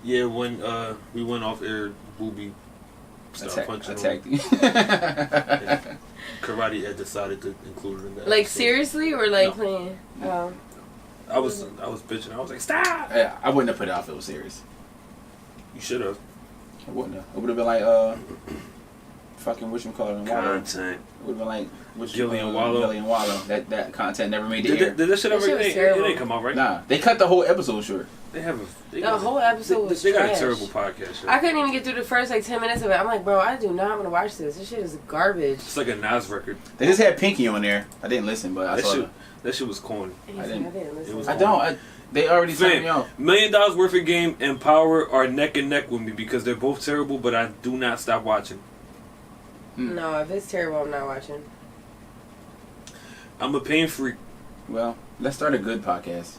Yeah, when we went off air, Booby started punching attacked him. Karate Ed decided to include it in that. Like episode. seriously or like playing? Oh. I was bitching. I was like, stop! Yeah, I wouldn't have put it out if it was serious. You should have. I wouldn't have. It would have been like fucking whatchamacallit Content. It would have been like Gillian Wallow. Gillian Wallow. That content never made the air. Did that shit ever? It didn't come out right. Nah, they cut the whole episode short. They have the whole episode was They got a trash. terrible podcast. Show. I couldn't even get through the first like 10 minutes of it. I'm like, bro, I do not want to watch this. This shit is garbage. It's like a Nas record. They just had Pinky on there. I didn't listen, but I saw that shit was corny. I didn't listen. They already turned me off. $1 million worth of game and Power are neck and neck with me because they're both terrible, but I do not stop watching. No, if it's terrible, I'm not watching. I'm a pain freak. Well, let's start a good podcast.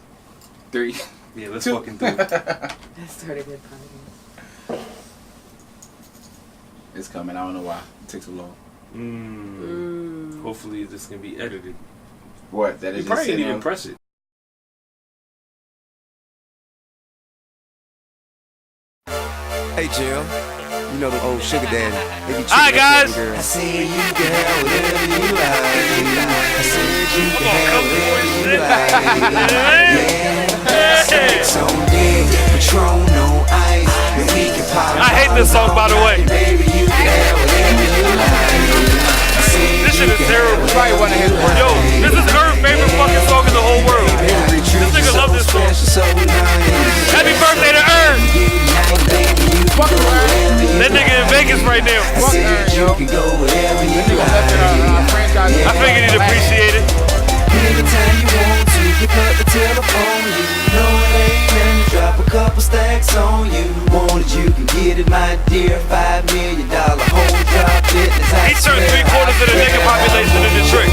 3. Yeah, let's 2. fucking do it. Let's start a good podcast. It's coming. I don't know why. It takes so long. Hopefully this can be edited. What? That You is probably just didn't even press it. Hey Jill, you know the old sugar daddy. Alright guys, I see you girl, whatever you like. I said you can have whatever you like. Sex on deck, Patron on ice. And we can pop. I hate this song by the way. Baby, you can have whatever you like. This shit is terrible. Probably one of his worst. Yo, this is Earth's favorite fucking song in the whole world. This nigga love this song. Happy birthday to Earth. Fuck around. That nigga in Vegas right now. Fuck her, yo. That nigga left it on franchise. I figured he'd appreciate it. Anytime you want to, pick up the telephone. You know it ain't nothing. Drop a couple stacks on you. Want it, you can get it, my dear. $5 million home drop it. He turned 3/4 of the nigga population into Detroit.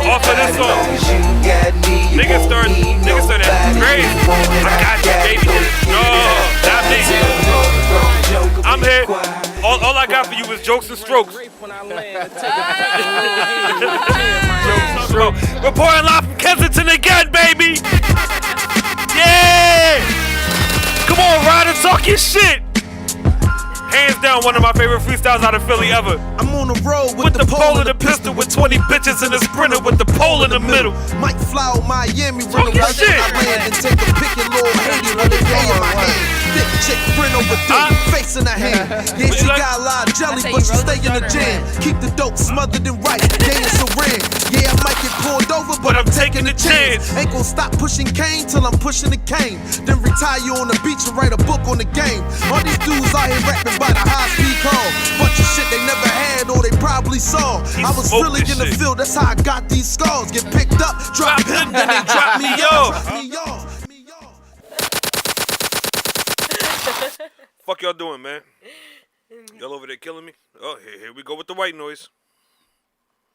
Off of this song. Niggas started crazy. I got you, baby. No, not me. I'm here. All I got for you is jokes and strokes. Reporting live from Kensington again, baby. Yeah. Come on, Ryder, talk your shit. Hands down, one of my favorite freestyles out of Philly ever. I'm on the road With the pole and the pistol, with 20 bitches in a sprinter, with the pole in the middle. Might fly out Miami, run Talk your around shit. I land and take a pic in Lord Haiti with a day in my hand. Thick chick, print over thing, face in her hand. Yeah, she got a lot of jelly, but she stay in the jam. Keep the dope smothered and right, game is a ring. Yeah, I might get pulled over, but I'm taking a chance. Ain't gon' stop pushing cane till I'm pushing the cane. Then retire on the beach and write a book on the game. All these dudes out here rapping by the high-speed call. Bunch of shit they never had or they probably saw. I was really in the field, that's how I got these scars. Get picked up, drop him, then they drop me off. Fuck y'all doing, man? Y'all over there killing me? Oh, here we go with the white noise.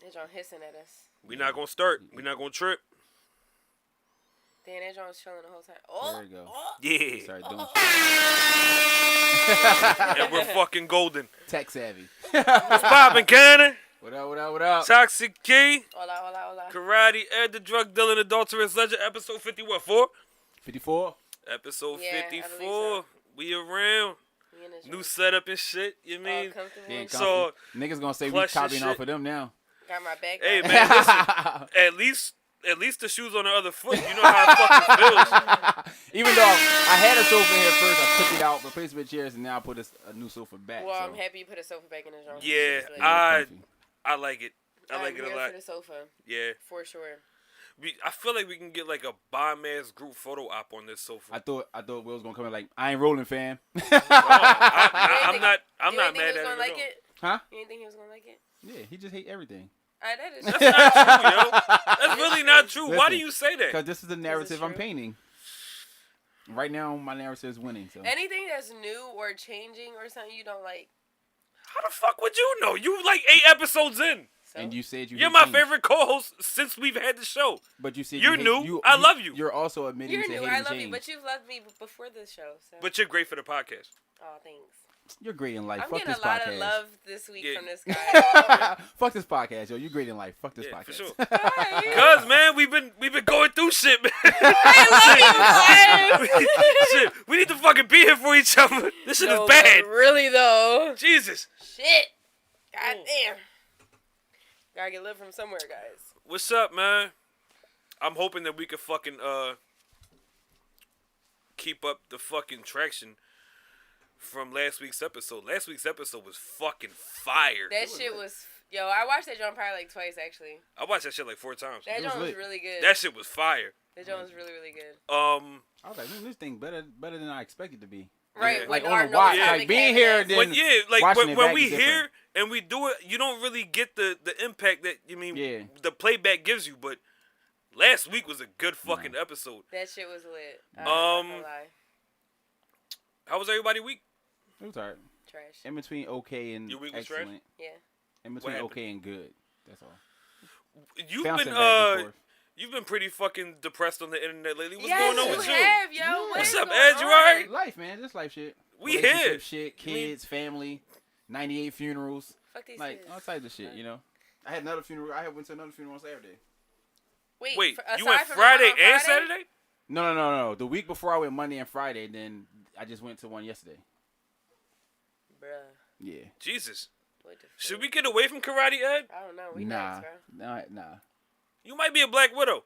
They're John hissing at us. We not gonna start. We not gonna trip. Damn, that John was chilling the whole time. Oh, There you go. Yeah. Sorry, doing And we're fucking golden. tech savvy. What's poppin', Cannon? What up, what up, what up? Toxic Key. Hola, hola, hola. Karate Ed, the drug dealing adulterous legend. Episode 50, what, 4? 54? Episode Yeah, I believe 54. so. We around. Me and the New John. setup and shit, you mean? Comfortable. Yeah, So, niggas gonna say we plush and copying shit. off of them now. Got my back. Hey, back. man, listen. At least the shoes on the other foot. You know how it fucking feels. Even though I had a sofa in here first, I took it out, replaced it with chairs, and now I put a new sofa back. Well, so. I'm happy you put a sofa back in the John. Yeah, It's I comfy. like it. I like it a I'm lot. here for the sofa, Yeah. for sure. I feel like we can get like a bomb ass group photo op on this sofa. I thought Will was gonna come in like, I ain't rolling, fam. I'm You not didn't mad think at he was it. gonna at like all. it? Huh? You didn't think he was gonna like it? Yeah, he just hate everything. That is That's not true, yo. That's really not true. Why do Listen, you say that? Because this is the narrative I'm true? painting. Right now, my narrative is winning. So anything that's new or changing or something you don't like. How the fuck would you know? You like 8 episodes in. So? And you said You're hate my change. favorite co-host since we've had the show. But you said You're you hate, new. I love you. You're also admitting You're to new. hating I love change. you, but you've loved me before the show. So. But you're great for the podcast. Oh, thanks. You're great in life. I'm Fuck getting this a lot podcast. of love this week Yeah. from this guy. Fuck this podcast, yo. You're great in life. Fuck this Yeah, podcast. for sure. Why? Cause man, we've been going through shit, man. I love you, guys. Shit, we need to fucking be here for each other. This shit No, is bad. but really though. Jesus. Shit. God damn. Gotta get lit from somewhere, guys. What's up, man? I'm hoping that we could fucking keep up the fucking traction from last week's episode. Last week's episode was fucking fire. That shit was. Yo, I watched that joint probably like twice actually. I watched that shit like 4 times. That It was joint was lit. really good. That shit was fire. That joint was really, really good. I was like, man, this thing better than I expected to be. Right, Yeah. when Like on our the watch, notes like have being been here, having then us- watching it when back we is different. hear and we do it, you don't really get the impact that Yeah. the playback gives you. But last week was a good fucking episode. That shit was lit. I'm not Um, gonna lie. How was everybody week? It was alright. Trash. In between okay and Your week was trash? excellent. Yeah. In between happened? okay and good. That's all. You've Bouncing been back and forth. you've been pretty fucking depressed on the internet lately. What's Yes, going on with you you? have, yo. What What's is up, going Ed? You on? alright? Life, man. Just life shit. We Relationship here. shit, kids, family, 98 funerals. Fuck these Like, kids. all types of shit, you know? I had another funeral. I went to another funeral on Saturday. Wait, aside you went from the Friday one on and Friday? Saturday? No. The week before I went Monday and Friday, then I just went to one yesterday. Bruh. Yeah. Jesus. What the fuck? Should we get away from karate, Ed? I don't know. We Nah. next, bro. Nah. You might be a Black Widow.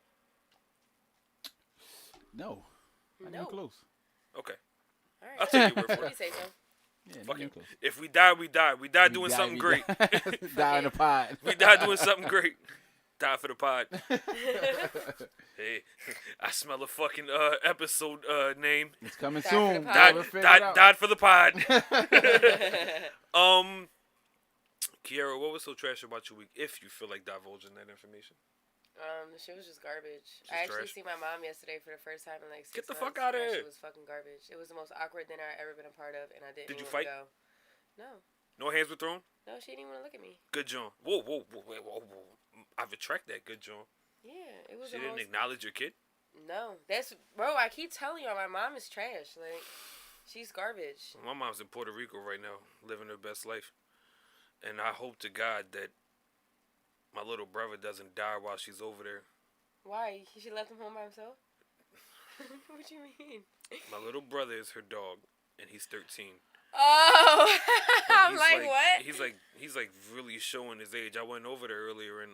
No. Not No. even close. Okay. All right. I'll take your word for What it. you say, so? Yeah, not Fuck even it. close. If we die, we die. We die We doing die- something we great. die- die in the pod. We die doing something great. Die for the pod. Hey, I smell a fucking episode name. It's coming Die for the soon. pod. Died, We'll figure it out. died for the pod. Kiara, what was so trash about your week? If you feel like divulging that information, The shit was just garbage. Just I actually trash? see my mom yesterday for the first time in like 6 Get the months. fuck outta and here. It was fucking garbage. It was the most awkward dinner I ever been a part of, and I didn't Did you even fight? go. No. no hands were thrown. No, she didn't even want to look at me. Good John. Whoa. I retract that. Good John. Yeah, it was She the didn't most... acknowledge your kid. No, that's... Bro, I keep telling y'all, my mom is trash. Like, she's garbage. My mom's in Puerto Rico right now, living her best life, and I hope to God that my little brother doesn't die while she's over there. Why? She left him home by himself? What you mean? My little brother is her dog, and he's 13. Oh! But I'm he's like, what? He's like really showing his age. I went over there earlier and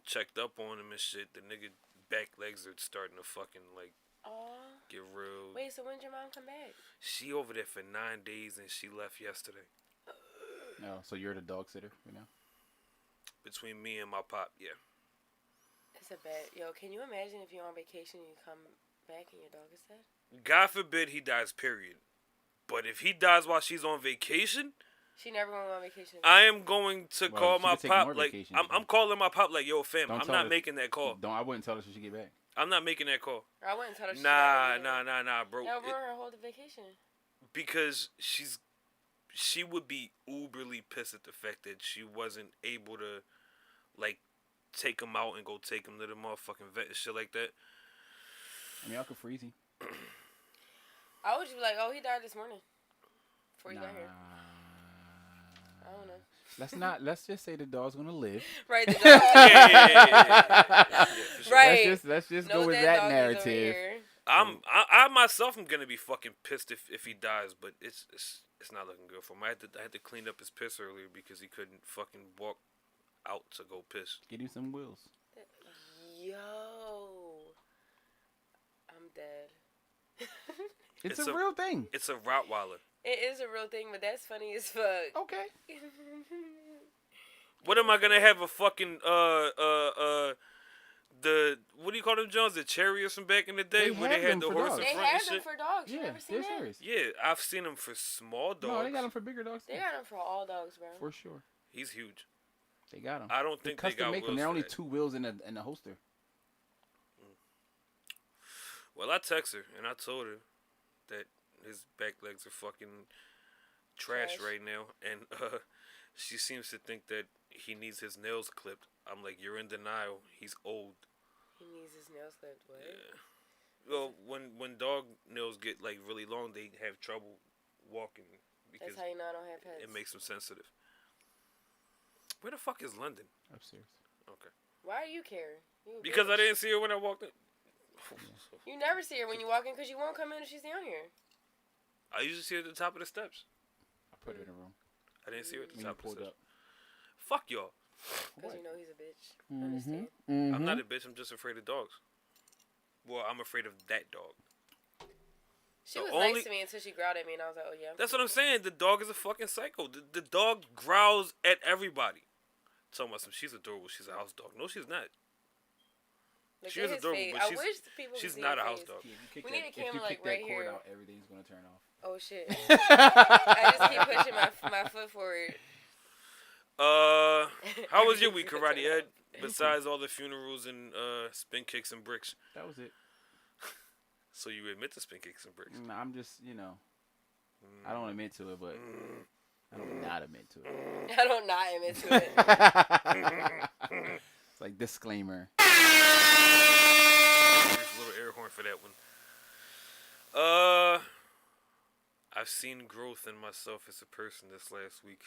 checked up on him and shit. The nigga back legs are starting to fucking like Aw. get real. Wait, so when did your mom come back? She over there for 9 days and she left yesterday. No, so you're the dog sitter right now? Between me and my pop, yeah. It's a bad... Yo, can you imagine if you're on vacation and you come back and your dog is dead? God forbid he dies, period. But if he dies while she's on vacation, She never went on vacation. I am going to Well, call she my could take pop. more Like vacations, I'm calling my pop. Like, yo, fam, Don't I'm tell not her- making that call. I wouldn't tell her she should get back. I'm not making that call. I wouldn't tell her she Nah, got bro. No, ruin her whole vacation. Because she would be uberly pissed at the fact that she wasn't able to, like, take him out and go take him to the motherfucking vet and shit like that. I mean, I could freeze him. I would just be like, oh, he died this morning. Before he got here. I don't know. Let's just say the dog's gonna live. Right, the dog. Yeah, for sure. Right. Let's just No, go with that that dog is over narrative. here. I myself am gonna be fucking pissed if he dies, but it's not looking good for him. I had to clean up his piss earlier because he couldn't fucking walk out to go piss. Get him some wheels. Yo. I'm dead. It's It's a a- real thing. It's a Rottweiler. It is a real thing, but that's funny as fuck. Okay. What am I gonna have a fucking the what do you call them Jones? The Chariots from back in the day They where have they had them the for horse dogs. in They front and have them shit. for dogs. You Yeah, never seen they're that? serious. Yeah, I've seen them for small dogs. No, they got them for bigger dogs. They too. got them for all dogs, bro. For sure. He's huge. They got them. I don't They think they custom got make them. wheels They're for only that. 2 wheels in a holster. Well, I text her and I told her that his back legs are fucking trash Trash. right now, and she seems to think that he needs his nails clipped. I'm like, you're in denial. He's old. He needs his nails clipped. What? Yeah. Well, when dog nails get like really long, they have trouble walking That's how you know I don't have pets. it makes them sensitive. Where the fuck is London? Upstairs. Okay. Why do you care? You a Because I bitch. didn't see her when I walked in. You never see her when you walk in because you won't come in if she's down here. I usually see her at the top of the steps. I put her in a room. I didn't see her at the When you top of the pulled steps. up. Fuck y'all. Because you know he's a bitch. Mm-hmm. Understand? I'm not a bitch. I'm just afraid of dogs. Well, I'm afraid of that dog. She The was only- nice to me until she growled at me, and I was like, oh, yeah. That's what I'm saying. The dog is a fucking psycho. The dog growls at everybody. Talking about some, she's adorable. She's a house dog. No, she's not. Look She at is his adorable, face. but I she's- wish people could she's see not her a house face. dog. Yeah, if you kick We need a if camera, you like, kick right that cord here. out, everything's gonna turn off. Oh, shit. I just keep pushing my foot forward. How was your week, Karate Ed? Besides all the funerals and spin kicks and bricks. That was it. So you admit to spin kicks and bricks. I'm just, I don't admit to it, but I don't not admit to it. I don't not admit to it. It's like disclaimer. Just a little air horn for that one. I've seen growth in myself as a person this last week.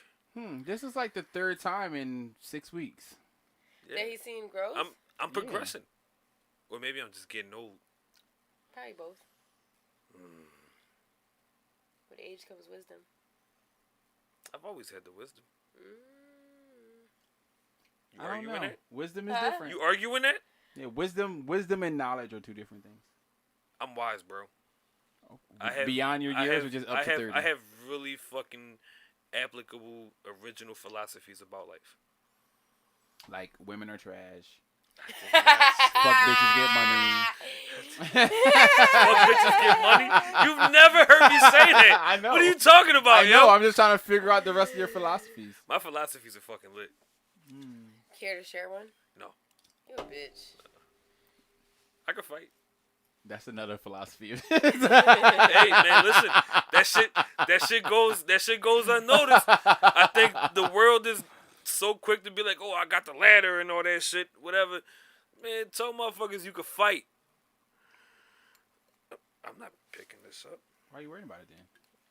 This is like the third time in 6 weeks. Yeah. That he's seen growth? I'm progressing. Or maybe I'm just getting old. Probably both. With age comes wisdom. I've always had the wisdom. You I don't arguing know. that? Wisdom is Huh? different. You arguing that? Yeah, wisdom and knowledge are two different things. I'm wise, bro. Beyond your years or just up to 30? I have really fucking applicable original philosophies about life. Like, women are trash. Fuck Fuck bitches get money. Fuck bitches get money. You've never heard me say that. I know. What are you talking about, I know. yo? I'm just trying to figure out the rest of your philosophies. My philosophies are fucking lit. Care to share one? No. You a bitch. I can fight. That's another philosophy. Hey man, listen. That shit goes unnoticed. I think the world is so quick to be like, oh, I got the ladder and all that shit, whatever. Man, tell motherfuckers you could fight. I'm not picking this up. Why are you worrying about it then?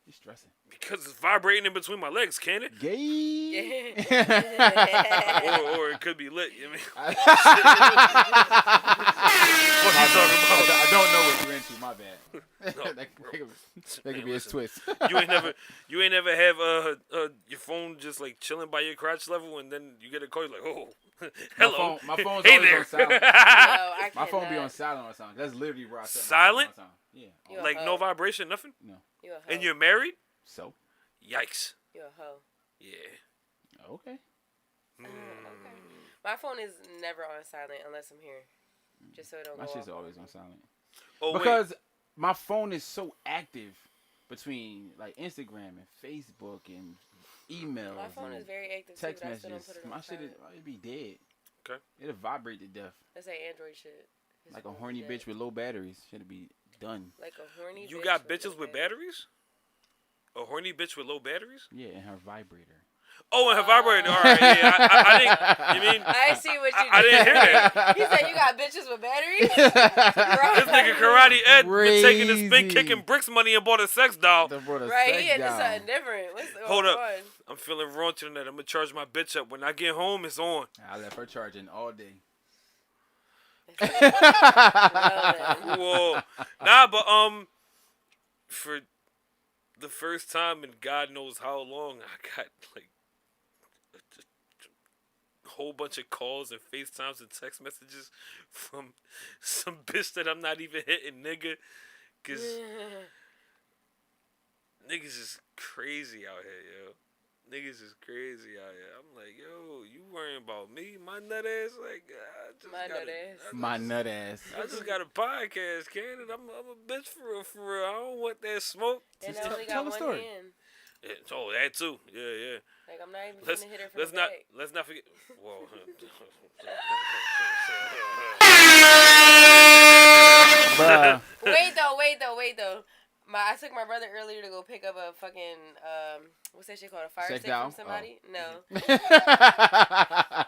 You're stressing. Because it's vibrating in between my legs, can it? Gay. or it could be lit, you know what I mean? What you talking about? I don't know what you're into. My bad. No, that bro. could be Man, his listen. twist. You ain't never have your phone just like chilling by your crotch level, and then you get a call, you're like, oh, hello. My phone's Hey always there. on silent. No, I My phone be cannot. on silent or something. That's literally where I set my Silent? phone on silent. Yeah. You a Like hoe. no vibration, nothing. No. You a hoe. And you're married? So? Yikes. You a hoe. Yeah. Okay. Okay. My phone is never on silent unless I'm here. Just so it don't My go shit's off. always on silent. Oh Because my phone is so active between like Instagram and Facebook and emails. My phone and is very active text too, but I still don't messages. put it on My shit silent. it'd be dead. Okay. It'll vibrate to death. That's that Android shit. His Like a phone horny be bitch dead. with low batteries. Shit'll be done. Like a horny You bitch got with bitches no with battery. batteries? A horny bitch with low batteries? Yeah, and her vibrator. Oh, and her vibrator. All right, yeah. I didn't. You mean? I see what you did. I didn't hear that. He said you got bitches with batteries? This nigga Karate Ed been taking the spin Crazy. kicking bricks money and bought a sex doll. Right, he into something different. What's Hold going up. on? I'm feeling raunchy tonight. I'm gonna charge my bitch up. When I get home, it's on. I left her charging all day. Well, then. Whoa. Nah, but for the first time in God knows how long, I got like a whole bunch of calls and FaceTimes and text messages from some bitch that I'm not even hitting, nigga. Cause niggas is crazy out here, yo. Niggas is crazy out here. I'm like, yo, you worrying about me? My nut ass? Like, I just My got nut ass. My nut ass. I just got a podcast, Cannon. I'm a bitch for real. I don't want that smoke. And Just I only tell got the one story. hand. Yeah, oh, that too. Yeah. Like, I'm not even Let's gonna hit her from let's the not back. let's not forget. Whoa. Bruh. Wait though. I took my brother earlier to go pick up a fucking what's that shit called? A fire Sex stick doll? from somebody? Oh. No.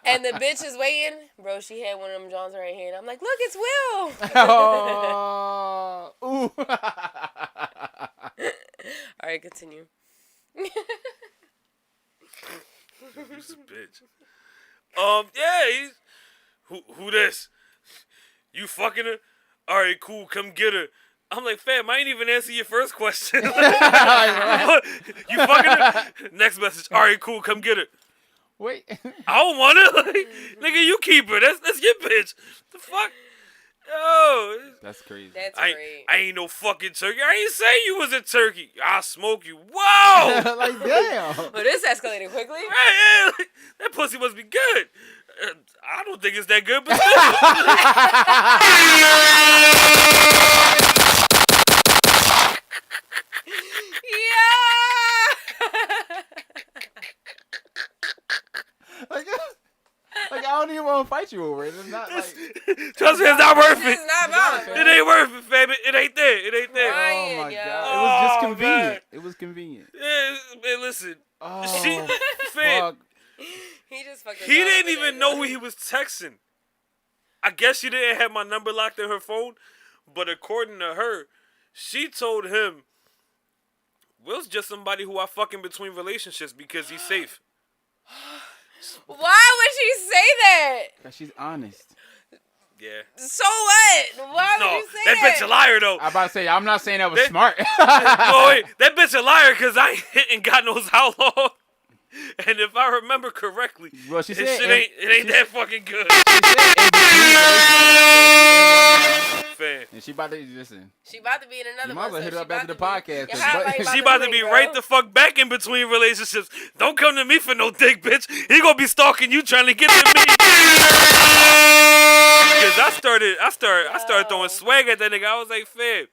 And the bitch is waiting. Bro, she had one of them Johns in her hand. I'm like, look, it's Will. Oh. Ooh. All right, continue. He's a bitch. Yeah, he's who this? You fucking her? All right, cool. Come get her. I'm like, fam, I ain't even answer your first question. You fucking her? Next message. All right, cool. Come get her. Wait. I don't want her. Like, nigga, you keep her. That's your bitch. The fuck? Yo. That's crazy. That's I great. ain't no fucking turkey. I ain't say you was a turkey. I'll smoke you. Whoa. Like, damn. Well, this escalated quickly. Hey, like, that pussy must be good. I don't think it's that good, but Like, I don't even want to fight you over it. It's not like... Trust me, it's not worth This it. is not about It ain't worth it, fam. It ain't there. It ain't there. Ryan, Oh, my yo. God. It was just Oh, convenient. man. It was convenient. Yeah, man, listen. Oh, She, fam, fuck. He just fucking. he didn't even know who he was texting. I guess she didn't have my number locked in her phone, but according to her, she told him, Will's just somebody who I fuck in between relationships because he's safe. Why would she say that? Because she's honest. Yeah. So what? Why No, would you say that bitch a liar, though. I'm about to say, I'm not saying that was That- smart. No, wait, that bitch a liar because I ain't hitting God knows how long. And if I remember correctly, Well, she this said shit ain't that fucking good. Fan. And she about to listen. She about to be in another You might as well one. hit so her up she after the about to be- podcast, Your 'cause hotline but- She about to be ring, right bro. the fuck back in between relationships. Don't come to me for no dick, bitch. He gonna be stalking you trying to get to me. Cause I started throwing swag at that nigga. I was like, fam,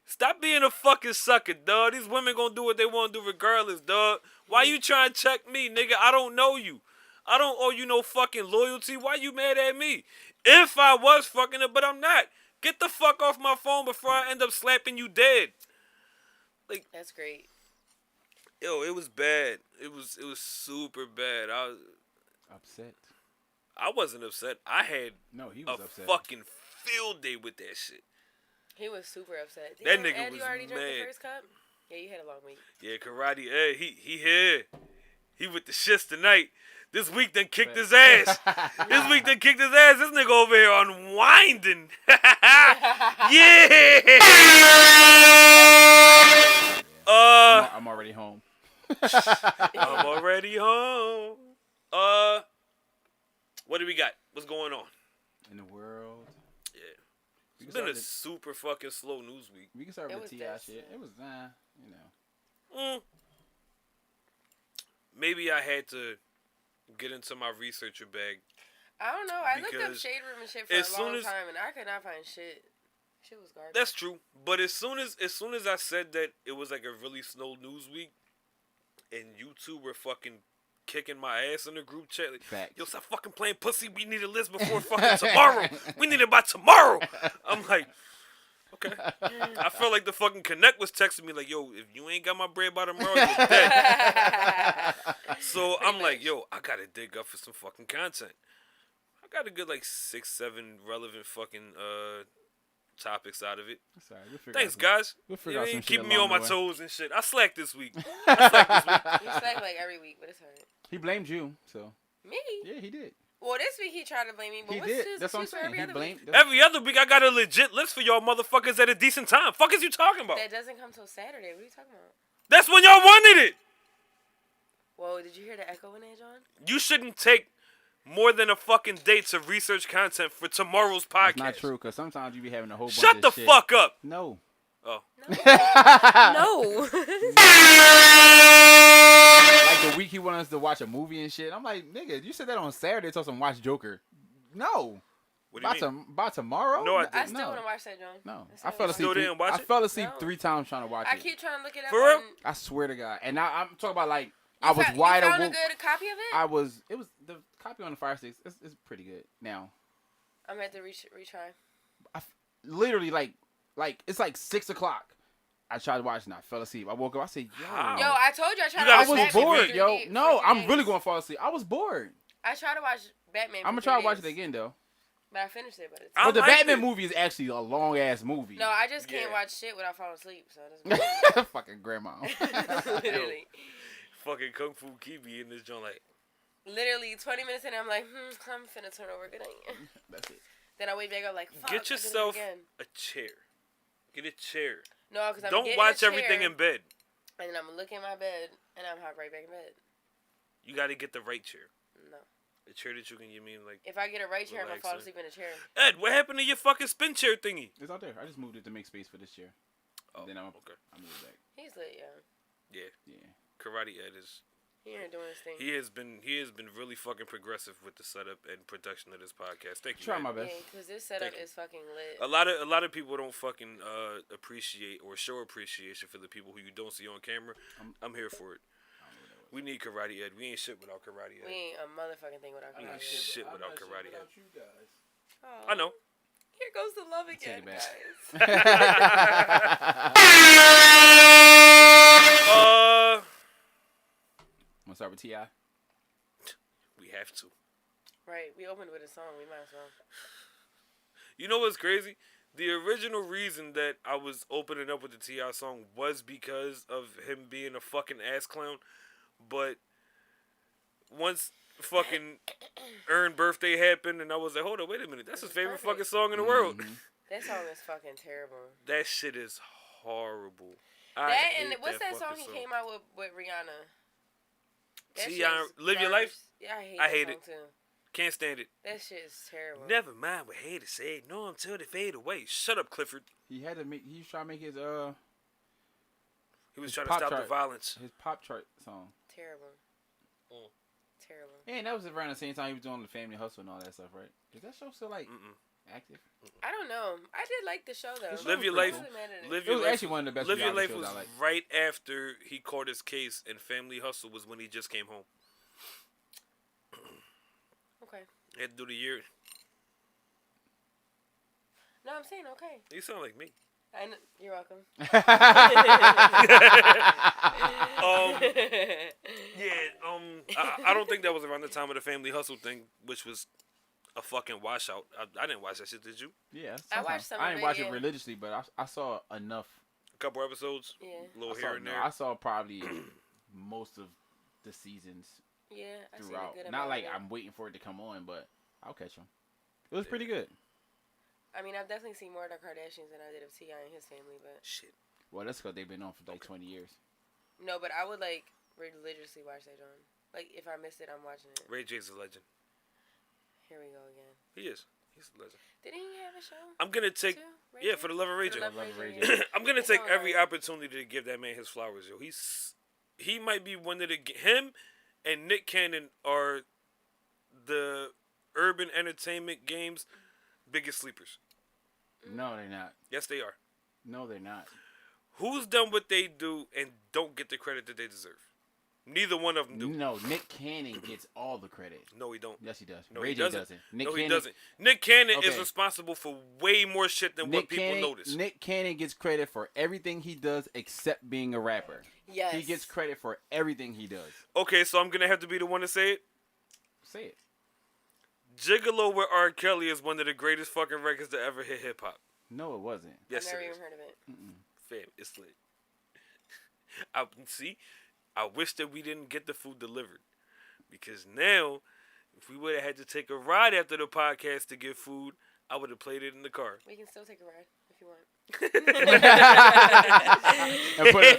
stop being a fucking sucker, dog. These women gonna do what they want to do regardless, dog. Why you trying to check me, nigga? I don't know you. I don't owe you no fucking loyalty. Why you mad at me? If I was fucking her, but I'm not. Get the fuck off my phone before I end up slapping you dead. That's great. Yo, it was bad. It was super bad. Upset. I wasn't upset. I had No, he a was upset. fucking field day with that shit. He was super upset. That Ed, nigga you was already drank mad. the first cup? Yeah, you had a long week. Yeah, karate. Hey, he here. He with the shits tonight. This week done kicked his ass. This week done kicked his ass. This nigga over here unwinding. Yeah. I'm already home. I'm already home. What do we got? What's going on? In the world. Yeah. We It's can been a start super fucking slow news week. We can start It with was the T.I. this, shit. yeah. It was, you know. Maybe I had to get into my researcher bag. I don't know. I looked up Because Shade Room and shit for as a soon long as- time, and I could not find shit. Shit was garbage. That's true. But as soon as I said that it was like a really slow news week, and you two were fucking kicking my ass in the group chat, like, Facts. yo, stop fucking playing pussy. We need a list before fucking tomorrow. We need it by tomorrow. I'm like, okay. I felt like the fucking Connect was texting me like, yo, if you ain't got my bread by tomorrow, you're dead. So I'm like, yo, I gotta dig up for some fucking content. I got a good like 6-7 relevant fucking topics out of it. Sorry, we'll figure Thanks, out guys. We'll figure out some shit Keeping me along on my the way. toes and shit. I slacked this week. You slack like every week, but it's alright. He blamed you, so. Me? Yeah, he did. Well, this week he tried to blame me, but He what's did. his That's what I'm excuse for saying. every He other blamed. week? Every other week, I got a legit list for y'all motherfuckers at a decent time. Fuck is you talking about? That doesn't come till Saturday. What are you talking about? That's when y'all wanted it. Whoa, did you hear the echo in there, John? You shouldn't take more than a fucking day to research content for tomorrow's podcast. That's not true, because sometimes you be having a whole bunch Shut of the shit. fuck up. No. Oh. No. Like the week he wanted us to watch a movie and shit. I'm like, nigga, you said that on Saturday, told us to watch Joker. No. What do you mean? By tomorrow? No, I I didn't. still want to watch that, John. No. still I fell wanna asleep. Still didn't watch I it? fell asleep No. 3 times trying to watch I it. keep trying to look it up. For real? on- I swear to God. And now I'm talking about like, You I was found- wide you found awake. a good copy of it? It was the copy on the Fire Sticks. It's pretty good. Now, I'm going to have to retry. literally like it's like 6 o'clock. I tried to watch and I fell asleep. I woke up. I said, yo. How? Yo, I told you I tried You to gotta watch I was Batman Batman bored, for yo. 3 No, I'm days. really going to fall asleep. I was bored. I tried to watch Batman for I'm going to 3 try to watch it days, again, though. But I finished it, but it's... I But the liked Batman it. movie is actually a long-ass movie. No, I just can't Yeah. watch shit without falling asleep, so it doesn't matter. Fucking grandma. Literally. fucking Kung Fu Kiwi in this joint, like. Literally 20 minutes in, I'm like, I'm finna turn over. Good night. That's it. Then I wake back up like, fuck. Get yourself a chair. Get a chair. No, because I'm Don't watch everything in bed. And then I'm gonna look in my bed, and I'm hop right back in bed. You got to get the right chair. No. The chair that you mean like. If I get a right chair, I'm gonna fall asleep in a chair. Ed, what happened to your fucking spin chair thingy? It's out there. I just moved it to make space for this chair. Oh, then I move okay. it back. He's lit, yeah. Yeah. Karate Ed is. He ain't doing his thing. He has been really fucking progressive with the setup and production of this podcast. Thank you. Try my best. Yeah, because this setup is fucking lit. A lot of people don't fucking appreciate or show appreciation for the people who you don't see on camera. I'm here for it. We need Karate Ed. We ain't shit without Karate Ed. We ain't a motherfucking thing without We ain't Karate Ed. shit without Karate Ed. You guys. Oh, I know. Here goes the love again, Take it back. guys. Wanna start with T.I.? We have to. Right, we opened with a song. We might as well. You know what's crazy? The original reason that I was opening up with the T.I. song was because of him being a fucking ass clown. But once fucking Earn birthday happened, and I was like, hold on, wait a minute. That's his favorite fucking song in the world. That song is fucking terrible. That shit is horrible. What's that song he came out with Rihanna? T.I. Live Your Life? Yeah, I I hate that it. song too. Can't stand it. That shit is terrible. Never mind what haters say. Know until they fade away. Shut up, Clifford. He was trying to make his He was his trying to pop stop the chart. violence. his pop chart song. Terrible. Terrible. And that was around the same time he was doing the Family Hustle and all that stuff, right? Is that show still like active? I don't know. I did like the show though. Live Your Life. I wasn't mad at it. Live It Your was Life. actually one of the best Live Your reality Life shows was I like. right after he caught his case, and Family Hustle was when he just came home. Okay. He had to do the year. No, I'm saying okay. You sound like me. You're welcome. I don't think that was around the time of the Family Hustle thing, which was a fucking washout. I didn't watch that shit, did you? Yeah, I watched sometimes. some I of didn't it, watch yeah. it religiously, but I saw enough. A couple episodes? Yeah. A little I here saw, and no, there. I saw probably most of the seasons Yeah, I seen a throughout. good Not amount like of it. I'm waiting for it to come on, but I'll catch them. It was pretty good. I mean, I've definitely seen more of the Kardashians than I did of T.I. and his family, but Shit. Well, that's because they've been on for like 20 years. no, but I would like religiously watch that John. Like if I missed it, I'm watching it. Ray J's a legend. Here we go again. He is. He's a legend. Didn't he have a show? I'm gonna take. too? Ray Yeah, J? for the love of Ray J. For the love of Ray Ray J. J. I'm gonna It's take all every right. opportunity to give that man his flowers, yo. He might be one of him and Nick Cannon are the urban entertainment game's biggest sleepers. No, they're not. Yes, they are. No, they're not. Who's done what they do and don't get the credit that they deserve? Neither one of them do. No, Nick Cannon gets all the credit. No, he don't. Yes, he does. No, Ray he J doesn't. Nick No, Cannon, he doesn't. Nick Cannon is Okay. responsible for way more shit than what people notice. Nick Cannon gets credit for everything he does except being a rapper. Yes. He gets credit for everything he does. Okay, so I'm gonna have to be the one to say it. Say it. Gigolo with R. Kelly is one of the greatest fucking records to ever hit hip hop. No, it wasn't. Yes, I've never it even is. heard of it. Fam, it's lit. I wish that we didn't get the food delivered. Because now, if we would have had to take a ride after the podcast to get food, I would have played it in the car. We can still take a ride if you want. And put, Damn,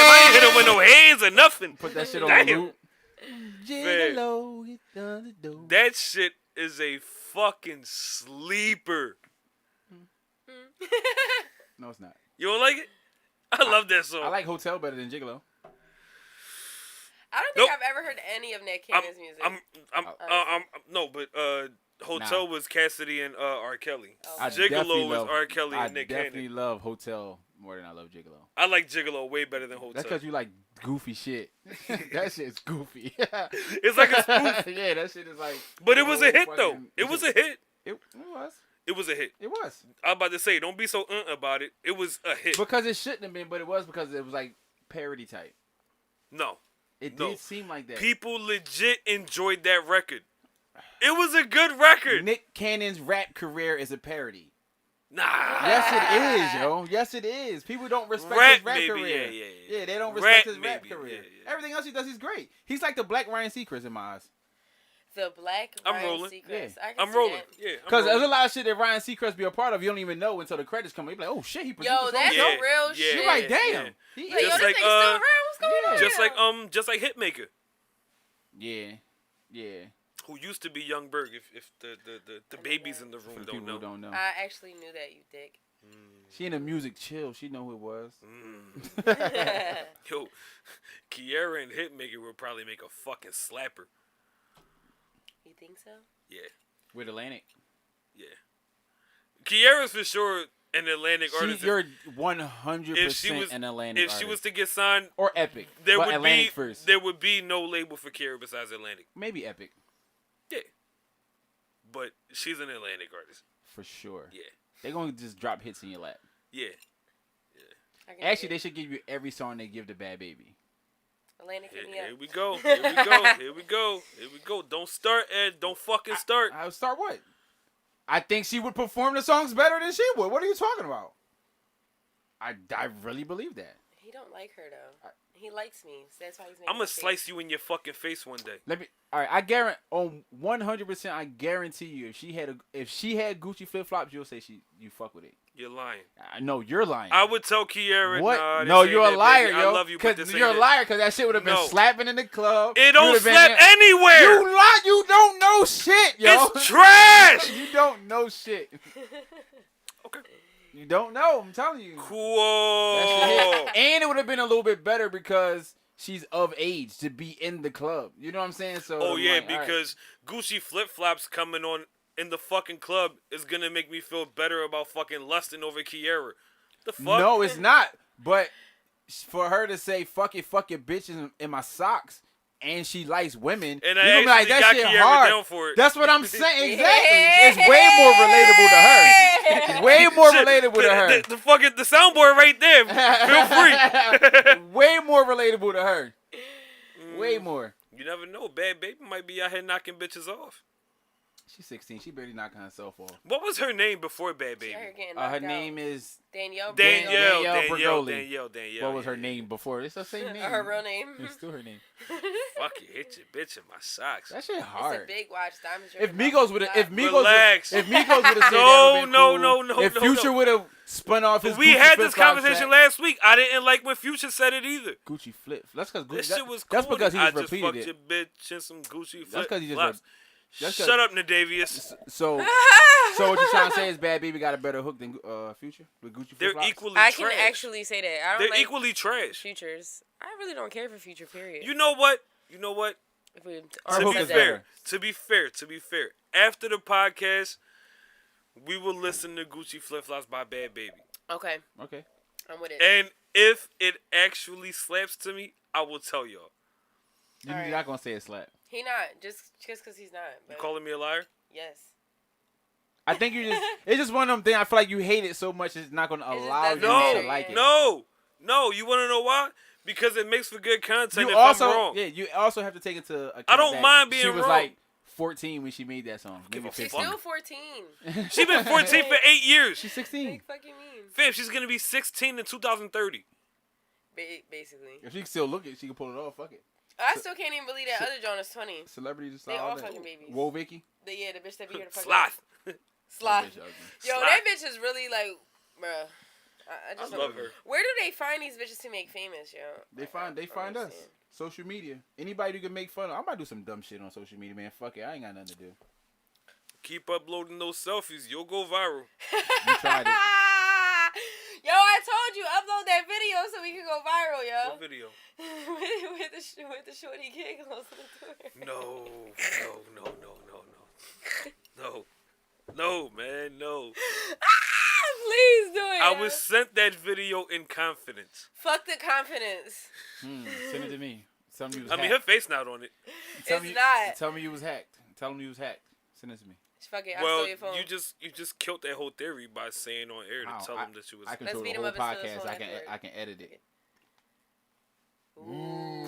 I ain't hit him with no hands or nothing. put that shit on Damn. loop. Gigolo, get on the door. That shit is a fucking sleeper. No, it's not. You don't like it? I love that song. I like Hotel better than Gigolo. I don't think Nope. I've ever heard any of Nick Cannon's music. No, but Hotel was Cassidy and R. Kelly. Oh, I okay. Gigolo was R. Kelly I and Nick definitely Cannon. love Hotel more than I love Gigolo. I like Gigolo way better than Hotel. That's because you like goofy shit. That shit's goofy. It's like a spoof. Yeah, that shit is like. But it was a hit, though. fucking- It was a hit. It was. It was a hit. It was. I was about to say, don't be so about it. It was a hit. Because it shouldn't have been, but it was because it was like parody type. No. It No. did seem like that. People legit enjoyed that record. It was a good record. Nick Cannon's rap career is a parody. Nah. Yes, it is, yo. Yes, it is. People don't respect Rap, his rap maybe. career. Yeah. They don't Rap, respect his rap maybe. career. Yeah. Everything else he does, he's great. He's like the black Ryan Seacrest in my eyes. The black I'm Ryan rolling. Seacrest. Yeah. I can I'm see rolling. that. Yeah. Because there's a lot of shit that Ryan Seacrest be a part of. You don't even know until the credits come. You be like, oh shit, he produced Yo, this that's whole some real shit. You're like, damn. Yeah. He Like, yo, Just this like, nigga still around. What's going on? Yeah. Just like Hitmaker, Yeah. who used to be Young Berg. If the babies in the For room the don't people know. who don't know. I actually knew that, you dick. She in the music chill. She know who it was. Yo, Kiera and Hitmaker would probably make a fucking slapper. You think so? Yeah. With Atlantic. Yeah. Kiera's for sure an Atlantic artist. You're 100% If she was an Atlantic If artist. she was to get signed, Or Epic. there but would Atlantic be first. there would be no label for Kiera besides Atlantic. Maybe Epic. Yeah. But she's an Atlantic artist. For sure. Yeah. They're going to just drop hits in your lap. Yeah. I can Actually, see they it. should give you every song they give to Bad Baby. Atlantic hit me up. Here we go. Here we go. Here we go. Here we go. Don't start, Ed. Don't fucking start. I would start what? I think she would perform the songs better than she would. What are you talking about? I really believe that. He don't like her though. He likes me, so that's why he's making I'm gonna a face. slice you in your fucking face one day. All right, I guarantee on 100%. I guarantee you, if she had Gucci flip flops, you'll say you fuck with it. You're lying. I know you're lying. I would tell Kiera. What? Nah, this No, ain't you're a it, liar, baby. yo. I love you, but this you're ain't a it. liar because that shit would have been No. slapping in the club. It don't You'd have been slap there. anywhere. You lie. You don't know shit, yo. It's trash. You don't know shit. Okay. You don't know. I'm telling you. Cool. That shit hit. And it would have been a little bit better because she's of age to be in the club. You know what I'm saying? So. Oh I'm yeah, like, all right. because Gucci flip flops coming on in the fucking club is gonna make me feel better about fucking lusting over Kiera. The fuck? No, it's not. But for her to say fuck your bitches in my socks, and she likes women, And you I gonna be like, actually that got shit Kiera hard. down for it. That's what I'm saying. Exactly. It's way more relatable to her. It's way more relatable to her. The fucking the soundboard right there. Feel free. Way more relatable to her. Way more. You never know. Bad Baby might be out here knocking bitches off. She's 16. She barely knocking herself off. What was her name before Bad Baby? Her name is Danielle. Danielle Bergoli. Danielle. What was her name before? It's the same name. Her real name. It's still her name. Fuck you, hit your bitch in my socks. That shit It's hard. a big watch. Diamonds. If Migos would have, Relax. if Migos would have said No, that, no. If Future would have spun off his, We Gucci had this flip-flop conversation track, last week. I didn't like when Future said it either. Gucci flip. That's because This shit was cool. That's because he I just just repeated fucked it. your bitch and some Gucci flip That's because he just. flops. That's Shut up, Nadavius. So what you're trying to say is Bad Baby got a better hook than Future with Gucci flip They're flops? equally I trash. can actually say that. I don't They're like equally trash. Futures. I really don't care for Future. Period. You know what? If we Her or hook To be is said that. better. to be fair. After the podcast, we will listen to Gucci Flip Flops by Bad Baby. Okay, Okay. I'm with it. And if it actually slaps to me, I will tell y'all. You're Alright. not gonna say it slap. He not just because he's not. You But calling me a liar? yes. I think you just. It's just one of them things. I feel like you hate it so much, it's not gonna just allow you doesn't to like it. No. You want to know why? Because it makes for good content You if also, I'm wrong. yeah, you also have to take into account. I don't that mind being She was wrong. like 14 when she made that song. Give Maybe a She's 15. still 14. She's been 14 for 8 years. She's 16. What fucking mean? Fam, she's going to be 16 in 2030. Basically. If she can still look it, she can pull it off. Fuck it. I still can't even believe that other John is 20. Celebrity just They all all that. fucking babies. Whoa, Vicky. The bitch that be here to fuck Sloth. Sloth. That bitch ugly. Yo, Sloth. that bitch is really like, bruh. I just I love her. Where do they find these bitches to make famous, yo? They Like, find I don't us. understand. Social media. Anybody who can make fun of. I might do some dumb shit on social media, man. Fuck it. I ain't got nothing to do. Keep uploading those selfies. You'll go viral. You tried it. Yo, I told you, upload that video so we can go viral, yo. What video? with the shorty kid close to the door. No. No, man, no. Please do it. I yo. was sent that video in confidence. Fuck the confidence. Send it to me. Tell me you was I mean, hacked. her face not on it. Tell It's me, not. Tell me you was hacked. Tell them you was hacked. Send it to me. Fuck it, I Well, stole your phone. you just killed that whole theory by saying on air to How? tell them that you was. I control beat the him whole up and steal his podcast. phone I can afterward. I can edit it. Ooh.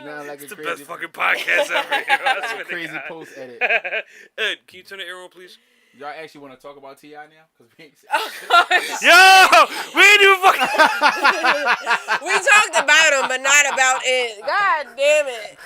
Nah, like It's the best fucking podcast ever. I swear to Crazy God. post edit. Ed, can you turn the air on, please? Y'all actually want to talk about T.I. now? Because we ain't Yo, we ain't even fucking. We talked about him, but not about it. God damn it.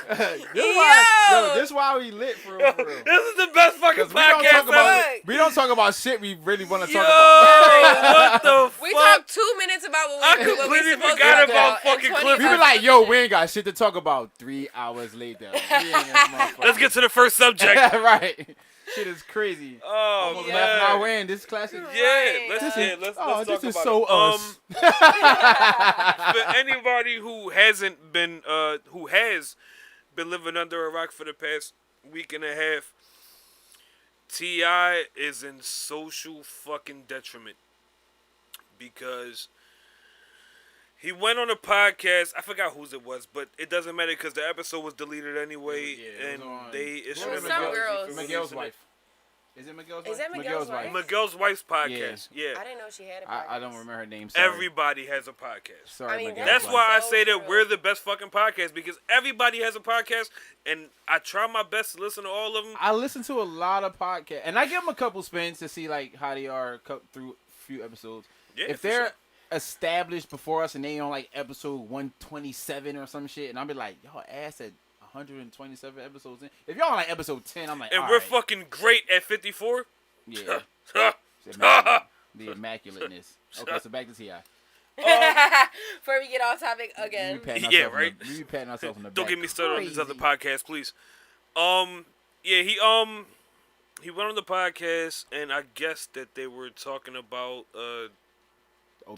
this why we lit for real. This is the best fucking podcast ever. We don't talk about shit we really want to Yo, talk about. what the fuck? We talked 2 minutes about what I we completely supposed forgot to about talk fucking about. clips. We be like, yo, we ain't got shit to talk about. 3 hours later. Let's get to the first subject. Right. Shit is crazy. Oh, Almost yeah. half an hour in. This classic. Yeah, let's talk this is about so it. us. For anybody who hasn't been, who has been living under a rock for the past week and a half, T.I. is in social fucking detriment because he went on a podcast. I forgot whose it was, but it doesn't matter because the episode was deleted anyway, and they issued It was some girls. Miguel's wife. Is it Miguel's wife? Is that Miguel's wife? Miguel's wife's podcast. Yeah. I didn't know she had a podcast. I don't remember her name. Sorry. Everybody has a podcast. Sorry, I mean, Miguel's That's wife. why I So say that true. we're the best fucking podcast because everybody has a podcast, and I try my best to listen to all of them. I listen to a lot of podcasts, and I give them a couple spins to see like how they are through a few episodes. Yeah, If for they're sure. established before us and they on like episode 127 or some shit, and I'll be like, y'all ass at 127 episodes in. If y'all on like episode 10, I'm like, And all we're right. fucking great at 54. Yeah. It's immaculate. The immaculateness. Okay, so back to T.I. Before we get off topic We again. be patting Yeah, ourselves right. We be patting ourselves on the back. Don't get me started on these other Crazy. podcasts, please. Yeah, he went on the podcast, and I guess that they were talking about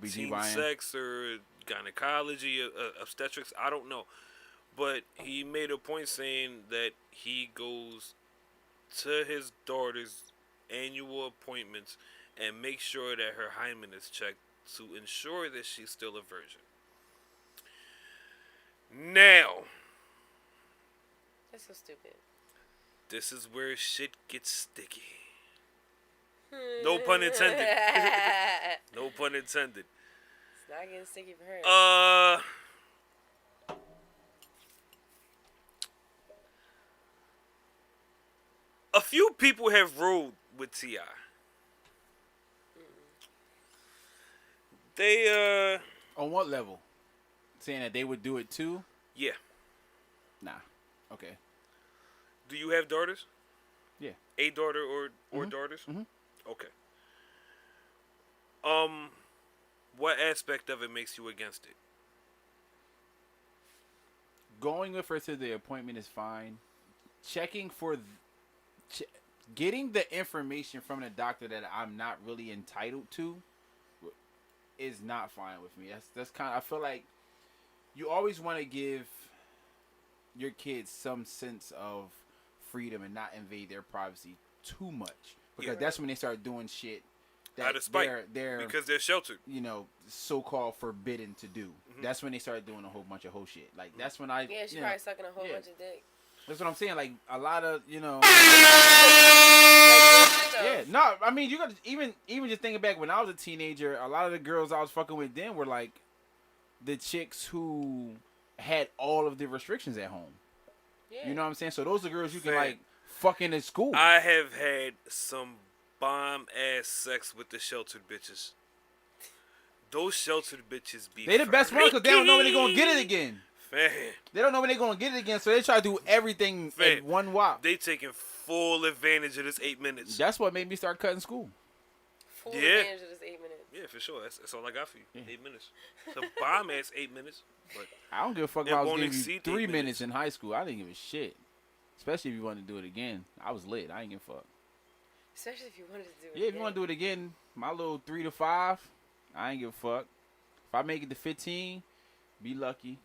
teen OBGYN. sex or gynecology, obstetrics. I don't know, but he made a point saying that he goes to his daughter's annual appointments and makes sure that her hymen is checked to ensure that she's still a virgin. Now, That's so stupid. this is where shit gets sticky. No pun intended. No pun intended. It's not getting sticky for her. A few people have rode with T.I. They, On what level? Saying that they would do it too? yeah. Nah. Okay. Do you have daughters? Yeah. A daughter or daughters? Mhm. Okay. What aspect of it makes you against it? Going with her to the appointment is fine. Checking for... getting the information from the doctor that I'm not really entitled to is not fine with me. That's kind of... I feel like you always want to give your kids some sense of freedom and not invade their privacy too much. Because Yeah. that's when they start doing shit that Out of spite. they're Because they're sheltered. you know, so-called forbidden to do. That's when they start doing a whole bunch of whole shit. Like, that's when I... Yeah, she's you know, probably sucking a whole yeah. bunch of dick. That's what I'm saying. Like, a lot of, you know... Like, Yeah, no, I mean, you got to... Even just thinking back when I was a teenager, a lot of the girls I was fucking with then were, like, the chicks who had all of the restrictions at home. yeah. You know what I'm saying? So those are girls you can, Fam. like, fuck in at school. I have had some bomb-ass sex with the sheltered bitches. Those sheltered bitches be They the best ones because they don't know when they're going to get it freaky. again. Man, They don't know when they're going to get it again, so they try to do everything Fam. in one whop. they taking full advantage of this 8 minutes. That's what made me start cutting school. Full Yeah. advantage of this 8 minutes. Yeah, for sure. That's all I got for you. 8 minutes. It's a bomb-ass 8 minutes. But I don't give a fuck It if I was won't giving you exceed 3 8 minutes minutes. in high school. I didn't give a shit. Especially if you wanted to do it again. I was lit. I ain't give a fuck. Especially if you wanted to do it. Yeah, if you want to do it again, my little 3 to 5, I ain't give a fuck. If I make it to 15, be lucky.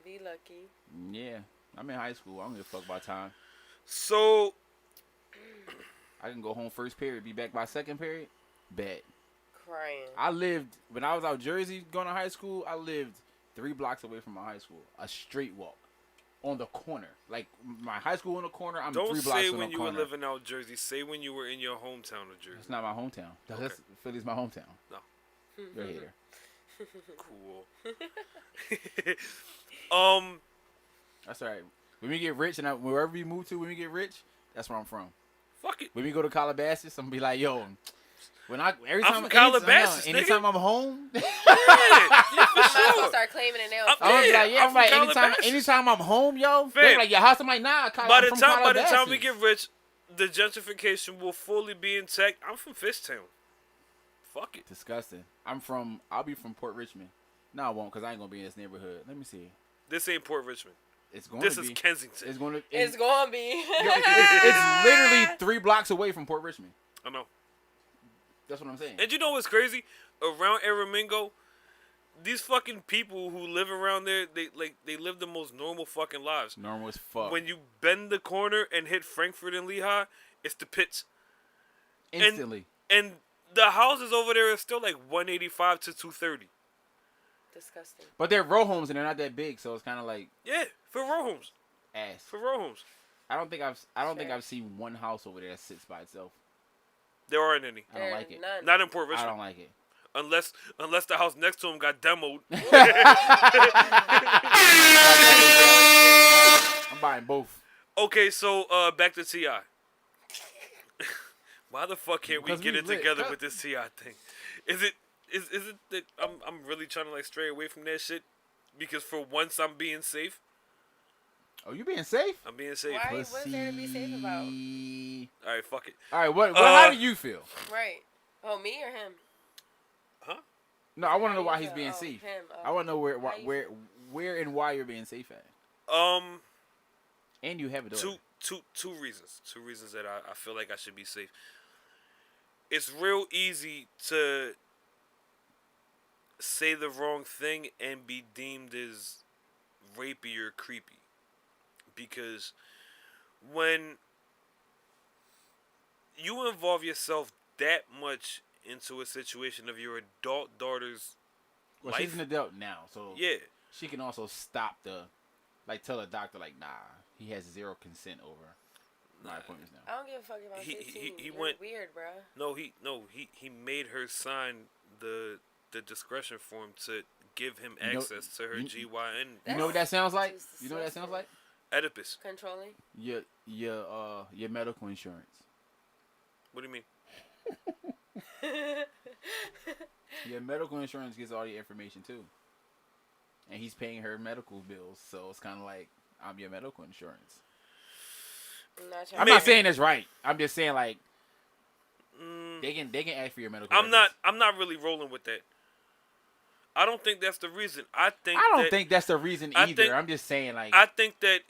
Be lucky. Yeah, I'm in high school. I don't give a fuck about time. so I can go home first period, be back by second period. Bet. Crying. I lived, when I was out Jersey going to high school, I lived 3 blocks away from my high school. A straight walk. On the corner. Like, my high school on the corner, I'm don't 3 blocks say on when the you corner. were living out Jersey. Say when you were in your hometown of Jersey. It's not my hometown. That's Philly's my hometown. No. You're a hater. Cool. That's all right. When we get rich, and wherever we move to, when we get rich, that's where I'm from. Fuck it. When we go to Calabasas, I'm gonna be like, yo, when every I'm time from Calabasas, anytime nigga. I'm home, Yeah, for I might as well sure. start claiming it now. I'm Yeah, like, I'm from anytime I'm home, yo, Fam. they're like, your house. I'm like, nah, By I'm the from time Calabasas. we get rich, the gentrification will fully be intact. I'm from Fishtown. Fuck it. Disgusting. I'll be from Port Richmond. No, I won't, cause I ain't gonna be in this neighborhood. Let me see. This ain't Port Richmond. It's going This to is be. Kensington. It's going to. It's gonna be. It's literally 3 blocks away from Port Richmond. I know. That's what I'm saying. And you know what's crazy? Around Aramingo, these fucking people who live around there, they live the most normal fucking lives. Normal as fuck. When you bend the corner and hit Frankfurt and Lehigh, it's the pits. Instantly. And the houses over there are still like 185 to 230. Disgusting. But they're row homes and they're not that big, so it's kind of like Yeah, for row homes. ass. For row homes. I don't think I've seen one house over there that sits by itself. There aren't any. I don't like it. None. Not in Port I Richmond. don't like it. Unless the house next to him got demoed. I'm buying both. Okay, so back to T.I. Why the fuck can't we Because get we it lit. together with this T.I. thing? Is it that I'm really trying to like stray away from that shit? Because for once I'm being safe. Oh, you being safe? I'm being safe. Why? What's there to be safe about? All right, fuck it. All right, how do you feel? Right. Oh, me or him? Huh? No, I want to know How why you he's feel? being Oh, safe. him. I want to know How you where and why you're being safe at. And you have a daughter. Two reasons. Two reasons that I feel like I should be safe. It's real easy to say the wrong thing and be deemed as rapey or creepy. Because when you involve yourself that much into a situation of your adult daughter's Well, life, she's an adult now, so yeah, she can also stop tell a doctor like, nah, he has 0 consent over my appointments now. I don't give a fuck about 15. He You're went weird, bro. he made her sign the discretion form to give him access to her GYN. You know what that sounds like? That's You know what that sounds like? Oedipus. Controlling. Your medical insurance. What do you mean? Your medical insurance gets all the information too, and he's paying her medical bills, so it's kind of like I'm your medical insurance. I'm not saying that's right. I'm just saying like they can ask for your medical. I'm not really rolling with that. I don't think that's the reason. I don't think that's the reason either. I'm just saying like I think that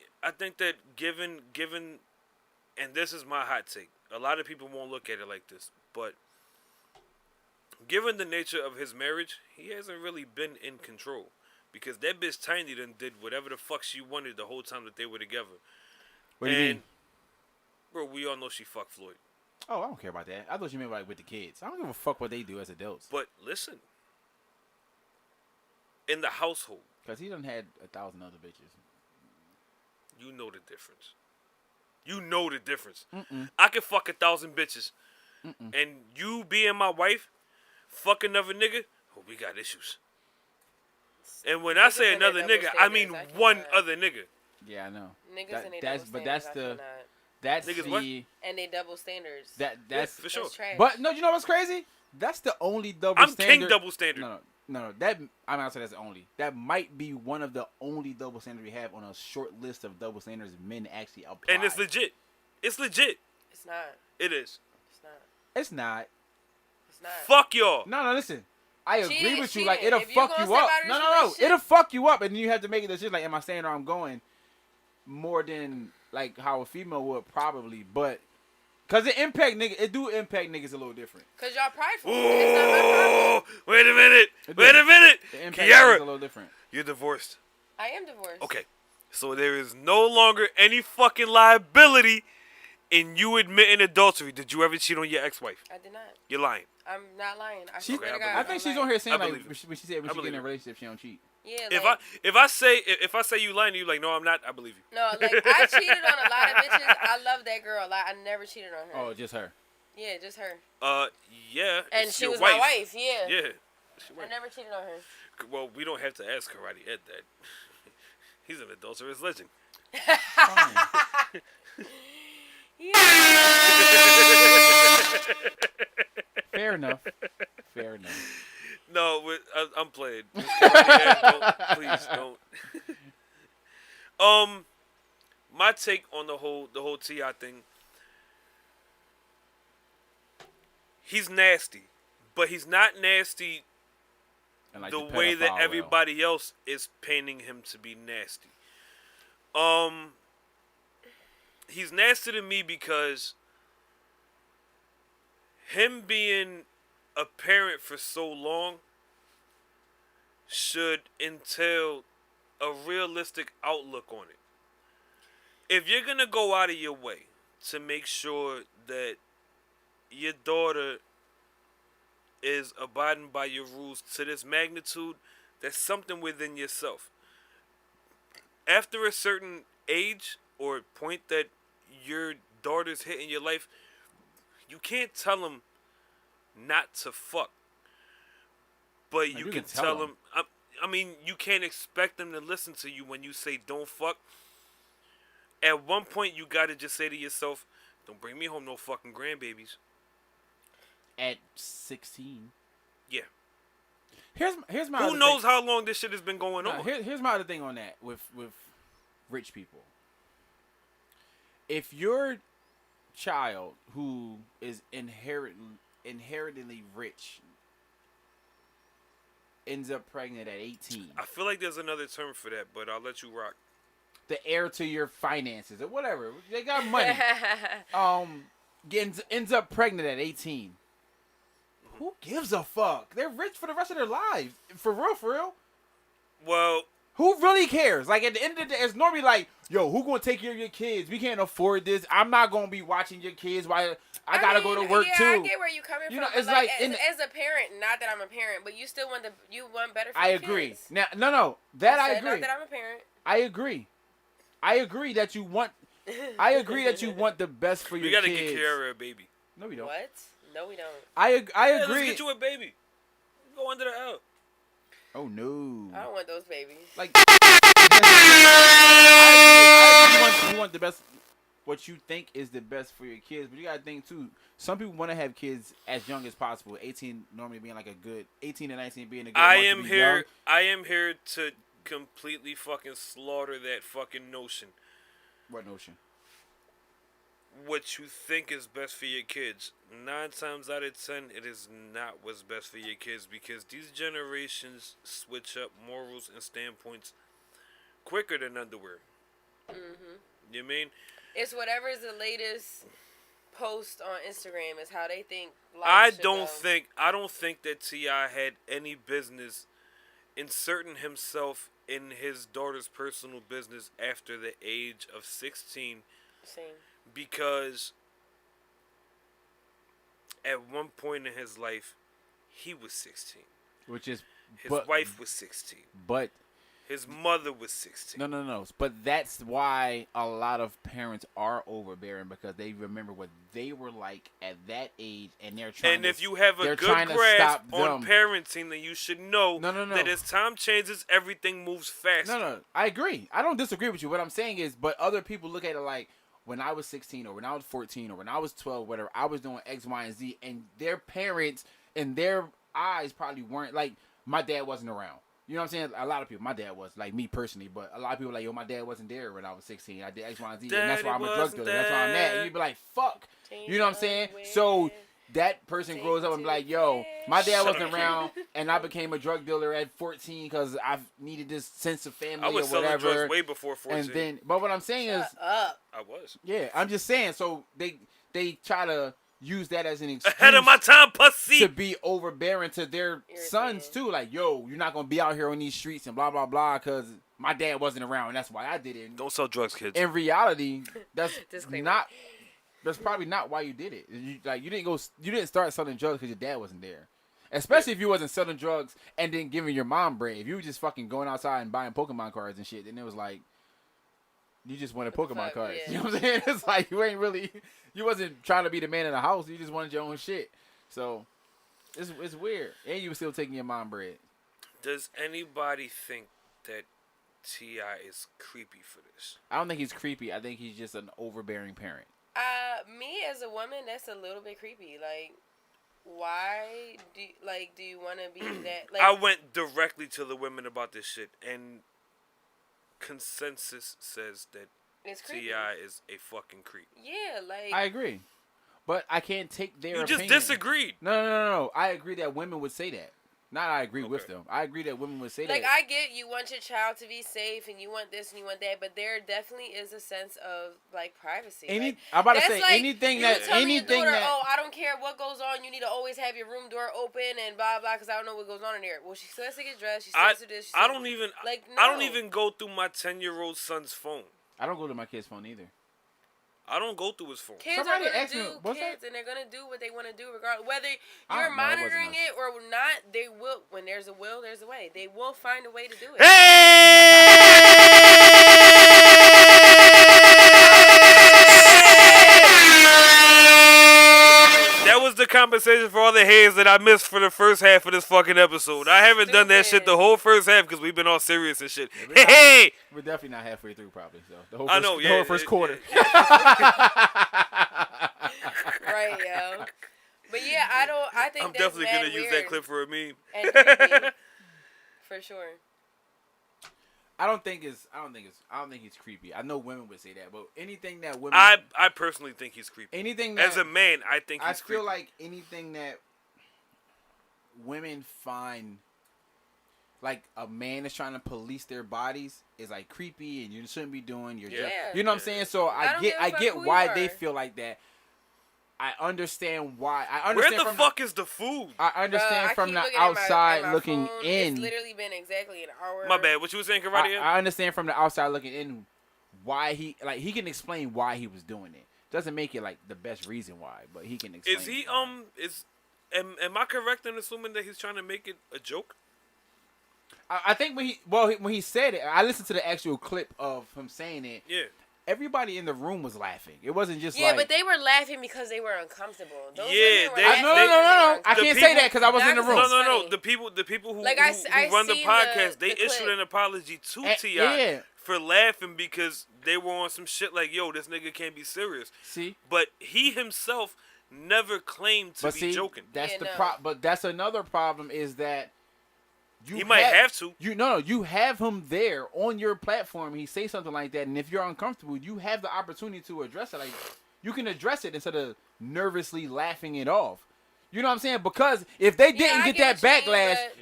given and this is my hot take. A lot of people won't look at it like this, but given the nature of his marriage, he hasn't really been in control because that bitch Tiny done did whatever the fuck she wanted the whole time that they were together. What do you mean? Bro, we all know she fucked Floyd. Oh, I don't care about that. I thought you meant like with the kids. I don't give a fuck what they do as adults. But listen, in the household, Because he done had 1,000 other bitches. you know the difference. You know the difference. Mm-mm. I can fuck 1,000 bitches. Mm-mm. And you being my wife, fuck another nigga, oh, we got issues. And when I say Niggas and their another double nigga, I standards, mean I cannot. one other nigga. Yeah, I know. Niggas and they that's double but standards, that's I the cannot. that's Niggas the what? And they double standards. that's Yeah, for sure. That's trash. But no, you know what's crazy? That's the only double I'm standard. king double standard. No. That I'm not saying that's the only. That might be one of the only double standards we have on a short list of double standards men actually apply. And it's legit. It's legit. It's not. It is. It's not. It's not. It's not. Fuck y'all. No, listen. I agree Cheating, with you. cheating. Like it'll If you fuck gonna you step up. out of No. this relationship- It'll fuck you up, and then you have to make a decision. Like, am I staying or I'm going? More than like how a female would probably, but because it impact niggas, it do impact niggas a little different. Cause y'all prideful. It's not my problem. Oh, wait a minute. It Wait does. a minute. The impact niggas a Kiara, little different. you're divorced. I am divorced. Okay. So there is no longer any fucking liability in you admitting adultery. Did you ever cheat on your ex-wife? I did not. You're lying. I'm not lying. I She, swear to I God. I think she's on here saying I like believe it. when she said when I she get in believe a it. relationship she don't cheat. Yeah. If I say you lying, you like, no, I'm not. I believe you. No, like I cheated on a lot of bitches. I love that girl a lot. I never cheated on her. Oh, just her. Yeah, just her. Yeah. And it's she your was my wife. Yeah. Yeah. It's your I wife. never cheated on her. Well, we don't have to ask Karate Ed that. He's an adulterous legend. Fair enough. Fair enough. No, I'm playing. Just go right ahead. Please don't. My take on the whole T.I. thing. He's nasty, but he's not nasty Like the way that everybody else is painting him to be nasty. He's nasty to me because him being a parent for so long should entail a realistic outlook on it. If you're going to go out of your way to make sure that your daughter is abiding by your rules to this magnitude, that's something within yourself. After a certain age or point that your daughter's hitting your life, you can't tell them not to fuck. But you can tell them. I mean, you can't expect them to listen to you when you say don't fuck. At one point, you gotta just say to yourself, don't bring me home no fucking grandbabies. At 16. Yeah. Here's my. Who knows how long this shit has been going on? Here's my other thing on that with rich people. If your child who is inherently rich ends up pregnant at 18, I feel like there's another term for that, but I'll let you rock. The heir to your finances or whatever, they got money. Ends up pregnant at 18. Who gives a fuck? They're rich for the rest of their lives. For real. Well, who really cares? Like, at the end of the day, it's normally like, yo, who gonna take care of your kids? We can't afford this. I'm not gonna be watching your kids while I gotta go to work too. I get where you coming from. It's like as a parent, not that I'm a parent, but you still want better for your agree. kids. Now, no, that I agree. Not that I'm a parent. I agree that you want. I agree that you want the best for your kids. We gotta get care of a baby. No, we don't. What? No, we don't. I agree. Let's get you a baby. Go under the L. Oh no. I don't want those babies. Like, I agree. You want the best. What you think is the best for your kids, but you gotta think too. Some people want to have kids as young as possible. 18 normally being like a good. 18 and 19 being a good. I am here to completely fucking slaughter that fucking notion. What notion? What you think is best for your kids. 9 times out of 10, it is not what's best for your kids, because these generations switch up morals and standpoints quicker than underwear. You mean? It's whatever is the latest post on Instagram is how they think life I should don't go. think that T.I. had any business inserting himself in his daughter's personal business after the age of 16. Same. Because at one point in his life, he was 16. Which is his wife was 16. But his mother was 16. No. But that's why a lot of parents are overbearing, because they remember what they were like at that age, and they're trying. And if you have a good grasp on parenting, then you should know that as time changes, everything moves faster. No. I agree. I don't disagree with you. What I'm saying is, but other people look at it like, when I was 16 or when I was 14 or when I was 12, whatever, I was doing X, Y, and Z, and their parents in their eyes probably weren't, like, my dad wasn't around. You know what I'm saying? A lot of people, my dad was, like me personally, but a lot of people like, yo, my dad wasn't there when I was 16. I did X, Y, and Z, and that's why I'm a drug dealer. That's why I'm that. And you'd be like, fuck. You know what I'm saying? So that person grows up and be like, yo, my dad wasn't around, and I became a drug dealer at 14 because I needed this sense of family or whatever. I was selling drugs way before 14. And then, but what I'm saying is, I was. Yeah, I'm just saying. So they try to use that as an excuse ahead of my time, pussy, to be overbearing to their sons too. Like, yo, you're not gonna be out here on these streets and blah blah blah because my dad wasn't around, and that's why I did it. Don't sell drugs, kids. In reality, that's not. That's probably not why you did it. You didn't start selling drugs because your dad wasn't there. Especially if you wasn't selling drugs and then giving your mom bread. If you were just fucking going outside and buying Pokemon cards and shit, then it was like, you just wanted Pokemon cards. Yeah. You know what I'm saying? It's like you wasn't trying to be the man in the house. You just wanted your own shit. So it's weird. And you were still taking your mom bread. Does anybody think that T.I. is creepy for this. I don't think he's creepy. I think he's just an overbearing parent. Me as a woman, that's a little bit creepy. Like, why do you want to be that? Like, I went directly to the women about this shit, and consensus says that T.I. is a fucking creep. Yeah, like I agree, but I can't take their opinion. You just disagreed. No. I agree that women would say that. Not I agree with them. I agree that women would say like, that. I get you want your child to be safe and you want this and you want that, but there definitely is a sense of like privacy. I'm about to that's say like anything you that telling your daughter, that. oh, I don't care what goes on. You need to always have your room door open and blah blah because I don't know what goes on in there. Well, she still has to get dressed. She still has to do this. I don't even like. No. I don't even go through my 10-year-old son's phone. I don't go to my kid's phone either. I don't go through his phone. Kids Somebody are going asked to me, do what's kids, that? and they're going to do what they want to do regardless. Whether No, you're it wasn't monitoring us. it or not, they will. When there's a will, there's a way. They will find a way to do it. That was the compensation for all the haters that I missed for the first half of this fucking episode. I haven't done that shit the whole first half because we've been all serious and shit. Hey! We're definitely not halfway through, probably. So the whole I first, know, the whole first quarter. Right, yo. But yeah, I think I'm that's definitely mad gonna use weird that clip for a meme. and creepy. For sure. I don't think he's creepy. I know women would say that, but anything that women, I personally think he's creepy. anything that, As a man, I think he's creepy. feel like anything that women find like a man is trying to police their bodies is like creepy and you shouldn't be doing. You know what I'm saying? So I get why they feel like that. I understand why. Where the fuck is the food? I understand I from keep the looking at outside my looking phone. in. It's literally been exactly an hour. My bad. What you was saying, Karate? I understand from the outside looking in why he can explain why he was doing it. Doesn't make it like the best reason why, but he can explain. Is he why. am I correct in assuming that he's trying to make it a joke? I think when he said it, I listened to the actual clip of him saying it. Yeah. Everybody in the room was laughing. It wasn't just but they were laughing because they were uncomfortable. Those Yeah, women were they- laughing no. because were I can't uncomfortable. say that because I was in the Not room. because No. funny. The people who, Like, who I run the seen podcast, the they issued clip. an apology to T.I. Yeah. for laughing because they were on some shit like, yo, this nigga can't be serious. See, But he himself never claimed to be joking. That's Yeah, the no. But that's another problem is that He might have to. You have him there on your platform. He say something like that, and if you're uncomfortable, you have the opportunity to address it. Like you can address it instead of nervously laughing it off. You know what I'm saying? Because if they didn't I get get that what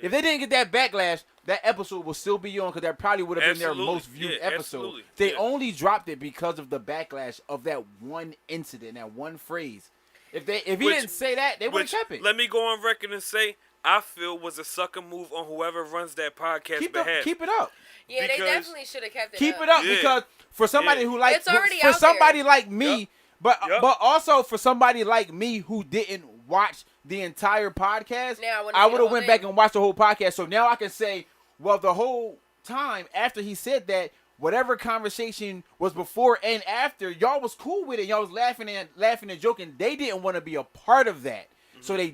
you mean, backlash, that episode will still be on because that probably would have been their Absolutely. most viewed Yeah, episode. absolutely. They Yeah. only dropped it because of the backlash of that one incident, that one phrase. If he didn't say that, they would have kept it. Let me go on record and say, I feel was a sucker move on whoever runs that podcast behalf. Keep it up. Yeah, they Because- definitely should have kept it Keep up. it up Yeah. because for somebody Yeah. who like It's already for out somebody there. like me, but Yup. also for somebody like me who didn't watch the entire podcast, Now, I wanna I see would the have whole went back thing. and watched the whole podcast. So now I can say, well, the whole time after he said that, whatever conversation was before and after, y'all was cool with it. Y'all was laughing and joking. They didn't want to be a part of that. So they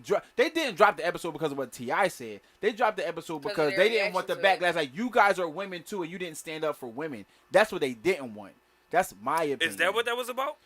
didn't drop the episode because of what T.I. said. They dropped the episode because their they didn't want the reaction to it. backlash. Like, you guys are women too, and you didn't stand up for women. That's what they didn't want. That's my opinion. Is that what that was about?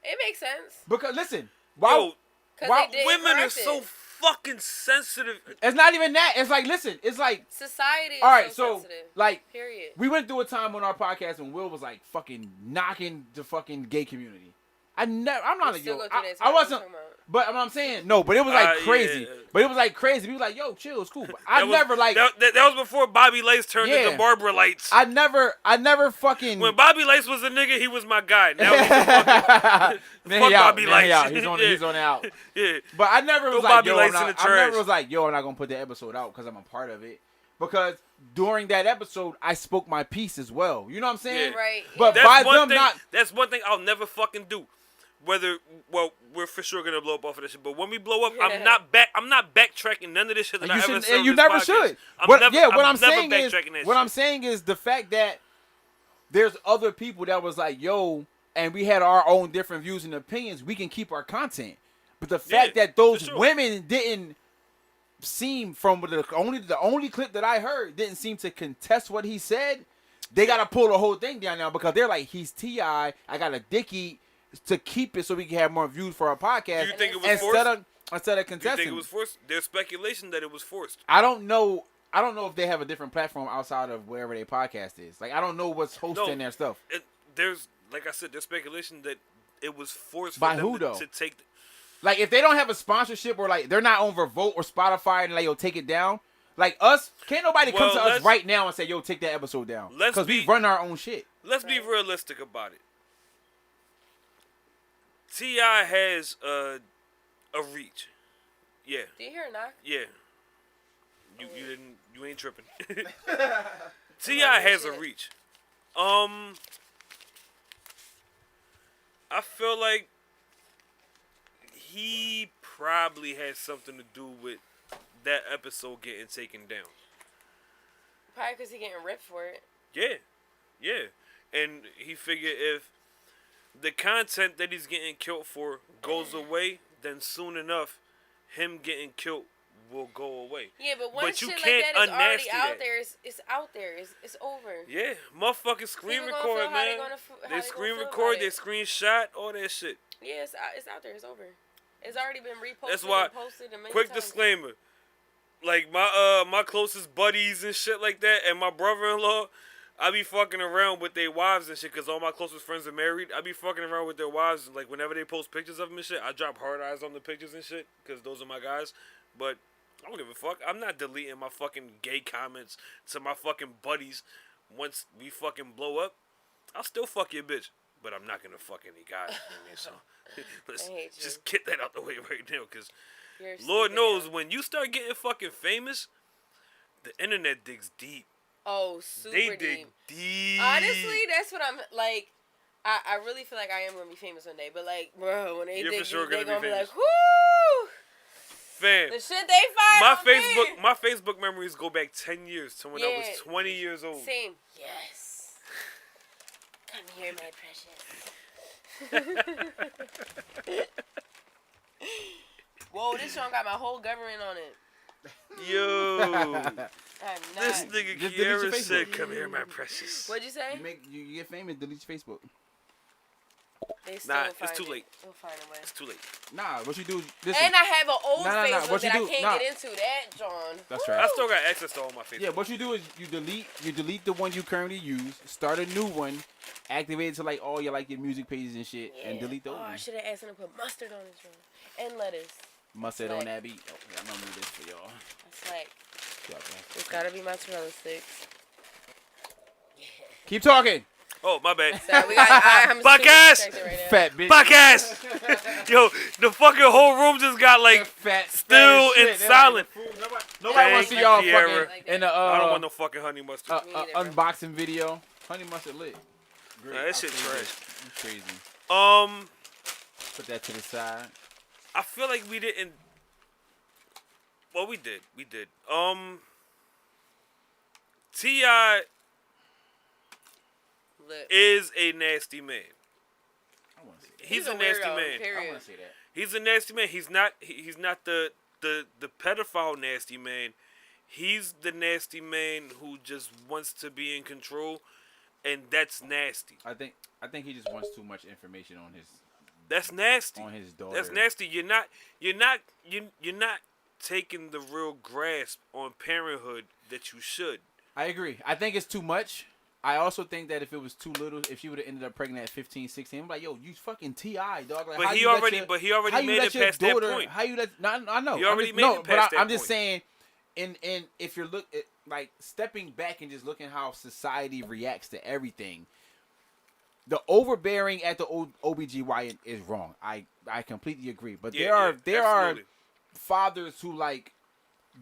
It makes sense. Because listen, why? Yo, Because they did women are correct so it. fucking sensitive. It's not even that. It's like, listen, it's like, Society is all right, so so sensitive. like, Period. we went through a time on our podcast when Will was like fucking knocking the fucking gay community. I'm not We a still yo. go through that I time. wasn't. What you talking about? But I'm saying no. But it was like crazy. yeah. But it was like crazy. People like, yo, chill, it's cool. But I That was- never like. that was before Bobby Lace turned Yeah. into Barbara Lights. I never fucking. When Bobby Lace was a nigga, he was my guy. Now he's fuck Bobby Lice. He's on. Yeah. He's on out. yeah. But I never was Throw like, Bobby yo, Lice I'm in not, the I never trash. was like, yo, I'm not gonna put the episode out because I'm a part of it. Because during that episode, I spoke my piece as well. You know what I'm saying? Yeah. Right. But That's by one them thing. not. That's one thing I'll never fucking do. We're for sure gonna blow up off of this shit. But when we blow up, I'm not backtracking none of this shit that I ever said. And you on this never podcast. should. I'm What never I'm saying is, backtracking that what shit. I'm saying is the fact that there's other people that was like, yo, and we had our own different views and opinions. We can keep our content, but the fact that those for sure. women didn't seem from the only clip that I heard didn't seem to contest what he said. They gotta pull the whole thing down now because they're like, he's T.I. I got a dick eat to keep it so we can have more views for our podcast. Do you think it was forced? Instead of contesting. Do you think it was forced? There's speculation that it was forced. I don't know if they have a different platform outside of wherever their podcast is. Like, I don't know what's hosting their stuff. There's, like I said, there's speculation that it was forced by for them who though? To take. Like, if they don't have a sponsorship or like they're not on Revolt or Spotify and like, yo, take it down. Like us, can't nobody come to us right now and say, yo, take that episode down. Because we run our own shit. Let's be realistic about it. T.I. has a reach. Yeah. Do you hear a knock? Yeah. You ain't tripping. T.I. has a reach. I feel like he probably has something to do with that episode getting taken down. Probably because he getting ripped for it. Yeah. And he figured if the content that he's getting killed for goes away, then soon enough, him getting killed will go away. Yeah, but once you shit can't like that is already unnasty out that. there, it's out there. It's over. Yeah, motherfuckers screen People gonna record, feel how man. they They screen record, they screenshot, all that shit. Yeah, it's out there. It's over. It's already been reposted. That's why. And posted a million Quick times. disclaimer. Like my closest buddies and shit like that, and my brother-in-law, I be fucking around with their wives and shit, cause all my closest friends are married. I be fucking around with their wives, like whenever they post pictures of them and shit, I drop hard eyes on the pictures and shit, cause those are my guys. But I don't give a fuck. I'm not deleting my fucking gay comments to my fucking buddies once we fucking blow up. I'll still fuck your bitch, but I'm not gonna fuck any guys. You know, so let's just get that out the way right now, cause Lord knows when you start getting fucking famous, the internet digs deep. Oh, super They deep. dig deep. Honestly, that's what I'm like. I really feel like I am gonna be famous one day, but like, bro, when they You're dig for sure deep, they gonna be gonna be famous. like, whoo! Fam, The shit they find my Facebook memories go back 10 years to when I was 20 years old. Same. Yes. Come here, my precious. Whoa, this song got my whole government on it. Yo, I'm not. this nigga Just delete your Kiara Facebook. said, "Come here, my precious." What'd you say? You get famous, delete your Facebook. They still Nah, will it's find too it. late. We'll find a way. It's too late. Nah, what you do? Listen, And I have an old Nah. Facebook What you that do? I can't Nah. get into. That, John. That's I right. still got access to all my Facebook. Yeah, what you do is you delete the one you currently use, start a new one, activate it to like all your music pages and shit, and delete those. Oh, I should have asked him to put mustard on his John. And lettuce. Mustard Like- on that beat. Oh, yeah, I'm gonna move this for y'all. That's like, Yeah, okay. it's gotta be mozzarella sticks. Keep talking. Oh, my bad. So we got, I'm super Podcast! distracted right now. Fat bitch. Podcast. Yo, the fucking whole room just got like fat, still fat as and shit. silent. Nobody want to see y'all Kiara. fucking in the I don't want no fucking honey mustard. Me neither, bro. unboxing video. Honey mustard lit. Great. Nah, that shit I'll save trash. it. You crazy. Put that to the side. I feel like we didn't. Well, we did. We did. T.I. Look, is a nasty man. I want to see that. He's a nasty weirdo, man. period. I want to see that. He's a nasty man. He's not the pedophile nasty man. He's the nasty man who just wants to be in control, and that's nasty. I think he just wants too much information on his That's nasty. daughter. That's nasty. You're not taking the real grasp on parenthood that you should. I agree. I think it's too much. I also think that if it was too little, if she would have ended up pregnant at 15, 16, I'm like, yo, you fucking T.I., dog. Like, But how he you let already- your- but he already how you made let it your past that daughter- point. How you let? No, I know. He already I'm just, made no, it past that I'm just point. saying, in if you're like stepping back and just looking how society reacts to everything, the overbearing at the OBGYN is wrong. I completely agree. But there are absolutely. fathers who like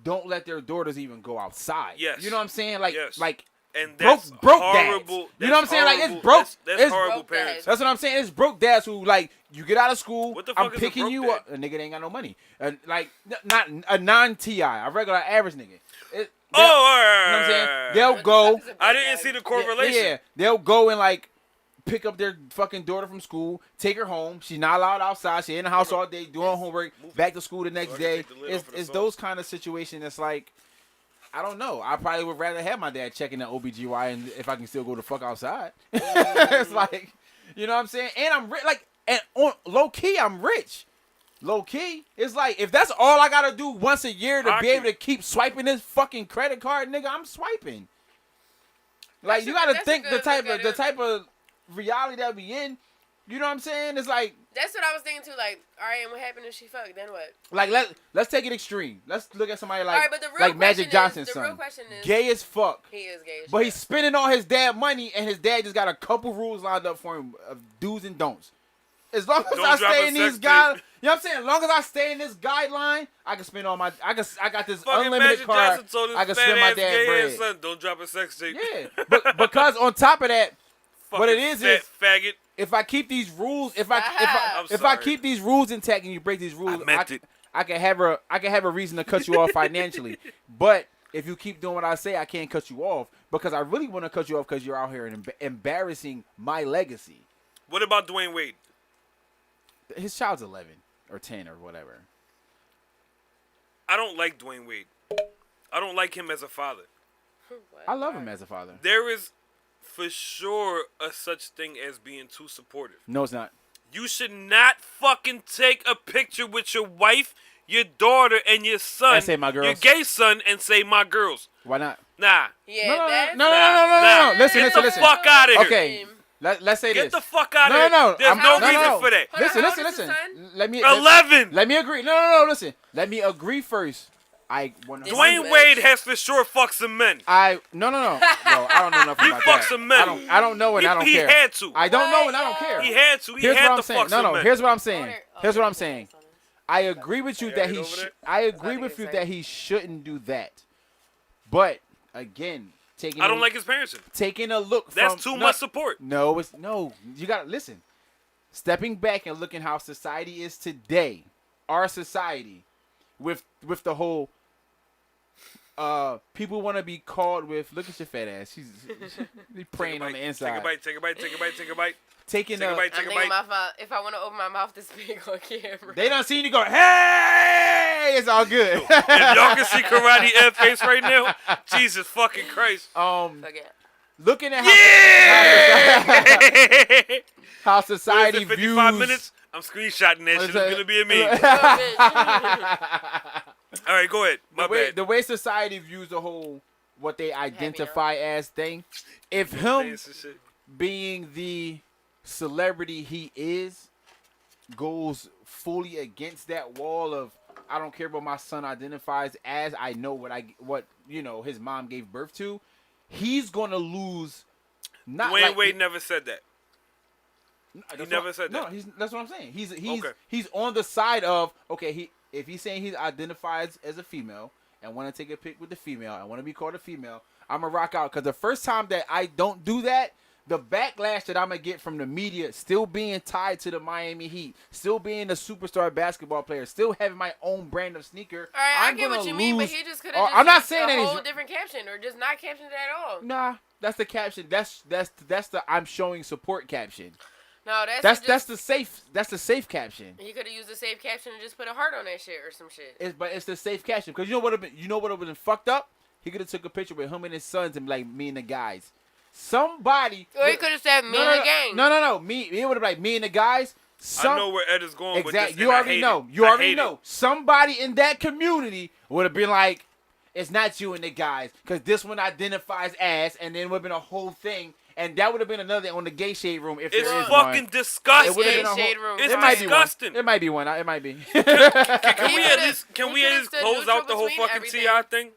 don't let their daughters even go outside. Yes. You know what I'm saying? Like Yes. like And broke that's dads. horrible. You know what I'm saying? Like, it's horrible. broke. That's It's horrible broke parents. dads. that's what I'm saying. It's broke dads who like you get out of school. What the I'm fuck is a picking broke you dad? up. A nigga that ain't got no money. Like not a non-TI, a regular average nigga. Oh, You know what I'm saying? They'll go. I didn't see the correlation. Yeah, they'll go and like pick up their fucking daughter from school, take her home. She's not allowed outside. She's in the house all day doing homework. Back to school the next day. It's those kind of situations that's like, I don't know. I probably would rather have my dad checking the OBGYN if I can still go the fuck outside. It's like, you know what I'm saying? And I'm rich. Like, and on low key, I'm rich. Low key, it's like if that's all I gotta do once a year to be able to keep swiping this fucking credit card, nigga, I'm swiping. Like you gotta think the type of reality that we in. You know what I'm saying? It's like that's what I was thinking too. Like, all right, and what happened if she fucked? Then what? Like let's take it extreme. Let's look at somebody like all right, but the real like Magic Johnson's son. The real question is gay as fuck. He is gay as but he's spending all his dad money, and his dad just got a couple rules lined up for him of do's and don'ts. As long as I stay in these guys, you know what I'm saying? As long as I stay in this guideline, I can spend all my. I got this fucking unlimited card. I can spend my dad's bread. Son, don't drop a sex tape. Yeah, but because on top of that, what it is faggot. If I keep these rules, if I keep these rules intact and you break these rules, I can have a reason to cut you off financially. But if you keep doing what I say, I can't cut you off because I really want to cut you off because you're out here and embarrassing my legacy. What about Dwayne Wade? His child's 11 or 10 or whatever. I don't like Dwayne Wade. I don't like him as a father. I love him as a father. There is for sure a such thing as being too supportive. No, it's not. You should not fucking take a picture with your wife, your daughter, and your son. And say my girls. Your gay son and say my girls. Why not? Nah. Yeah, no. Listen. Get the fuck out of here. Okay. Let's say Get this. Get the fuck out of here. No. There's no reason for that. Listen. Let me 11. Let me agree. No. Listen. Let me agree first. Dwayne Wade has for sure fucked some men. No. Well, I don't know nothing about that. He fucked some men. I don't know and I don't care. He had to. I don't know and I don't care. He had to. He had to fuck some men. Here's what I'm saying. I agree with you that he shouldn't do that. But again, I don't like his parenting. Taking a look from That's too much support. No, you gotta listen. Stepping back and looking how society is today, our society, with the whole people want to be called with. Look at your fat ass. She's praying on the inside. Take a bite. Take a bite. If I want to open my mouth this big on camera. They done seen you go, hey, it's all good. If y'all can see Karate Ed face right now, Jesus fucking Christ. Looking at how society views. 55 minutes. I'm screenshotting that shit. It's gonna be a meme. All right, go ahead. My bad. The way society views the whole what they identify as thing. If him being the celebrity he is goes fully against that wall of I don't care what my son identifies as, I know what his mom gave birth to, he's gonna lose. Dwayne Wade never said that. He never said that. No, that's what I'm saying. He's on the side of if he's saying he identifies as a female and want to take a pic with the female and want to be called a female, I'm gonna rock out because the first time that I don't do that, the backlash that I'm going to get from the media still being tied to the Miami Heat, still being a superstar basketball player, still having my own brand of sneaker. All right, I get what you mean, but he just could have I'm not saying a whole different caption or just not captioned it at all. Nah, that's the caption. That's the I'm showing support caption. No, that's the safe caption. You could have used the safe caption and just put a heart on that shit or some shit. But it's the safe caption because you know what would have been fucked up? He could have took a picture with him and his sons and like me and the guys. Somebody. Or he could have said me and the gang. No. Me. It would have been like me and the guys. I know where Ed is going with this. You already know. You already know. Somebody in that community would have been like, it's not you and the guys. Because this one identifies as, and then would have been a whole thing. And that would have been another on the gay shade room if there is one. It's fucking disgusting. It's disgusting. It might be one. It might be. Can we at least close out the whole fucking T.I. thing?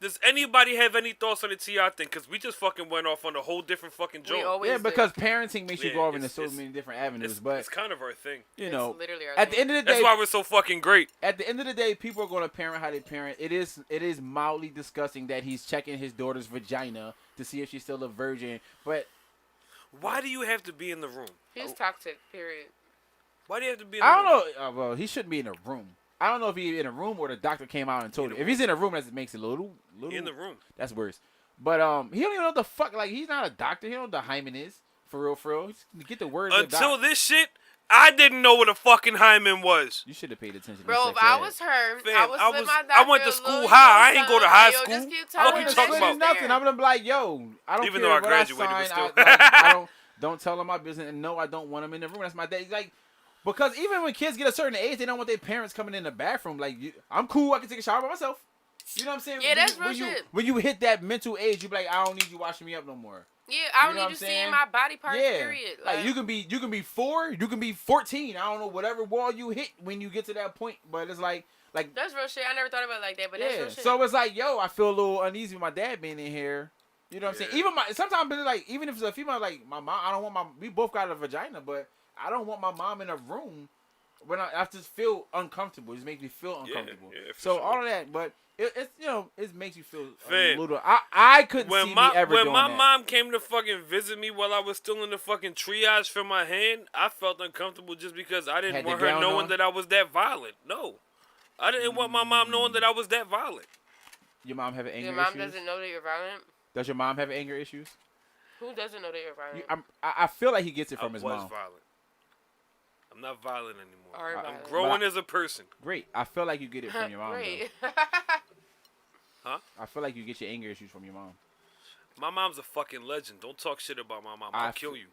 Does anybody have any thoughts on the T.I. thing? Because we just fucking went off on a whole different fucking joke. Yeah, because parenting makes you go off into so many different avenues. But it's kind of our thing. You know, literally our at the end of the day, that's why we're so fucking great. At the end of the day, people are going to parent how they parent. It is mildly disgusting that he's checking his daughter's vagina to see if she's still a virgin. But why do you have to be in the room? He's toxic, period. Why do you have to be in the room? I don't know. Well, he shouldn't be in a room. I don't know if he's in a room or the doctor came out and told him. If he's in a room, that makes it a little in the room. That's worse. But he don't even know what the fuck. Like, he's not a doctor. He don't know what the hymen is. For real. Get the words. Until this shit, I didn't know what a fucking hymen was. You should have paid attention. Bro, if I was her, Fam, I would I slip was- my I went to school high. I ain't go to high school. What What you talking about? Nothing. I'm gonna be like, yo, I don't Even care though I what graduated, but I sign. still. I don't tell them my business, and no, I don't want them in the room. That's my day. Like, because even when kids get a certain age, they don't want their parents coming in the bathroom. Like, I'm cool. I can take a shower by myself. You know what I'm saying? Yeah, that's real shit. shit. When you hit that mental age, you be like, I don't need you washing me up no more. Yeah, I You don't know what need I'm you saying? seeing my body parts. Yeah. Period. Like you can be 4, you can be 14. I don't know whatever wall you hit when you get to that point, but it's like that's real shit. I never thought about it like that, but that's real shit. So it's like, yo, I feel a little uneasy with my dad being in here. You know what I'm saying? Even sometimes it's like, even if it's a female, like my mom, I don't want we both got a vagina, but I don't want my mom in a room when I just feel uncomfortable. It just makes me feel uncomfortable. Yeah, so sure. all of that, but it's it makes you feel a Fam, little. I couldn't When see my me ever when doing my that. mom came to fucking visit me while I was still in the fucking triage for my hand, I felt uncomfortable just because I didn't Had the want her gown knowing on? that I was that violent. No, I didn't want my mom knowing that I was that violent. Your mom have anger Your mom issues? doesn't know that you're violent. Does your mom have anger issues? Who doesn't know that you're violent? I feel like he gets it I from his was mom. violent. I'm not violent anymore. Are I'm violent. growing as a person. Great. I feel like you get it from your mom. Great. Huh? I feel like you get your anger issues from your mom. My mom's a fucking legend. Don't talk shit about my mom. I I'll kill you.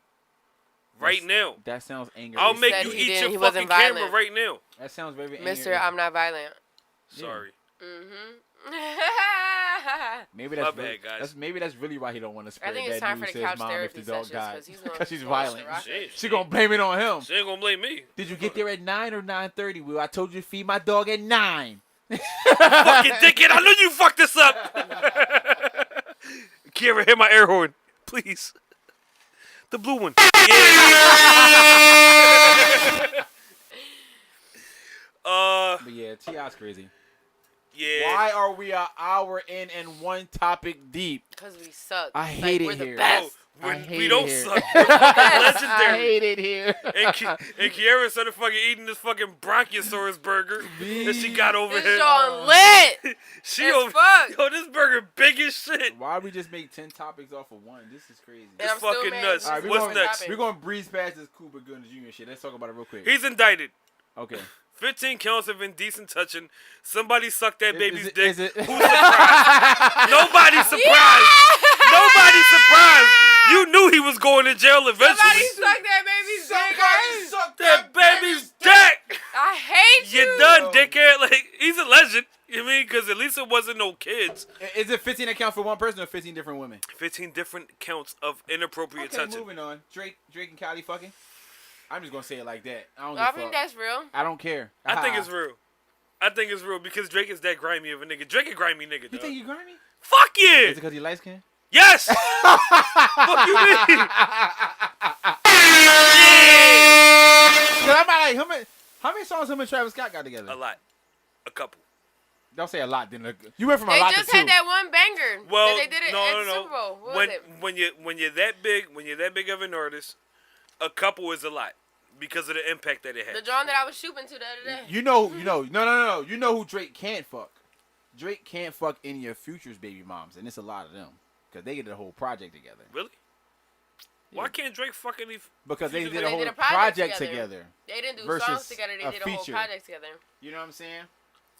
Right now. That sounds angry. I'll He make said you he eat didn't- he your wasn't fucking camera violent. right now. That sounds very angry. Mister, I'm not violent. Sorry. Maybe My that's bad, really, guys. Maybe that's really why he don't want to spread I think bad it's time news for to the his couch mom if therapy the dog sessions died because he's because she's going violent. rock. She gonna blame it on him. She ain't gonna blame me. Did you get there at 9 or 9:30? Well, I told you to feed my dog at 9. Fucking dickhead. I knew you fucked this up. Kira, hit my air horn. Please. The blue one. But yeah, T.I.'s crazy. Yeah. Why are we an hour in and one topic deep? Because we suck. I hate it we're here. the best. No, I hate we it don't here. suck. We're fucking I legendary. hate it here. And Kiara started fucking eating this fucking Bronchiosaurus burger that she got over This here. John lit. She as over, fuck. yo, this burger big as shit. Why we just make 10 topics off of one? This is crazy. And I'm It's still fucking mad nuts. this is What's one next? topic. We're gonna breeze past this Cuba Gooding Jr. shit. Let's talk about it real quick. He's indicted. Okay. 15 counts of indecent touching. Somebody sucked that baby's dick. Is it? Who's surprised? Nobody's surprised. Nobody's surprised. You knew he was going to jail eventually. Somebody suck that baby's dick. suck That baby's dick. I hate you. You done, dickhead. Like, he's a legend. You mean? Because at least it wasn't no kids. Is it 15 accounts for one person or 15 different women? 15 different counts of inappropriate Okay, touching. moving on. Drake and Kylie fucking. I'm just gonna say it like that. I don't. I give a think fuck. that's real. I don't care. I think it's real. I think it's real because Drake is that grimy of a nigga. Drake a grimy nigga, You dog. think you grimy? Fuck Is yeah. it because he light skinned? Yes. What you mean? Cause I'm like, how many songs him and Travis Scott got together? A lot. A couple. Don't say a lot. Then you went from a They lot to just two. had that one banger. Well, that they did it no, at no, the no. Super Bowl. What was it? When you're that big of an artist, a couple is a lot because of the impact that it The had. drum that I was shooting to the other day. No. You know who Drake can't fuck. Drake can't fuck any of Future's baby moms, and it's a lot of them because they did the whole project together. Really? Why can't Drake fuck any? Because they Future did baby- a whole did a project project together. They didn't do versus songs together. They a did a whole feature. project together. You know what I'm saying?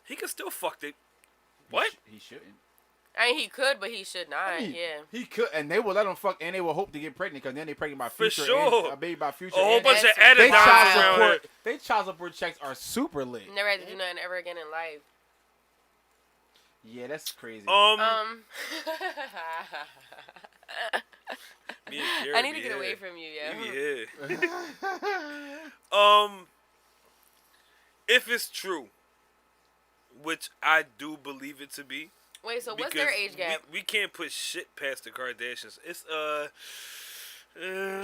He could still fuck it. What? He shouldn't. I mean, he could, but he should not. I mean, yeah. He could, and they will let him fuck, and they will hope to get pregnant because then they pregnant by For Future. sure. And, a baby by Future. A whole and bunch of That's added they dimes child around support. it. They child support checks are super lit. Never had to do nothing ever again in life. Yeah, that's crazy. Me and Gary I need to be get away here. from you, We yeah. be here. If it's true, which I do believe it to be. Wait, so what's because their age gap? We can't put shit past the Kardashians. It's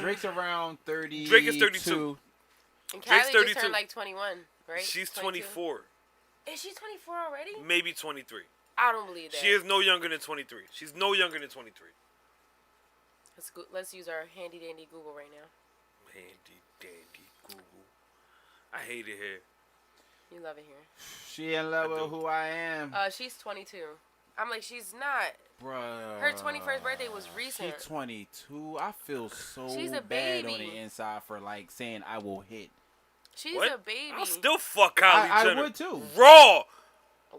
Drake's around 30. Drake is 32. And Drake's Kylie 32. just turned like 21, right? She's 22? 24, Is she 24 already? maybe 23. I don't believe that. She is no younger than 23. She's no younger than 23. Let's use our handy dandy Google right now. Handy dandy Google. I hate it here. You love it here. She in love with who I am. She's 22. I'm like, she's not Bruh. Her 21st birthday was recent. She's 22. I feel so She's a bad on baby. the inside for like saying I will hit. She's What? a baby. I'll still fuck Kylie Jenner. I would too. Raw.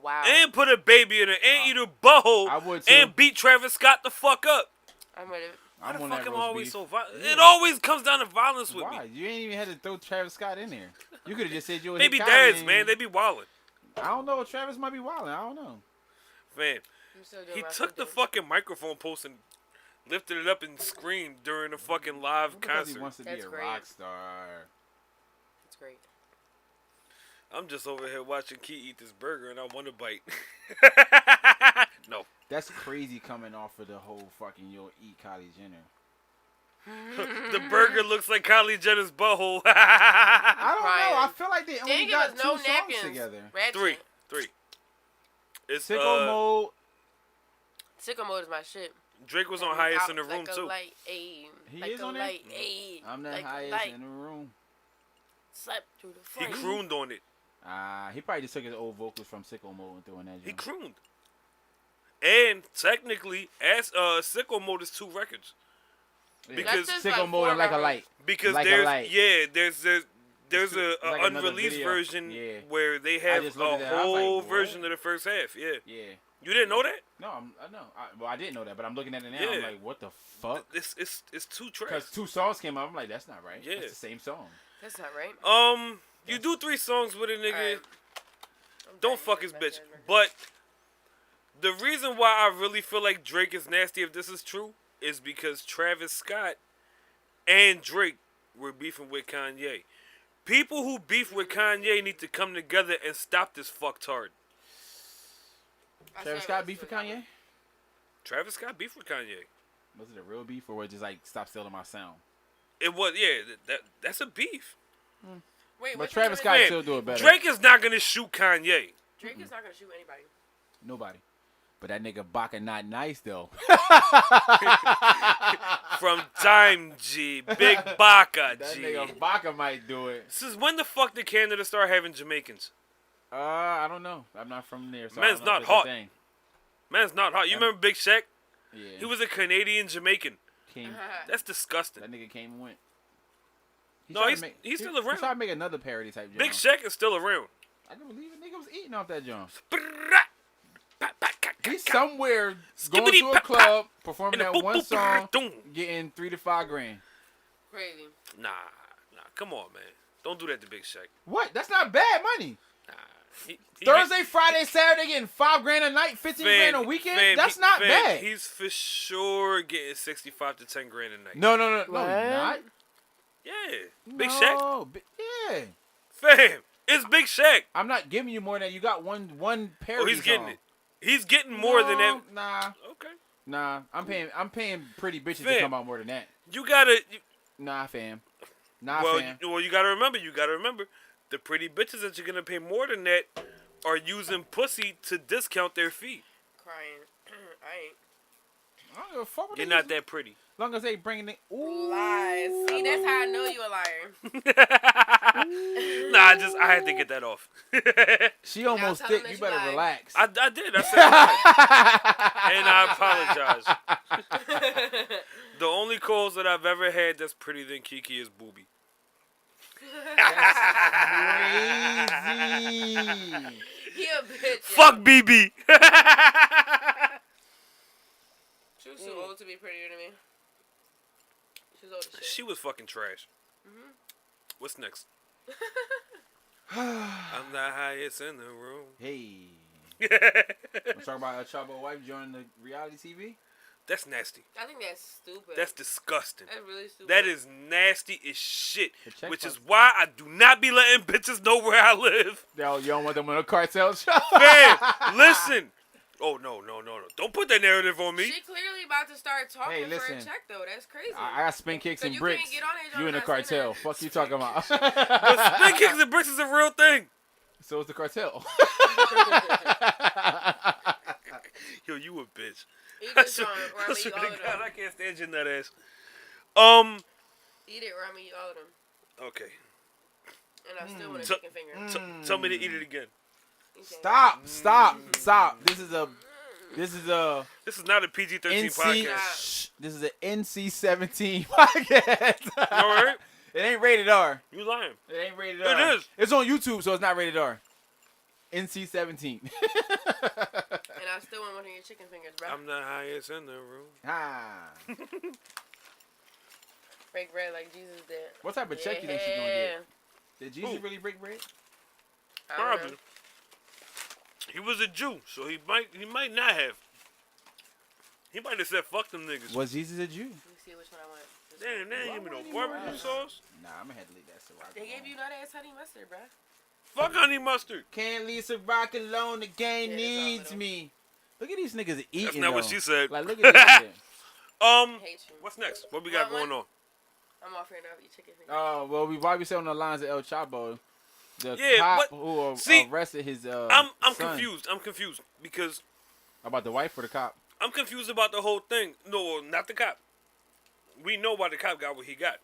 Wow. And put a baby in her. And eat her butthole. I would too. And beat Travis Scott the fuck up. I'm ready. Why the on fuck that am I roast always beef. so violent? Yeah. It always comes down to violence with Why? me. You ain't even had to throw Travis Scott in there. You could have just said you would Baby hit dads, Kylie man, and- they be wildin'. I don't know. Travis might be wilding. I don't know. Man, I'm still doing he my took the food fucking microphone post and lifted it up and screamed during a fucking live Because concert. he wants to That's be a great. rock star. It's great. I'm just over here watching Key eat this burger and I want to bite. No. That's crazy coming off of the whole fucking you'll eat Kylie Jenner. The burger looks like Kylie Jenner's butthole. I don't know. I feel like they They only didn't got give us two no songs napkins. together. Ratchet. Three. It's Sicko Mode. Sicko Mode is my shit. Drake was on highest in the Out room like too. A light, ayy. He like is a on there? light, ayy. I'm the like a highest light. in the room. Slept through the He front. crooned on it. He probably just took his old vocals from Sicko Mode and threw in that He joint. crooned. And technically, as Sicko Mode is 2 records. Yeah. Because That's just Sicko like Mode and Like a 4 Light. Because Like a there's light. there's a like another unreleased video. version Yeah. where they have just a looked at that, I was like, whole what? version of the first half. Yeah. Yeah. You didn't know that? No, I know. Well, I didn't know that, but I'm looking at it now. Yeah. I'm like, what the fuck? It's 2 Because tracks. 2 songs came out. I'm like, that's not right. Yeah. It's the same song. That's not right. You do 3 songs with a nigga. Alright. Don't fuck his bitch. But the reason why I really feel like Drake is nasty, if this is true, is because Travis Scott and Drake were beefing with Kanye. People who beef with Kanye need to come together and stop this fucktard. Travis Scott beef with Kanye? Travis Scott beef with Kanye. Was it a real beef or was it just like, stop stealing my sound? It was, yeah, that's a beef. Wait, But which Travis one Scott is still do it better. Drake is not going to shoot Kanye. it? Drake is not gonna shoot anybody. Nobody. But that nigga Baka not nice, though. From Time G. Big Baka That G. nigga Baka might do it. Since when the fuck did Canada start having Jamaicans? I don't know. I'm not from there, so Man's I don't know not if it's a hot. thing. Man's not hot. You remember Big Shaq? Yeah. He was a Canadian Jamaican. Came, That's disgusting. that nigga came and went. He No, tried he's- to make- he's he- still He around. tried to make another parody type joint. Big Shaq is still around. I can believe it. Nigga was eating off that joint. He's somewhere going to a club, performing that one song, getting 3 to 5 grand. Crazy. Nah, come on, man. Don't do that to Big Shaq. What? That's not bad money. Nah. He Thursday, Friday, Saturday, getting 5 grand a night, 15 grand a weekend. That's not bad. He's for sure getting 65 to 10 grand a night. No, he's What? not. Yeah, Big Shaq. No, yeah. Fam, it's Big Shaq. I'm not giving you more than that. You got one parody. Oh, he's getting song. it. He's getting more than that. Nah, Okay. nah. I'm paying pretty bitches to Fam. come out more than that. You gotta. Nah, fam. Nah, Well, fam. you gotta remember. The pretty bitches that you're gonna pay more than that are using pussy to discount their fee. Crying. I ain't. I don't give a fuck what You're they not use. that pretty. Long as they bringing it. Ooh. Lies. See, that's how I know you a liar. Nah, I had to get that off. She almost tell them thick. that You you better lied. relax. I did. I said that. And I apologize. The only calls that I've ever had that's pretty than Kiki is Booby. Crazy. He a bitch. Fuck BB. She was too old to be prettier than me. She was old as shit. She was fucking trash. What's next? I'm the highest in the room. Hey. I'm talking about a Chapo wife joining the reality TV. That's nasty. I think that's stupid. That's disgusting. That's really stupid. That is nasty as shit. check Which box. is why I do not be letting bitches know where I live. Yo, you don't want them on a cartel show? Man, listen. Oh, no. Don't put that narrative on me. She clearly about to start talking Hey, for listen. a check, though. That's crazy. I got spin kicks So and you bricks. can't get on there, You in the John, not saying cartel. that. Fuck you talking about. But spin kicks and bricks is a real thing. So is the cartel. Yo, you a bitch. Eat I this, swear- John, or I I'm gonna eat swear all to of God, them. I can't stand your nut ass. Eat it, or I'm gonna eat all of them. Okay. And I still want a So- chicken finger. Tell me to eat it again. Stop. This is a This is This is not a PG-13 podcast. Shh, this is an NC-17 podcast. All right. It ain't rated R. You lying? It ain't rated R. It is. It's on YouTube, so it's not rated R. NC-17. And I still want one of your chicken fingers, bro. I'm the highest in the room. Ah. Break bread like Jesus did. What type of check you think she's gonna get? Did Jesus really break bread? I don't know. Probably. He was a Jew, so he might not have. He might have said fuck them niggas. Was Jesus a Jew? Let me see which one I want. This Damn, one. they ain't give me no barbecue sauce. Nah, I'm gonna have to leave that Ciroc. They gave you nut ass honey mustard, bro. Fuck honey mustard. Can't leave Ciroc alone. The game Yeah, needs it's all me. Look at these niggas eating. That's not what though. she said. Like, look at this shit. I hate you. What's next? What we got Want going on? I'm off here now with your chicken fingers. Oh, well, while we sit on the lines of El Chapo, the Yeah, cop but- who see, arrested his I'm son. confused. I'm confused because About the wife or the cop? I'm confused about the whole thing. No, not the cop. We know why the cop got what he got.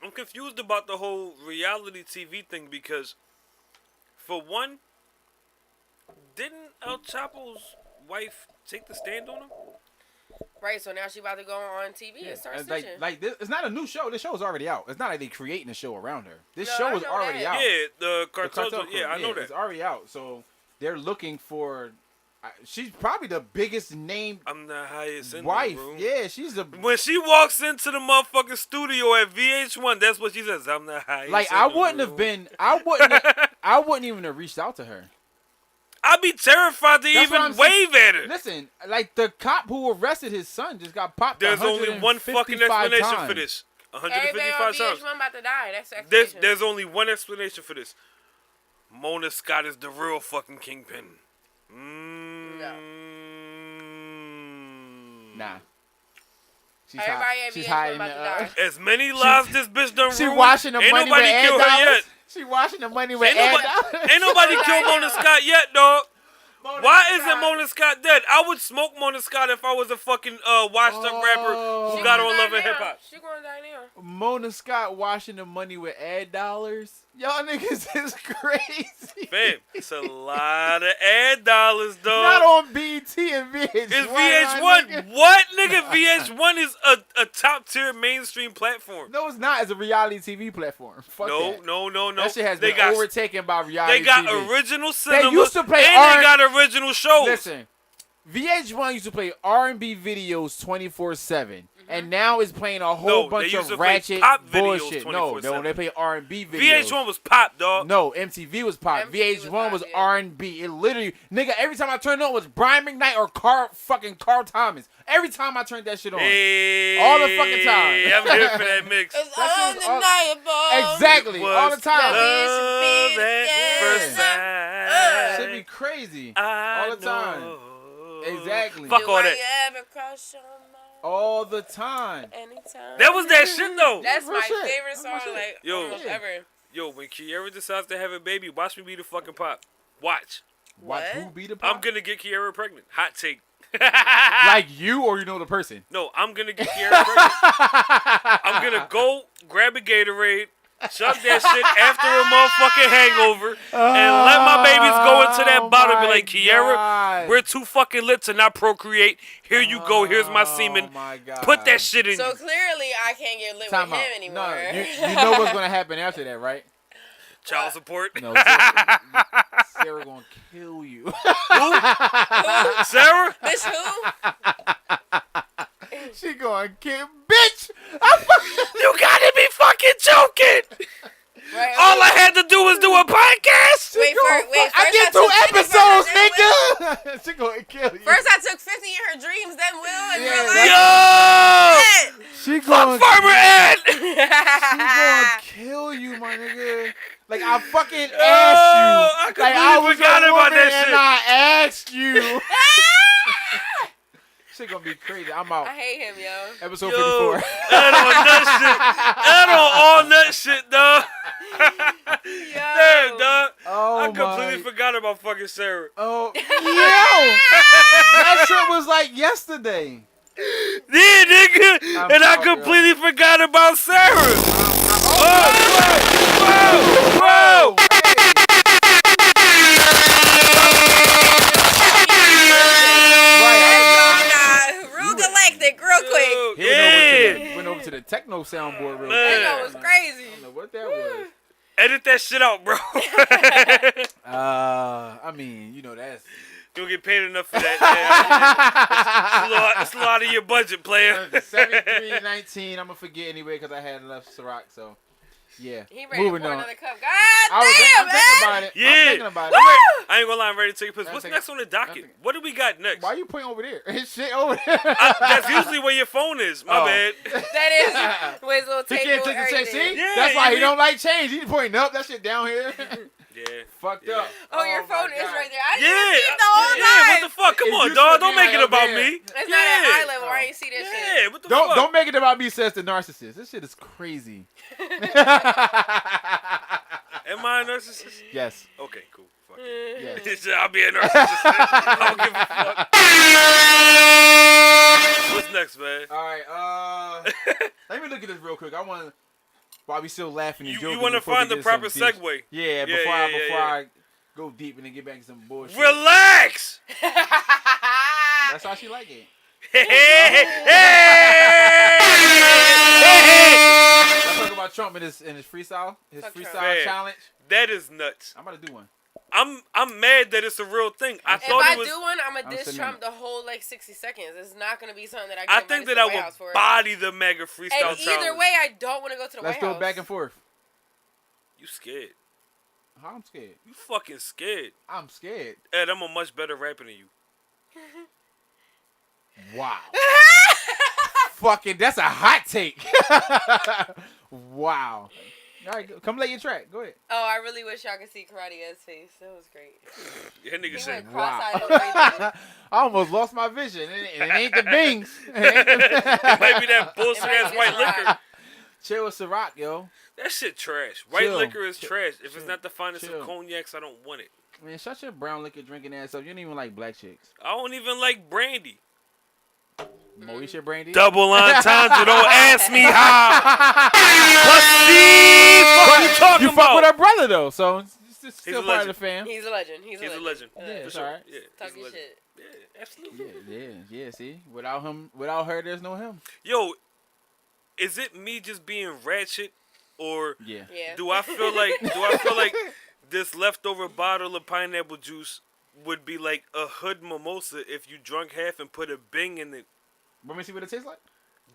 I'm confused about the whole reality TV thing because, for one, didn't El Chapo's wife take the stand on him? Right, so now she about to go on TV and start And snitching. like this, it's not a new show. This show is already out. It's not like they creating a show around her. This No, show I is know already that. out. Yeah, the The cartels. Cartel Yeah, Crew. I know that. It's already out. So they're looking for. She's probably the biggest named I'm the highest in wife. the room. Yeah, she's the. When she walks into the motherfucking studio at VH1, that's what she says. I'm the highest. Like in I the wouldn't have room. been. I wouldn't even have reached out to her. I'd be terrified to That's what even I'm saying. wave at her. Listen, like the cop who arrested his son just got popped. There's only one fucking 155 explanation times. for this. Everybody on 155 times. VH1 about to die. That's the explanation. There's only one explanation for this. Mona Scott is the real fucking kingpin. Nah. She's Everybody at she's VH1 hiding about to the, die. As many lives this bitch done She ruined, washing the ain't money nobody with ad killed her dollars. yet. She washing the money with Ain't ad nobody, dollars. ain't nobody killed Mona Scott yet, dog. Mona Why Scott. isn't Mona Scott dead? I would smoke Mona Scott if I was a fucking washed up rapper who She got gonna on die Love and now. Hip Hop. She gonna die now. Mona Scott washing the money with ad dollars. Y'all niggas is crazy. Fam, it's a lot of ad dollars, dog. Not on BT and VH1. It's my VH1. nigga. What, nigga? VH1 is a top tier mainstream platform. No, it's not. It's a reality TV platform. Fuck No, that. no. That shit has They been got- overtaken by reality They got TV. original cinema. used to play and R- they got original shows. Listen, VH1 used to play R&B videos 24/7, and now it's playing a whole No, bunch they used of to play ratchet pop videos bullshit. No, 24/7. they play R&B videos. VH1 was pop, dog. No, MTV was pop. MTV VH1 was was pop, yeah. R&B. It literally, nigga, every time I turned it on was Brian McKnight or Carl Thomas. Every time I turned that shit on. Hey, All the fucking time. I'm here for that mix. It's That shit was undeniable. Exactly. Was All the time. love at first sight. Should be crazy. I All the time. know. Exactly. Fuck Do all I that. ever crush your mind All the time. anytime? That was that shit though. That's Real my shit. favorite That's my song, shit. like, Yo. almost Yeah. ever. Yo, when Kiara decides to have a baby, watch me be the fucking pop. Watch. Watch What? who be the pop? I'm gonna get Kiara pregnant. Hot take. Like you or you know the person? No, I'm gonna get Kiara pregnant. I'm gonna go grab a Gatorade, chug that shit after a motherfucking hangover, and let my babies go into that bottle and be like, Kiara, God. we're too fucking lit to not procreate. Here you go. Here's my semen. Oh my God. Put that shit in So you. clearly, I can't get lit Time with out. him anymore. No, you know what's gonna happen after that, right? Child support. No, Sarah gonna kill you. Sarah? Bitch, who? She gonna kill, bitch. You gotta be fucking joking. Right, All I had to do was do a podcast. Wait, I first did took 2 50 from episodes, her, then nigga. She gonna kill you. Will. First, I took 50 in her dreams, then Will in Yeah, real that's- life. Yo! She gonna, Farmer Ed! she gonna kill you, my nigga. Like I fucking asked you. I Like completely I was forgot a about woman that and shit. I asked you. Shit gonna be crazy. I'm out. I hate him, yo. Episode Yo, 54. Ed on nut shit. Ed on all nut shit, dog. Damn, dog. Oh I completely my. forgot about fucking Sarah. Oh, yo. That shit was like yesterday. Yeah, nigga. I'm And I out, yo. completely forgot about Sarah. Whoa! Right, techno soundboard real Man. quick. That was crazy. I don't know what that was. Edit that shit out, bro. I mean, you know that's. You don't get paid enough for that. Yeah. It's a lot of your budget, player. 73-19. I'm gonna forget anyway because I had enough Ciroc. So, yeah. He ready to Moving pour on. another cup. I'm God damn, thinking man. about it. Yeah. I'm thinking about it. I ain't gonna lie, I'm ready to take a piss. I'm What's thinking- next on the docket? thinking- What do we got next? Why you pointing over there? His shit over there. That's usually where your phone is. My Oh. bad. That is with his little He table can't take the and change. everything. See? Yeah, That's why you he don't like change. He's pointing up. That shit down here. Yeah. Fucked Yeah. up. Oh, your my phone is God. right there. I Yeah. didn't see it the whole Yeah, time. what the fuck? Come If on, you dog. should Don't be make like it a about man. me. It's not Yeah. at eye level. I ain't see that shit. Yeah, what the fuck? Don't make it about me, says the narcissist. This shit is crazy. Am I a narcissist? Yes. Okay, cool. Fuck it. Yes. I'll be a narcissist. I don't give a fuck. What's next, man? All right. Let me look at this real quick. I want. While we still laughing and You joking. want to before we find the get proper some deep- segue. Yeah. Yeah, Before yeah. I go deep and then get back to some bullshit. Relax. That's how she like it. Hey, Let's talk about Trump and his freestyle, Fuck Trump. freestyle Man. challenge. that is nuts. I'm about to do one. I'm mad that it's a real thing. I If thought I it was. do one, I'm I'm gonna diss sending Trump it. the whole like 60 seconds. It's not gonna be something that I. I Get think invited that to I the White would House for. body the mega freestyle And challenge. either way, I don't want to go to the Let's White go House. back and forth. You scared? How I'm scared. You fucking scared? I'm scared. Ed, I'm a much better rapper than you. Wow. Fucking, that's a hot take. Wow. All right, come lay your track. Go ahead. Oh, I really wish y'all could see Karate Ed's face. That was great. That nigga He said, went Wow. cross-eyed and everything. I almost lost my vision. And it ain't the Bings. It ain't the- might be that bullshit It might ass be white Ciroc. liquor. Chill with Ciroc, yo. That shit trash. White Chill. liquor is Chill. trash. If Chill. it's not the finest Chill. of cognacs, I don't want it. Man, shut your brown liquor drinking ass up. You don't even like black chicks. I don't even like brandy. Moesha Brandy. Double entendre, don't ask me how. Pussy, fuck you talking You about? fuck with her brother though, so it's still a part of legend. the fam. He's a legend. He's He's a legend. Yeah, For it's sure. alright. Yeah, Talk he's a your legend. shit. Yeah, absolutely. Yeah. See, without her, there's no him. Yo, is it me just being ratchet, or Yeah. Yeah. do I feel like this leftover bottle of pineapple juice would be like a hood mimosa if you drunk half and put a Bing in it? Want me to see what it tastes like?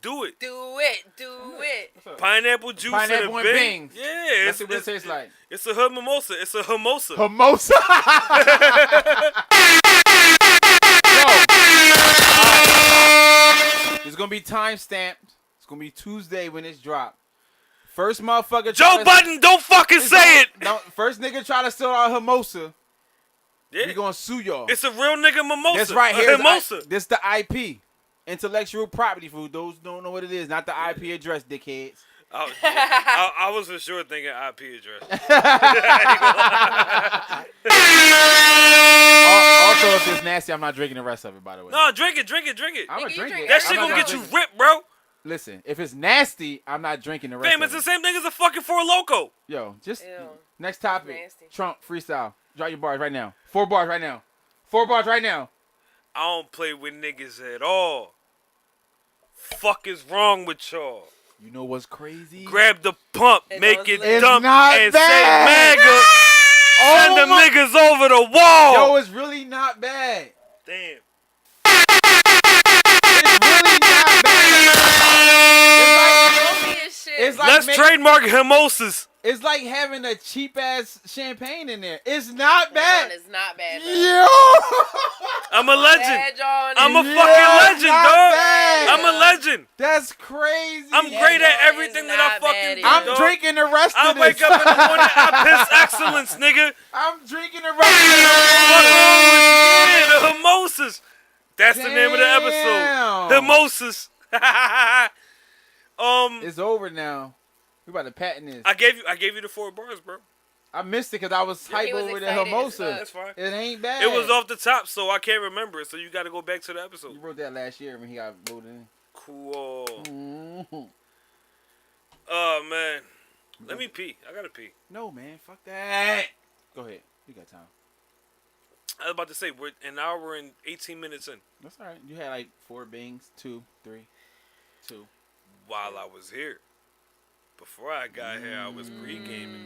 Do it. Do it. Do it. What's up? Pineapple juice Pineapple and a and Bing. Bings. Yeah, Let's see what it tastes like. It's a hood mimosa. It's a Hemosa. Hemosa. Yo. It's gonna be time stamped. It's gonna be Tuesday when it's dropped. First motherfucker. Joe Budden, don't fucking say it. No, first nigga try to sell our Hemosa. Yeah. We gonna sue y'all. It's a real nigga mimosa. That's right. A Here's Hemosa. this the IP. Intellectual property for those who don't know what it is. Not the IP address, dickheads. I was for sure thinking IP address. Also, if it's nasty, I'm not drinking the rest of it, by the way. No, drink it. I'm Nigga, gonna you drink drink it. That I'm shit not gonna get you drink- ripped, bro. Listen, if it's nasty, I'm not drinking the rest Fam, of it's the it. same thing as a fucking Four Loko. Yo, just Ew. next topic. Nasty. Trump freestyle. Drop your bars right now. 4 bars right now. 4 bars right now. I don't play with niggas at all. Fuck is wrong with y'all? You know what's crazy? Grab the pump, It make was it lit. It's dump, not and bad. say MAGA. Send the my- niggas over the wall. Yo, it's really not bad. Damn. It's really not bad. Homie as shit. It's like Let's trademark Hemosas. It's like having a cheap ass champagne in there. It's not That bad. one is not bad. Bro. Yo. I'm a legend. Bad, John. I'm a Yeah, fucking legend, not dog. bad. I'm a legend. That's crazy. I'm Yeah, great at no, everything it's that I not fucking bad do, either. I'm dog. drinking the rest I of this. wake up in the morning, I piss excellence, nigga. I'm drinking the rest What's of wrong with you? Yeah, the Hemosas. That's the name of the Damn. episode. Hemosas. It's over now. We about to patent this. I gave you the 4 bars, bro. I missed it because I was hype He was over the excited as Hemosa. fuck. That's fine. It ain't bad. It was off the top, so I can't remember it. So you got to go back to the You episode. wrote that last year when he got voted in. Cool. Mhm. Oh man, let me pee. I gotta pee. No, man. Fuck that. Go ahead. You got time. I was about to say we're an hour and 18 minutes in. That's all right. You had like 4 bings. 2, 3, 2. while I was here. Before I got here, I was pre-gaming.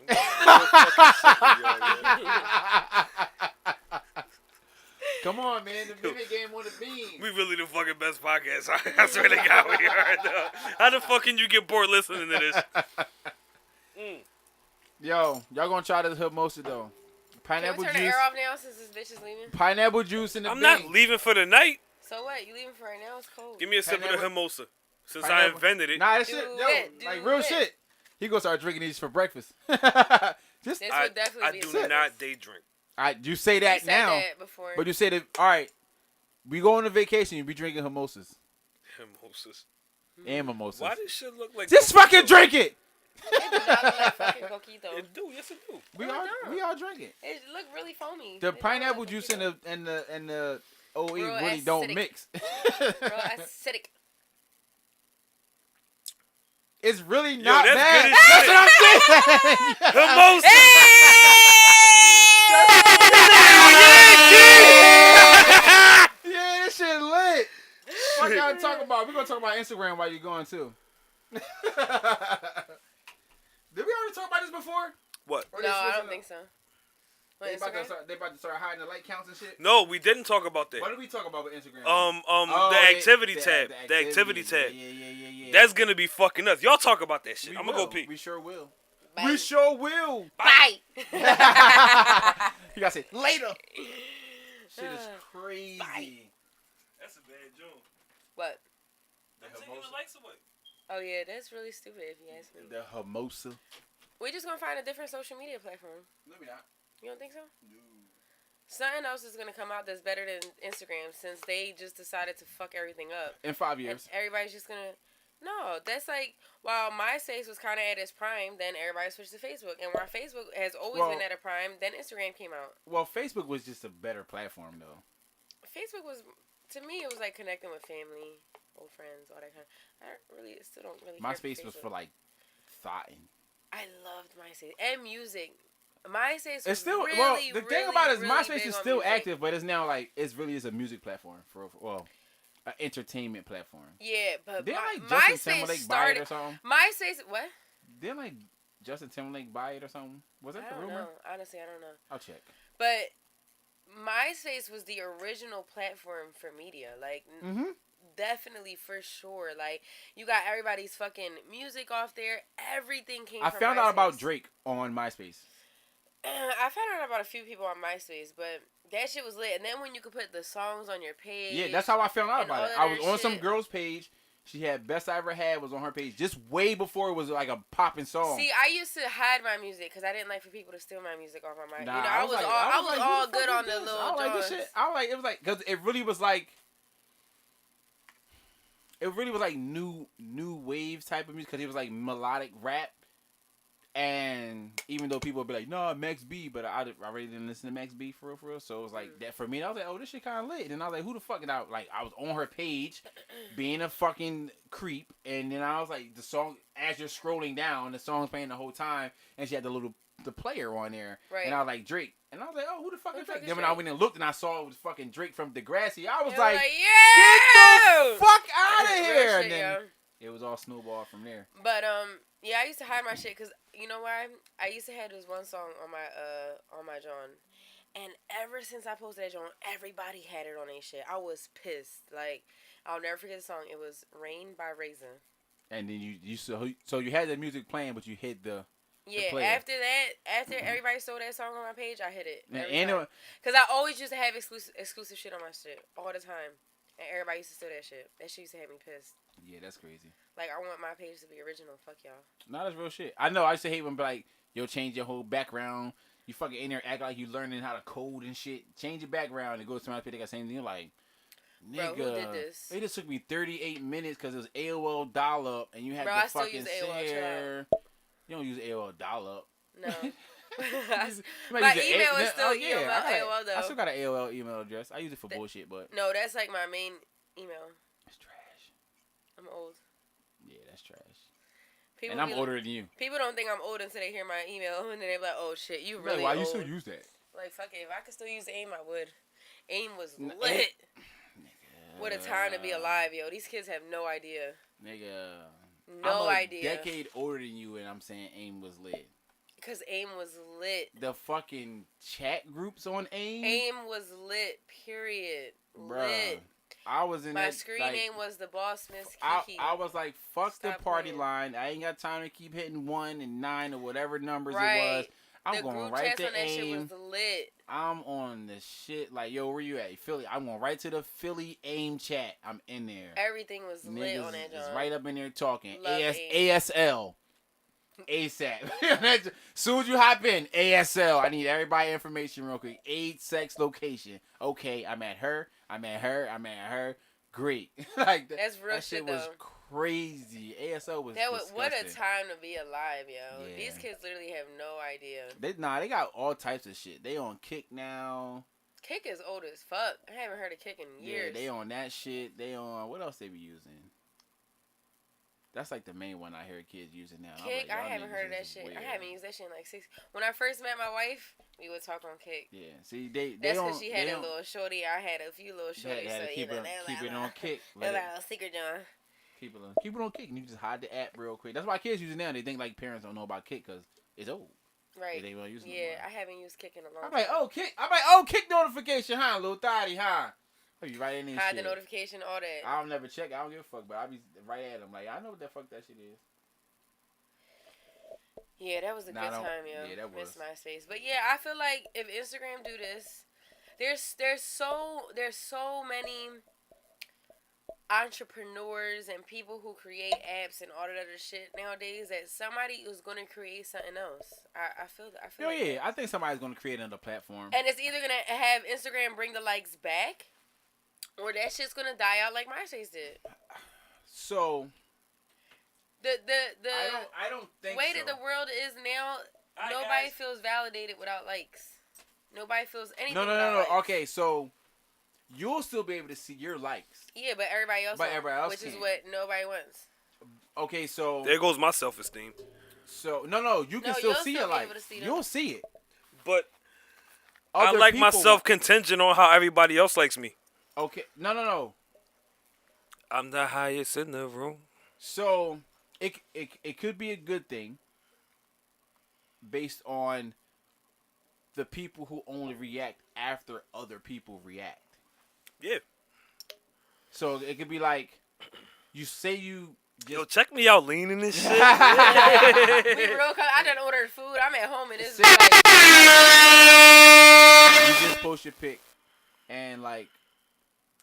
I'm Come on, man. The minute game on the beam. We really the fucking best podcast. I swear to God, we are. Though. How the fuck can you get bored listening to this? Yo, y'all gonna try this Hemosa though. Can Pineapple we turn juice. the air off now since this bitch is leaving? Pineapple juice in the I'm Bing. not leaving for the night. So what? You leaving for right now? It's cold. Give me a sip of the Pineapple- Hemosa. Since I Pineapple- invented it. Nah, that Do shit, it, yo, like do real it. shit. He gonna start drinking these for breakfast. Just, This I would definitely be do the not day drink. you say You that said now, that before. but you say that. All right, we go on a vacation. You be drinking Hemosas Mimosas. and mimosas. Why does shit look like Just coquito? fucking drink it. It do not look like fucking coquito. It do, yes it do. We No, it all don't. drink it. It look really foamy. The It don't pineapple look juice coquito. and the OE Real really don't acidic. mix. Real acidic. It's really Yo, not that's bad. good as That's shit. what I'm saying. Mimosa. Yeah, this shit lit. What y'all talk about? We're gonna talk about Instagram while you're going too. Did we already talk about this before? What? Or No, they I switching don't think so. What, They about, to Instagram? start, they about to start hiding the like counts and shit. No, we didn't talk about that. What did we talk about with Instagram? The activity tab. The activity tab. Yeah. That's gonna be fucking us. Y'all talk about that shit. We I'm gonna go will. pee. We sure will. Bye. We sure will. Bye. You gotta say later. Shit is crazy. Bye. That's a bad joke. What? The I'm taking the Hemosa. lights away. Oh yeah, that's really stupid if you ask me. The Hemosa. We just gonna find a different social media platform. No, we not. You don't think so? No. Something else is gonna come out that's better than Instagram since they just decided to fuck everything up. In 5 And years. everybody's just gonna. No, that's like while MySpace was kind of at its prime, then everybody switched to Facebook, and while Facebook has always Well- been at a prime, then Instagram came out. Well, Facebook was just a better platform, though. Facebook was, to me, it was like connecting with family, old friends, all that kind. I still don't really. care MySpace was Facebook. for like thoughting. I loved MySpace and music. MySpace was It's still really, well. The thing really, about it is really MySpace big is on still music. active, but it's now like it's really is a music platform for an entertainment platform. Yeah, but Didn't like MySpace Justin Timberlake buy it started. or something? MySpace, what? Didn't like Justin Timberlake buy it or something? Was that I the don't rumor? know. Honestly, I don't know. I'll check. But MySpace was the original platform for media. Like, Mm-hmm. definitely for sure. Like, you got everybody's fucking music off there. Everything came I from found MySpace. out about Drake on MySpace. I found out about a few people on MySpace, but that shit was lit. And then when you could put the songs on your page. Yeah, that's how I found out and about it. all I was that on some shit. girl's page. She had Best I Ever Had was on her page just way before it was like a popping song. See, I used to hide my music because I didn't like for people to steal my music off my mic. Nah, you know, I was like- all who the good fuck on is the this? little I was like this joints. shit. I was like, it was like, because it really was like, new wave type of music because it was like melodic rap. And even though people would be like, no, Max B, but I really didn't listen to Max B for real. So it was like that for me. I was like, oh, this shit kind of lit. And I was like, who the fuck? And I was on her page being a fucking creep. And then I was like, the song, as you're scrolling down, the song's playing the whole time. And she had the player on there. Right. And I was like, Drake. And I was like, oh, who the fuck Who is the fuck Drake? is Then when I Drake? went and looked and I saw it was fucking Drake from Degrassi, I was It like, yeah! get the fuck out of Real here. shit, And then yo. it was all snowball from there. But yeah, I used to hide my shit because you know why? I used to have this one song on my John, and ever since I posted that John, everybody had it on their shit. I was pissed. Like, I'll never forget the song. It was "Rain" by Raisin. And then so you had the music playing, but you hid the Yeah. player. After that, after everybody stole that song on my page, I hit it. and Because I always used to have exclusive shit on my shit all the time, and everybody used to steal that shit. That shit used to have me pissed. yeah, that's crazy. Like, I want my page to be original. Fuck y'all. No, that's real shit. I know. I used to hate when be like, yo, change your whole background. You fucking in there act like you learning how to code and shit. Change your background and go to somebody's page. They got the same thing. You're like, nigga, Bro, who did this? It just took me 38 minutes because it was AOL dial-up and you had Bro, to I still fucking use AOL, chill share. You don't use AOL dial-up. No. You might My use your email A- is still I got AOL though. I still got an AOL email address. I use it for bullshit, but No, that's like my main email. it's trash. I'm old. Yeah, that's trash. People And I'm be- older than you. People don't think I'm old until they hear my email, and then they be like, "Oh shit, you really Why old." you still use that? Like, fuck it. If I could still use AIM, I would. AIM was N- lit. What a time to be alive, yo. These kids have no idea. Nigga. No I'm a idea. decade older than you, and I'm saying AIM was lit. Because AIM was lit. The fucking chat groups on AIM? AIM was lit, period. Bruh, lit. I was in My that, screen like, name was the Boss Miss Kiki. I was like, fuck Stop the party playing. line. I ain't got time to keep hitting 1 and 9 or whatever numbers it was. Right. I'm the going group right chats to on that shit AIM. was lit. I'm on the shit. Like, yo, where you at? Philly. I'm going right to the Philly AIM chat. I'm in there. Everything was lit Niggas on that is joint. right up in there talking. Love ASL. ASAP. Soon as you hop in, ASL. I need everybody information real quick. Age, sex, location. Okay, I'm at her. I'm at her. I'm at her. Great. Like That's real that shit shit, was though. crazy. ASL was That was what a disgusting. time to be alive, yo. Yeah. These kids literally have no idea. They got all types of shit. They on Kick now. Kick is old as fuck. I haven't heard of Kick in years. Yeah, they on that shit. They on what else they be using? That's like the main one I hear kids using now. Kick, Like, I y'all haven't heard of niggas that is shit. weird. I haven't used that shit in like 6. When I first met my wife, we would talk on Kick. Yeah, see, they That's don't. because she had they a don't- little shorty. I had a few little Had shorties. to So, keep you know, it on Kick. They're Let like it- a secret John. keep it on Kick, and you just hide the app real quick. That's why kids use it now. They think like parents don't know about Kick because it's old. Right. They don't use it no Yeah, more. I haven't used Kick in a long I'm time. like, oh, Kick. I'm like, oh, Kick notification, huh, little thotty, huh? I be right in this Hide shit. the notification, all that. I'll never check. I don't give a fuck, but I be right at them. Like, I know what the fuck that shit is. Yeah, that was a Nah, good I don't- time, yo. yeah, that was. Miss MySpace. But yeah, I feel like if Instagram do this, there's so many entrepreneurs and people who create apps and all that other shit nowadays that somebody is gonna create something else. I feel Yo, like yeah, that. I think somebody's gonna create another platform. And it's either gonna have Instagram bring the likes back, or that shit's gonna die out like MySpace did. So The I don't think way so. that the world is now, Alright, nobody guys. feels validated without likes. Nobody feels anything. No. without likes. Okay, so you'll still be able to see your likes. Yeah, but everybody else. But won't, everybody else which is can't. what nobody wants. Okay, so There goes my self-esteem. no, you can No, still you'll see still your be likes. able to see them. You'll see it. But Other I like people- myself contingent on how everybody else likes me. Okay, no. I'm the highest in the room. So it could be a good thing based on the people who only react after other people react. Yeah. So it could be like you say you just Yo, check me out leaning this shit. We real. I done ordered food. I'm at home and it's Say like, you just post your pic and like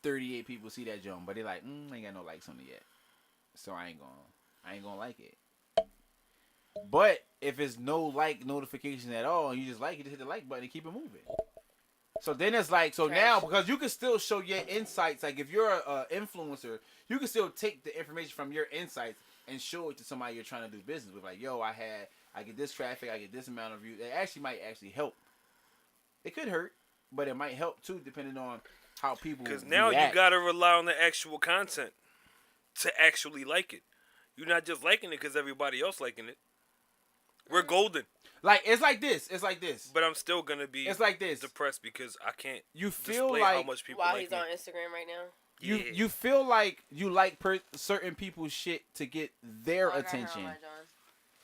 38 people see that joint, but they like, I ain't got no likes on it yet, so I ain't gonna like it. But if it's no like notification at all and you just like it, just hit the like button and keep it moving. So then it's like, so Trash. now, because you can still show your insights, like if you're a influencer, you can still take the information from your insights and show it to somebody you're trying to do business with. Like, yo, I get this traffic, I get this amount of views. It actually might help. It could hurt, but it might help too, depending on how people Because now react. you got to rely on the actual content to actually like it. You're not just liking it because everybody else liking it. We're golden. Like, it's like this. It's like this. But I'm still going to be It's like this. depressed because I can't You feel display like how much people while like he's me. on Instagram right now. you feel like you like certain people's shit to get their Oh, I got her on attention. my John.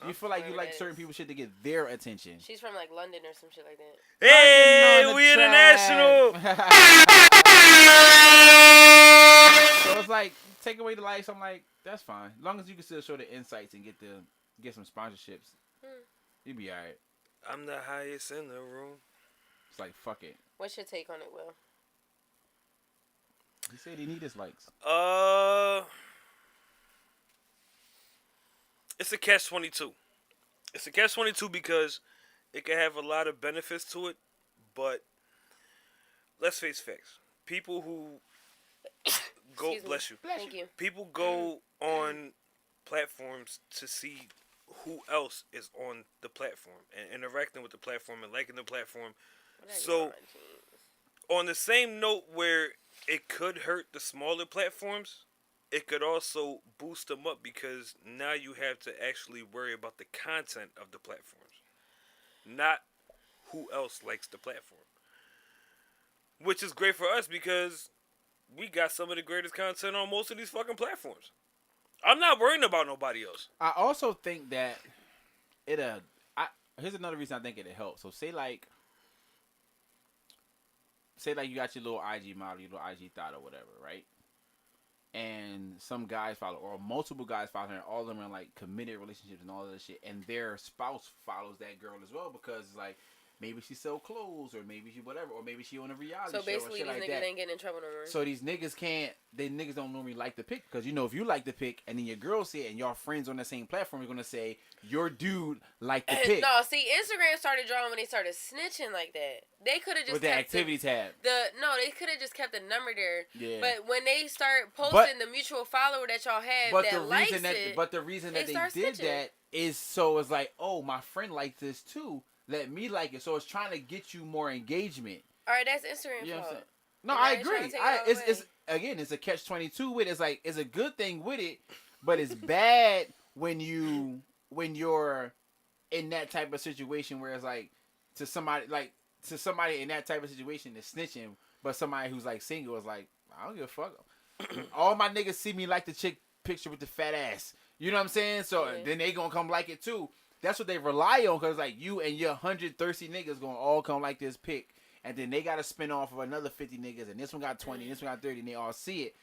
You feel like you Whoever like that certain is. people's shit to get their attention. She's from like London or some shit like that. Hey, On the we track. international. So it's like, take away the likes. I'm like, that's fine. As long as you can still show the insights and get some sponsorships, you'll be alright. I'm the highest in the room. It's like, fuck it. What's your take on it, Will? He said he need his likes. It's a catch-22. It's a catch-22 because it can have a lot of benefits to it, but let's face facts. People who go, Excuse me. bless you. Thank you. People go on platforms to see who else is on the platform and interacting with the platform and liking the platform. So, on the same note where it could hurt the smaller platforms, it could also boost them up because now you have to actually worry about the content of the platforms, not who else likes the platform. Which is great for us because we got some of the greatest content on most of these fucking platforms. I'm not worrying about nobody else. I also think that here's another reason I think it'll help. So say like you got your little IG model, your little IG thought or whatever, right? And some guys follow, or multiple guys follow her, and all of them are in like committed relationships and all of this shit, and their spouse follows that girl as well because it's like maybe she sell clothes, or maybe she whatever, or maybe she on a reality show. So basically, or shit these like niggas that. ain't getting in trouble no more. So these niggas niggas don't normally like the pick because if you like the pick and then your girl see it and y'all friends on the same platform, you're gonna say your dude like the pick. No, see, Instagram started drawing when they started snitching like that. They could have just with the activity tab. They could have just kept the number there. Yeah. But when they start posting the mutual follower that y'all have but the reason that they did snitching. that is so it's like, oh, my friend liked this too. Let me like it. So it's trying to get you more engagement. All right, that's Instagram You know what I'm fault. saying? No, And I now you're trying agree. to take it all It's away. again, it's a catch-22 with it. It's like it's a good thing with it, but it's bad when you're in that type of situation where it's like to somebody in that type of situation is snitching, but somebody who's like single is like, I don't give a fuck. All my niggas see me like the chick picture with the fat ass. You know what I'm saying? So then they gonna come like it too. That's what they rely on because like you and your 100 thirsty niggas gonna all come like this pic. And then they got to spin off of another 50 niggas. And this one got 20, and this one got 30, and they all see it.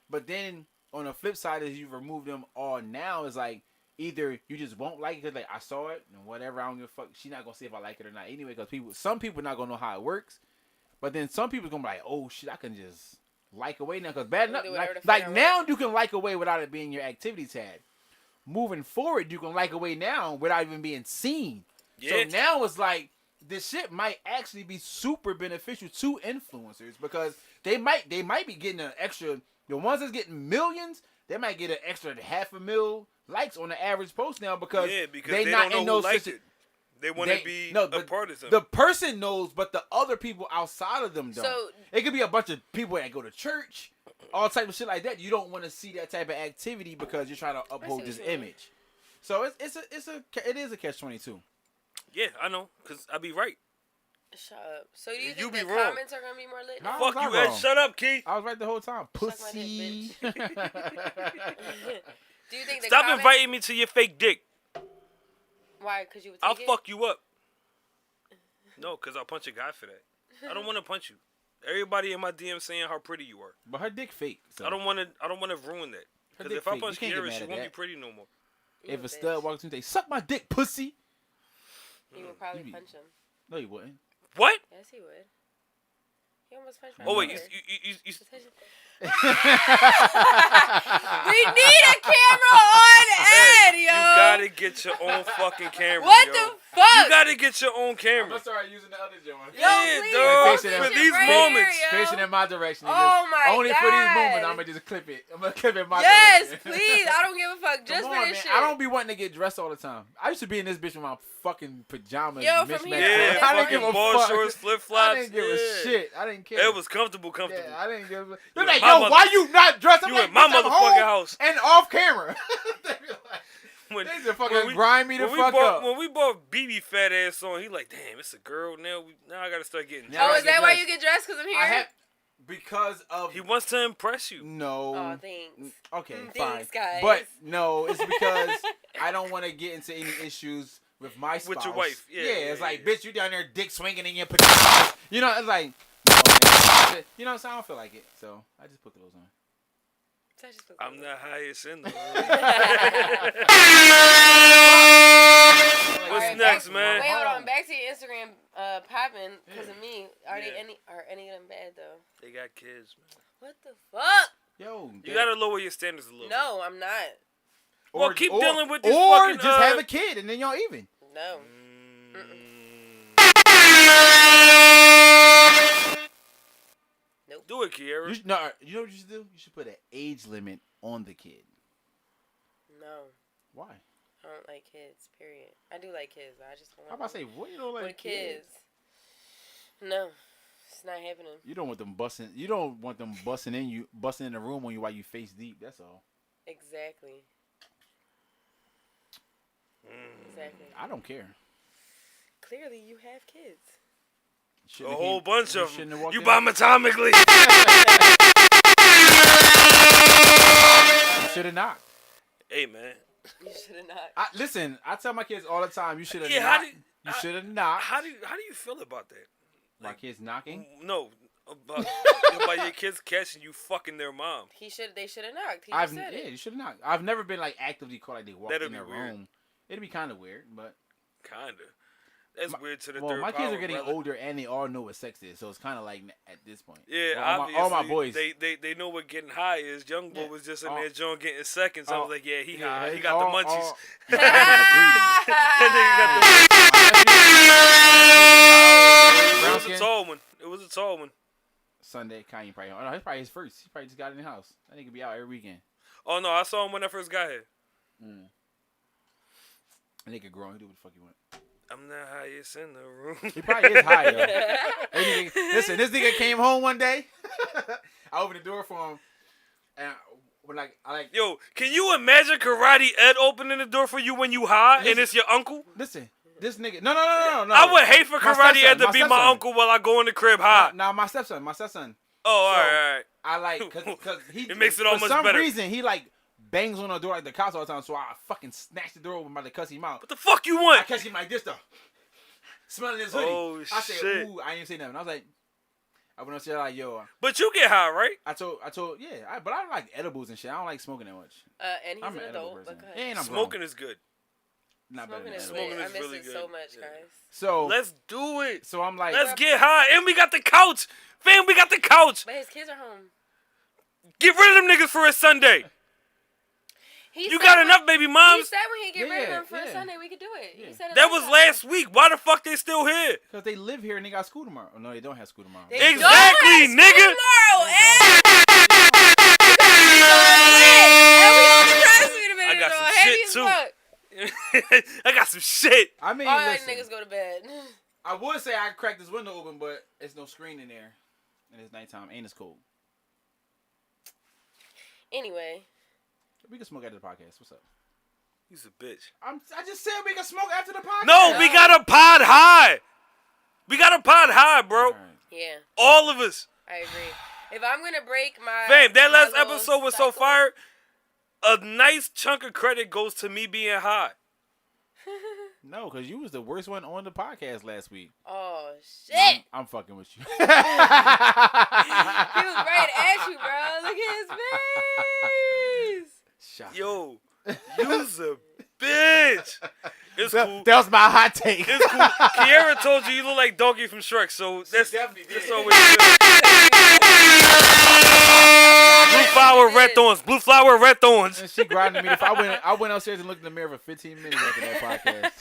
But then on the flip side, as you remove them all now, is like either you just won't like it because like, I saw it and whatever, I don't give a fuck. She not going to see if I like it or not anyway because some people not going to know how it works. But then some people going to be like, oh, shit, I can just like away now because bad enough. Like now you can like away without it being your activity tag. Moving forward, you can like away now without even being seen. Yeah. So now it's like, this shit might actually be super beneficial to influencers because they might be getting an extra. The ones that's getting millions, they might get an extra 500,000 likes on the average post now because they not don't in know those who liked it. They want to be a part of something. The person knows, but the other people outside of them don't. So it could be a bunch of people that go to church, all type of shit like that. You don't want to see that type of activity because you're trying to uphold this image. So it is a catch-22. Yeah, I know, because I be right. Shut up. So do you You think be the wrong. comments are going to be more lit No. now? Fuck you, Ed. Shut up, Key. I was right the whole time. Suck my Pussy. dick, Do you think the Stop comments... inviting me to your fake dick. Why? Because you would I'll take it? fuck you up. No, because I'll punch a guy for that. I don't want to punch you. Everybody in my DM saying how pretty you are. But her dick fake. So. I don't want to ruin that. Because if I punch Kiara, she won't be pretty no more. If a stud walks in, they suck my dick, pussy. He would probably punch him. No, you wouldn't. What? Yes, he would. He almost punched my Oh, wait. brother. You We need a camera on Ed, yo. You gotta get your own fucking camera. What yo. the fuck? You gotta get your own camera. I'm gonna start using the other joint. Yo, Yeah, please, dog. put For this these shit right moments. here, yo. Facing in my direction. Oh my Only God. for these moments, I'm gonna just clip it. I'm gonna clip it in my Yes, direction. please. I don't give a fuck. Just Come for on, this man. shit. I don't be wanting to get dressed all the time. I used to be in this bitch with my fucking pajamas. Yo, from mismatched here clothes. to I didn't fucking give a ball fuck. shorts, flip I flops. didn't give a shit. I didn't care. It was comfortable. Yeah, I didn't give a. You You're at like, my yo, mother- why you not dressed? I'm You like, at my bitch, I'm motherfucking home house. and off camera. They be like, When, they just fucking grind me the fuck up. When we bought BB fat ass on, he like, damn, it's a girl now. Now I gotta start getting. Now Oh, I is get that why dressed. you get dressed? Because I'm here? Because of He wants to impress you. no. Oh, thanks. Okay, Thanks, fine. guys. But no, it's because I don't want to get into any issues with my spouse. With your wife. Yeah, it's yeah, like, yeah. bitch, you down there dick swinging in your pajamas. You know, it's like, no, man. You know what I'm saying? I don't feel like it. So I just put those on. I'm not highest in the What's Alright, next, back- man? Wait, hold on. Back to your Instagram popping because of me. Are Yeah. any of them bad though? They got kids, man. What the fuck? Yo, You gotta lower your standards a little bit. No, I'm not. Well, keep dealing with this or fucking, just have a kid and then y'all even. No. Nope. Do it, Kiara. You know what you should do? You should put an age limit on the kid. No. Why? I don't like kids, period. I do like kids, but I just don't How want about to say what you don't like with kids. No. It's not happening. You don't want them busting. You don't want them busting in the room on you while you face deep. That's all. Exactly. Exactly. I don't care. Clearly, you have kids. A whole bunch of shouldn't them. have walked You in. bomb atomically. should have knocked. Hey, man. You should have not. Listen, I tell my kids all the time, you should have Yeah, knocked. You should have knocked. How do you feel about that? My kids knocking? No, about your kids catching you fucking their mom. They should have knocked. He just said Yeah, it. you should have knocked. I've never been like actively caught like they walked That'd in be their weird. room. It'd be kind of weird, but Kinda. That's weird to the well, third my kids power, are getting brother. older and they all know what sex is, so it's kind of like at this point. Yeah, Well, obviously. all my boys. They know what getting high is. Young boy was just in there, John getting seconds. I was like, yeah, he yeah, high. He it's got all- the munchies. all- And then It was a tall one. It was a tall one. Sunday, Kanye probably. Oh no, it's probably his first. He probably just got in the house. I think he'll be out every weekend. Oh no, I saw him when I first got here. I think grown. He do what the fuck he want. I'm the highest in the room. He probably is high, yo. Listen, this nigga came home one day. I opened the door for him, and I like. Yo, can you imagine Karate Ed opening the door for you when you high and it's your uncle? Listen, this nigga. No. I would hate for My Karate Ed stepson, to be my stepson. uncle while I go in the crib high. Nah, my stepson. Oh, So, all right. I like because he. It makes it all for much some better. reason he like bangs on the door like the cops all the time. So I fucking snatch the door open by the cuss him out. What the fuck you I want? catch him like this though, smelling his hoodie. Oh, I said, shit. ooh, I ain't say nothing. I was like, I went upstairs like, yo. But you get high, right? I told, yeah. But I don't like edibles and shit. I don't like smoking that much. And he's I'm an edible adult. person. But Yeah, and I'm Smoking is good. not better Smoking than is edibles. Smoking lit. I is miss really it good. so much, Yeah. guys. So Let's do it. So I'm like, Let's get high. And we got the couch. Fam, we got the couch. But his kids are home. Get rid of them niggas for a Sunday. He You said got when- enough baby He moms. said when he get rid of Yeah, them for a yeah. Sunday, we could do it. He said it That was time. last week. Why the fuck they still here? because they live here and they got school tomorrow. Oh, no, they don't have school tomorrow. They Exactly, don't have school nigga. Tomorrow, and we on the press in a minute. I got though. some Heavy shit, as too. fuck. I got some shit. I mean, All right, listen, niggas go to bed. I would say I cracked this window open, but there's no screen in there, and it's nighttime and it's cold. Anyway, We can smoke after the podcast. What's up? He's a bitch. I just said we can smoke after the podcast. No, we got a pod high. We got a pod high, bro. All right. yeah, All of us. I agree. If I'm gonna break my Fam, that my last little episode was so cycle- fire. A nice chunk of credit goes to me being high. No, because you was the worst one on the podcast last week. Oh shit! I'm fucking with you. He was right at you, bro. Look at his face. Shut Yo, you's a bitch. It's cool. That was my hot take. It's cool. Kiara told you look like Donkey from Shrek, so that's definitely did. always good. Blue flower, red thorns. Blue flower, red thorns. And she grinding me. I went upstairs and looked in the mirror for 15 minutes after that podcast.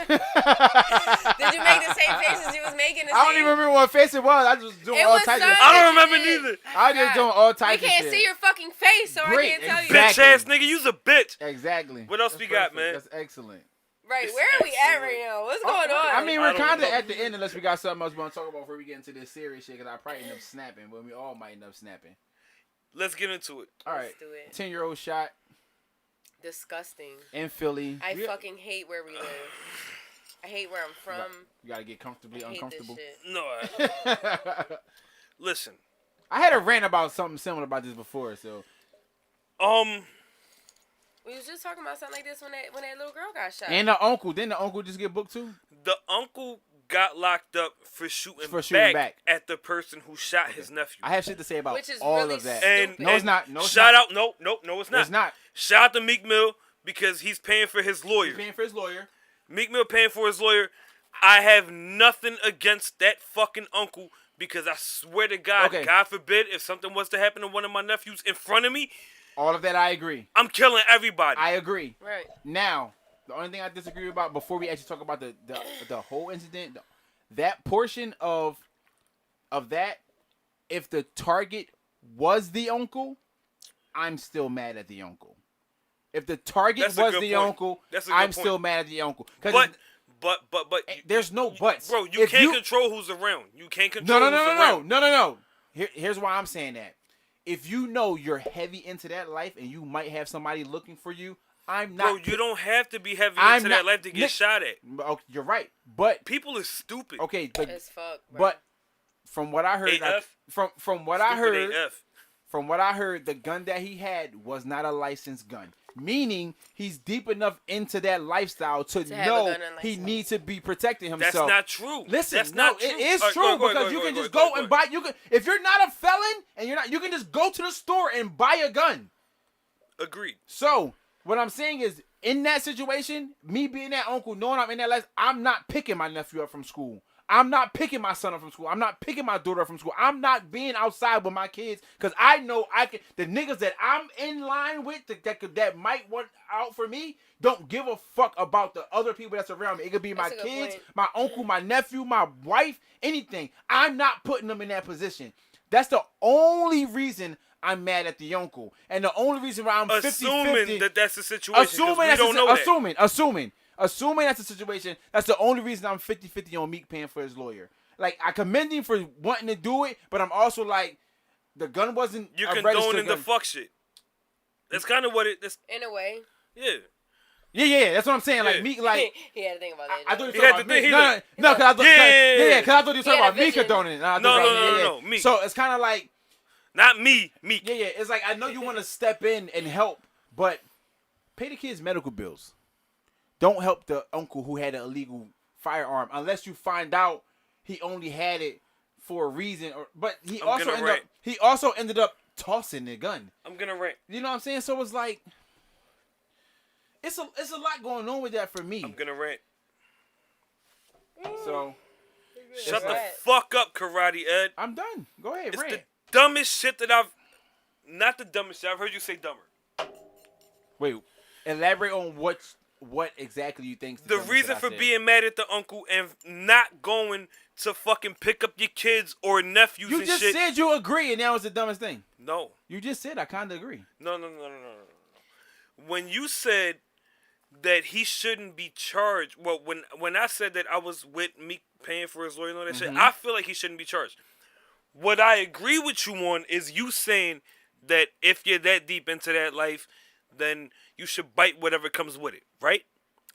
Did you make the same faces you was making? I don't even remember what face it was. I just doing It all was types of something. I don't shit. remember neither. I just doing all types We of can't shit. see your fucking face, so Great, I can't tell you. exactly. Bitch ass nigga, you's a bitch. Exactly. What else That's we got, perfect. man? That's excellent. Right, It's where are we at excellent. right now? What's going on? I mean, I we're don't kind of know. at the end unless we got something else we want to talk about before we get into this serious shit, because I probably end up snapping, but we all might end up snapping. Let's get into it. All right. Let's do it. 10-year-old shot Disgusting. in Philly. I fucking hate where we live. I hate where I'm from. You got to get comfortably I hate uncomfortable. this shit. No, listen. I had a rant about something similar about this before, so. We was just talking about something like this when that little girl got shot. And the uncle. Didn't the uncle just get booked too? The uncle got locked up for shooting, back. at the person who shot his nephew. I have shit to say about Which is all really of that. and stupid. No, it's and not. No, it's shout not. out. No, it's not. It's not. Shout out to Meek Mill because he's paying for his lawyer. He's paying for his lawyer. Meek Mill paying for his lawyer. I have nothing against that fucking uncle because I swear to God, Okay. God forbid, if something was to happen to one of my nephews in front of me, All of that I agree. I'm killing everybody. I agree. Right. Now, the only thing I disagree about before we actually talk about the whole incident, that portion of that, if the target was the uncle, I'm still mad at the uncle. If the target That's a was good the point. uncle, That's a good I'm point. still mad at the uncle. but There's no buts. bro, you If can't control who's around. You can't No, control no, who's no, no, around. no, no, no. Here's why I'm saying that. If you know you're heavy into that life and you might have somebody looking for you, I'm not. Bro, you don't have to be heavy I'm into not- that life to get Nick- shot at. Okay, you're right, but People are stupid. okay, As fuck, bro. but from what I heard, AF? from what I Stupid heard, AF. from what I heard, the gun that he had was not a licensed gun. Meaning he's deep enough into that lifestyle to have a know gun and he license. needs to be protecting himself. That's not true. Listen, that's no, not true. it is All right, true go ahead, because you go can ahead, just go go ahead. and buy. You can, if you're not a felon and you're not, you can just go to the store and buy a gun. Agreed. So what I'm saying is, in that situation, me being that uncle, knowing I'm in that life, I'm not picking my nephew up from school. I'm not picking my son up from school. I'm not picking my daughter up from school. I'm not being outside with my kids because I know I can. The niggas that I'm in line with that might want out for me don't give a fuck about the other people that's around me. It could be my That's a good kids, point. my uncle, my nephew, my wife, anything. I'm not putting them in that position. That's the only reason I'm mad at the uncle. And the only reason why I'm 50-50. Assuming that that's the situation. Assuming we don't know that. Assuming that's the situation, that's the only reason I'm 50-50 on Meek paying for his lawyer. Like, I commend him for wanting to do it, but I'm also like, the gun wasn't You're a condoning registered the gun. fuck shit. That's kind of what it is. In a way. Yeah. Yeah, that's what I'm saying. Yeah. Like, Meek, like, He had to think about that. I thought you He were had talking to about think- Meek. he No, like- because I thought, Yeah. because I thought you were talking He had about a Meek vision. condoning it. No, Meek. So it's kind of like, Not me, Meek. yeah, it's like, I know you want to step in and help, but pay the kids' medical bills. Don't help the uncle who had an illegal firearm unless you find out he only had it for a reason. But he also ended up tossing the gun. I'm gonna rant. You know what I'm saying? So it's like, it's a lot going on with that for me. I'm gonna rant. So Shut the right. fuck up, Karate Ed. I'm done. Go ahead, It's rant. the dumbest shit that not the dumbest shit. I've heard you say dumber. Wait, elaborate on what exactly you think. The reason for being mad at the uncle and not going to fucking pick up your kids or nephews You and just shit. said you agree, and that was the dumbest thing. No. You just said I kind of agree. No. When you said that he shouldn't be charged, well, when I said that I was with Meek paying for his lawyer and all that shit, I feel like he shouldn't be charged. What I agree with you on is you saying that if you're that deep into that life, then you should bite whatever comes with it, right?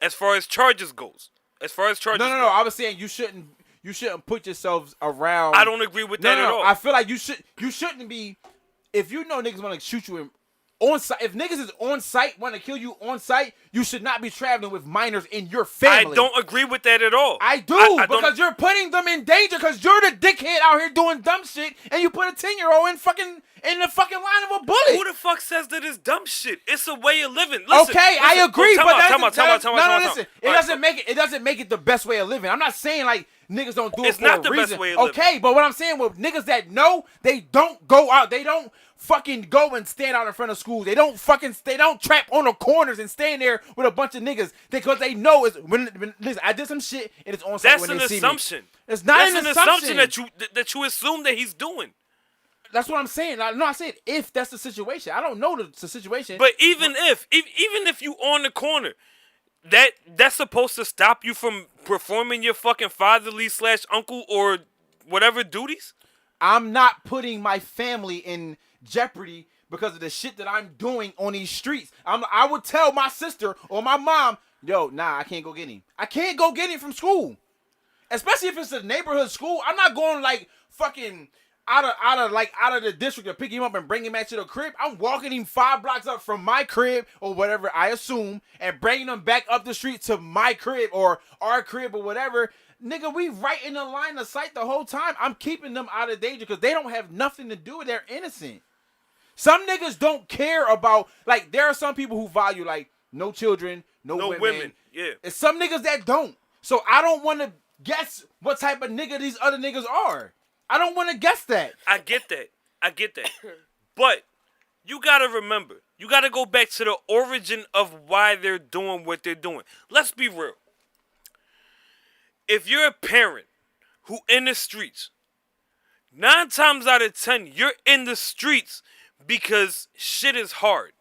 As far as charges goes. No. I was saying you shouldn't put yourselves around. I don't agree with that at all. I feel like you shouldn't be. If you know niggas want to shoot you on site, if niggas is on site want to kill you on site, you should not be traveling with minors in your family. I don't agree with that at all. I do I because you're putting them in danger because you're the dickhead out here doing dumb shit and you put a 10-year-old in the fucking line of a bullet. Who the fuck says that it's dumb shit? It's a way of living. Listen, Okay, I agree, but listen. it doesn't make it the best way of living. I'm not saying like niggas don't do it It's for not a the reason. best way of living. Okay, but what I'm saying with niggas that know, they don't go out. They don't fucking go and stand out in front of schools. They don't trap on the corners and stand there with a bunch of niggas because they know it's when listen, I did some shit and it's on site That's when an they see assumption. me. It's not That's an assumption that you assume that he's doing. That's what I'm saying. I said if that's the situation. I don't know the situation. But even if you on the corner, that's supposed to stop you from performing your fucking fatherly / uncle or whatever duties. I'm not putting my family in jeopardy because of the shit that I'm doing on these streets. I would tell my sister or my mom, yo, nah, I can't go get him. I can't go get him from school. Especially if it's a neighborhood school. I'm not going like fucking out of the district to pick him up and bring him back to the crib. I'm walking him 5 blocks up from my crib or whatever I assume and bringing him back up the street to my crib or our crib or whatever. Nigga, we right in the line of sight the whole time. I'm keeping them out of danger because they don't have nothing to do with their innocent. Some niggas don't care about, like, there are some people who value, like, no children, no women. Yeah. And some niggas that don't. So I don't want to guess what type of nigga these other niggas are. I don't want to guess that. I get that. But you got to remember, you got to go back to the origin of why they're doing what they're doing. Let's be real. If you're a parent who in the streets, 9 times out of 10, you're in the streets because shit is hard.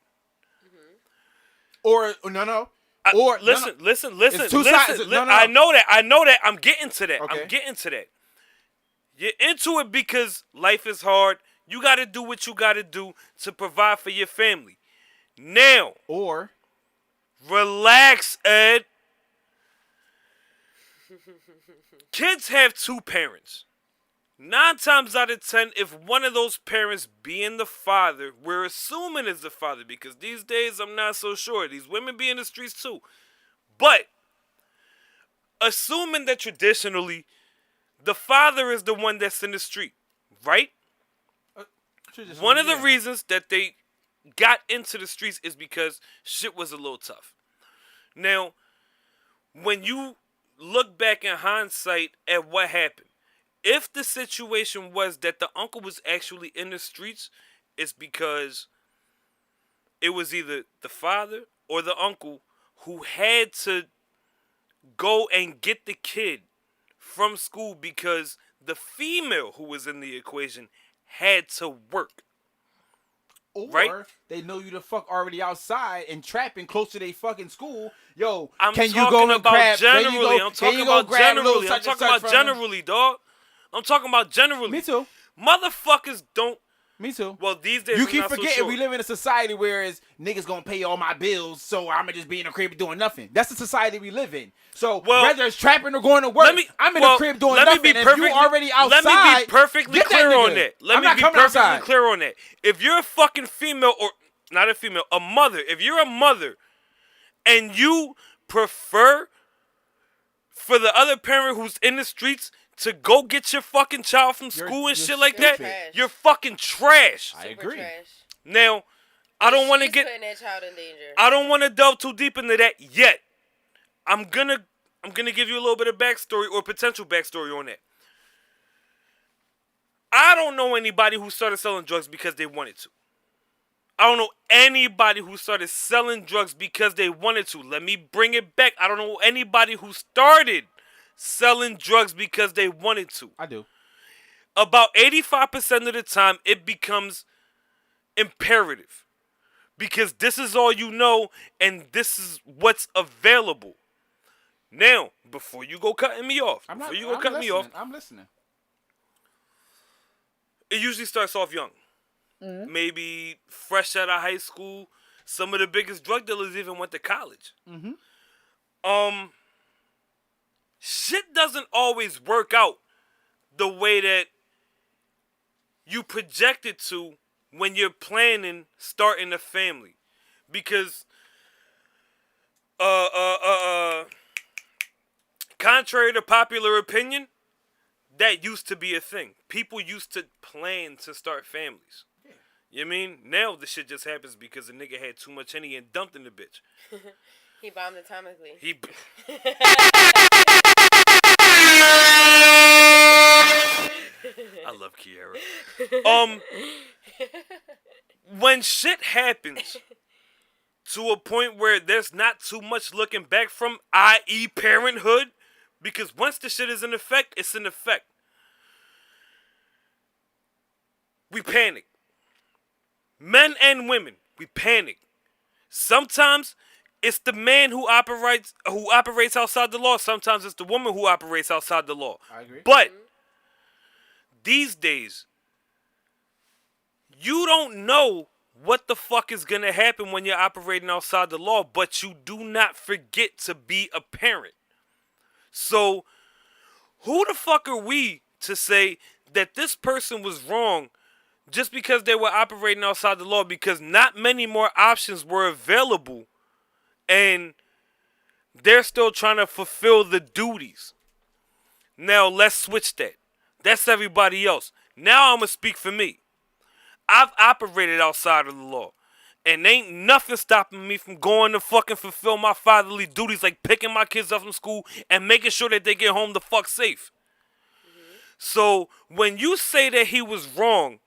Or no. Listen. It's two sides. No. I know that. I'm getting to that. Okay. I'm getting to that. You're into it because life is hard. You got to do what you got to do to provide for your family. Now, Or relax, Ed. Kids have 2 parents. 9 times out of 10, if one of those parents being the father, we're assuming is the father, because these days I'm not so sure. These women be in the streets too. But assuming that traditionally the father is the one that's in the street, right? One of the reasons that they got into the streets is because shit was a little tough. Now, when you look back in hindsight at what happened, if the situation was that the uncle was actually in the streets, it's because it was either the father or the uncle who had to go and get the kid from school because the female who was in the equation had to work. Or right? they know you the fuck already outside and trapping close to their fucking school. Yo, I'm can you talking go and about grab? generally. I'm talking about generally. I'm I'm talking about generally, dog. I'm talking about generally. Me too. Motherfuckers don't. Me too. Well, these days You I'm keep not so forgetting sure. we live in a society where niggas gonna pay all my bills, so I'ma just be in the crib doing nothing. That's the society we live in. So whether it's trapping or going to work, I'm in the crib doing nothing. And if you already outside, let me be perfectly get that clear nigga. on that. Let I'm me not be coming perfectly outside. clear on that. If you're a fucking female, or not a female, a mother, if you're a mother and you prefer for the other parent who's in the streets to go get your fucking child from school and shit like that, you're fucking trash. I agree. Trash. Now, I don't want to She's get. putting that child in danger. I don't want to delve too deep into that yet. I'm gonna give you a little bit of backstory or potential backstory on that. I don't know anybody who started selling drugs because they wanted to. I don't know anybody who started selling drugs because they wanted to. Let me bring it back. I don't know anybody who started selling drugs because they wanted to. I do. About 85% of the time, it becomes imperative. Because this is all you know, and this is what's available. Now, before you go cutting me off, I'm me listening. off, I'm listening. it usually starts off young. Mm-hmm. Maybe fresh out of high school. Some of the biggest drug dealers even went to college. Mm-hmm. Shit doesn't always work out the way that you project it to when you're planning starting a family. Because contrary to popular opinion, that used to be a thing. People used to plan to start families. Yeah. You know what I mean? Now the shit just happens because the nigga had too much Henny and dumped in the bitch. He bombed atomically. I love Kiara. When shit happens to a point where there's not too much looking back from, i.e. parenthood, because once the shit is in effect, it's in effect. We panic. Men and women, we panic. Sometimes it's the man who operates outside the law. Sometimes it's the woman who operates outside the law. I agree. But these days, you don't know what the fuck is going to happen when you're operating outside the law, but you do not forget to be a parent. So, who the fuck are we to say that this person was wrong just because they were operating outside the law? Because not many more options were available, and they're still trying to fulfill the duties. Now, let's switch that. That's everybody else. Now I'm going to speak for me. I've operated outside of the law. And ain't nothing stopping me from going to fucking fulfill my fatherly duties, like picking my kids up from school and making sure that they get home the fuck safe. Mm-hmm. So when you say that he was wrong,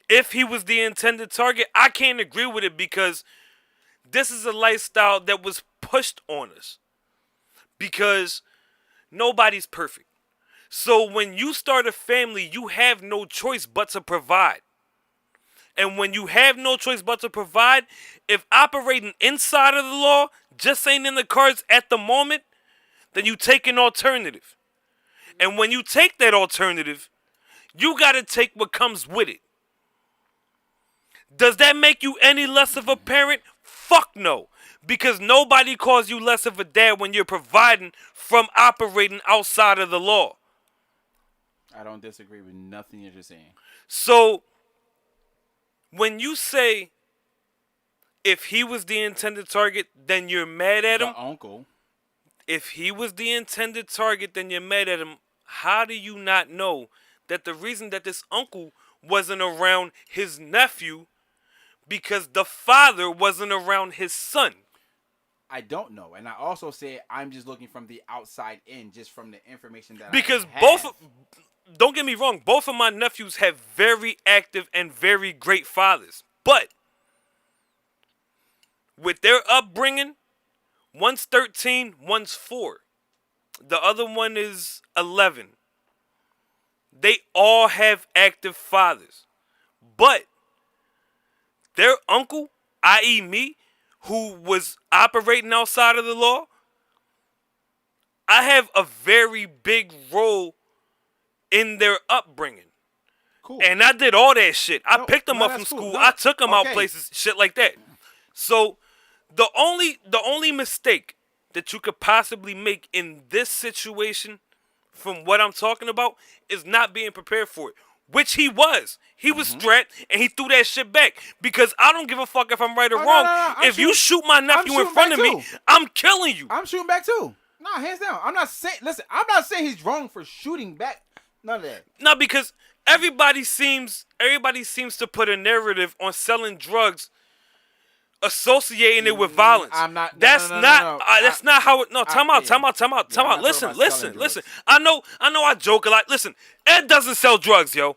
if he was the intended target, I can't agree with it, because this is a lifestyle that was pushed on us. Because nobody's perfect. So when you start a family, you have no choice but to provide. And when you have no choice but to provide, if operating inside of the law just ain't in the cards at the moment, then you take an alternative. And when you take that alternative, you got to take what comes with it. Does that make you any less of a parent? Fuck no. Because nobody calls you less of a dad when you're providing from operating outside of the law. I don't disagree with nothing you're just saying. So, when you say if he was the intended target, then you're mad at him. The uncle. If he was the intended target, then you're mad at him. How do you not know that the reason that this uncle wasn't around his nephew because the father wasn't around his son? I don't know. And I also said I'm just looking from the outside in, just from the information that Because I both, have. don't get me wrong, both of my nephews have very active and very great fathers. But with their upbringing, one's 13, one's 4. The other one is 11. They all have active fathers. But their uncle, i.e. me, who was operating outside of the law, I have a very big role in their upbringing. Cool. And I did all that shit. I picked them up from that's cool. school. No, I took them out okay. places, shit like that. So the only mistake that you could possibly make in this situation, from what I'm talking about, is not being prepared for it. Which he was. He was strapped and he threw that shit back. Because I don't give a fuck if I'm right or wrong. no, if you shoot my nephew in shooting front of back me, too. I'm killing you. I'm shooting back too. Nah, hands down. I'm not saying. Listen, I'm not saying he's wrong for shooting back. None of that. No, because everybody seems to put a narrative on selling drugs, associating it with violence. I'm not. That's no. That's not how it. No, time out. I'm not Listen. talking about selling drugs. I know. I joke a lot. Listen, Ed doesn't sell drugs, yo.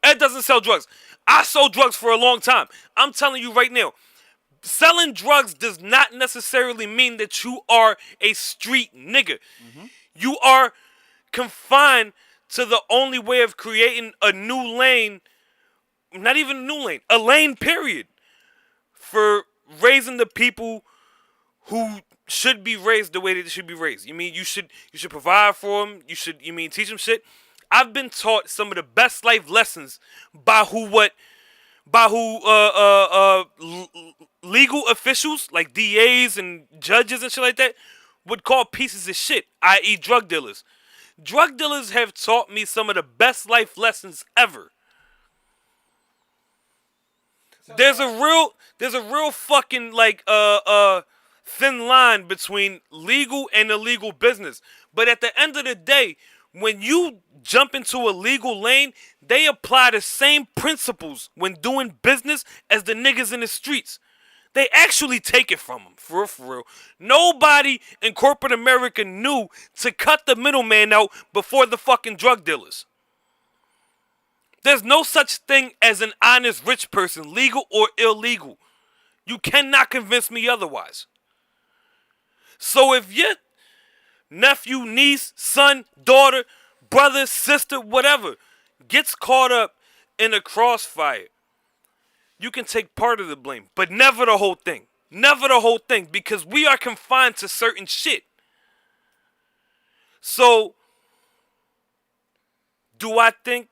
Ed doesn't sell drugs. I sold drugs for a long time. I'm telling you right now, selling drugs does not necessarily mean that you are a street nigga. You are confined to the only way of creating a new lane, not even a new lane, a lane period, for raising the people who should be raised the way that they should be raised. You mean you should provide for them, you mean teach them shit. I've been taught some of the best life lessons by legal officials like DAs and judges and shit like that would call pieces of shit, i.e. drug dealers. Drug dealers have taught me some of the best life lessons ever. There's a real fucking thin line between legal and illegal business. But at the end of the day, when you jump into a legal lane, they apply the same principles when doing business as the niggas in the streets. They actually take it from them, for real. Nobody in corporate America knew to cut the middleman out before the fucking drug dealers. There's no such thing as an honest rich person, legal or illegal. You cannot convince me otherwise. So if your nephew, niece, son, daughter, brother, sister, whatever, gets caught up in a crossfire, you can take part of the blame, but never the whole thing. Never the whole thing, because we are confined to certain shit. So, do I think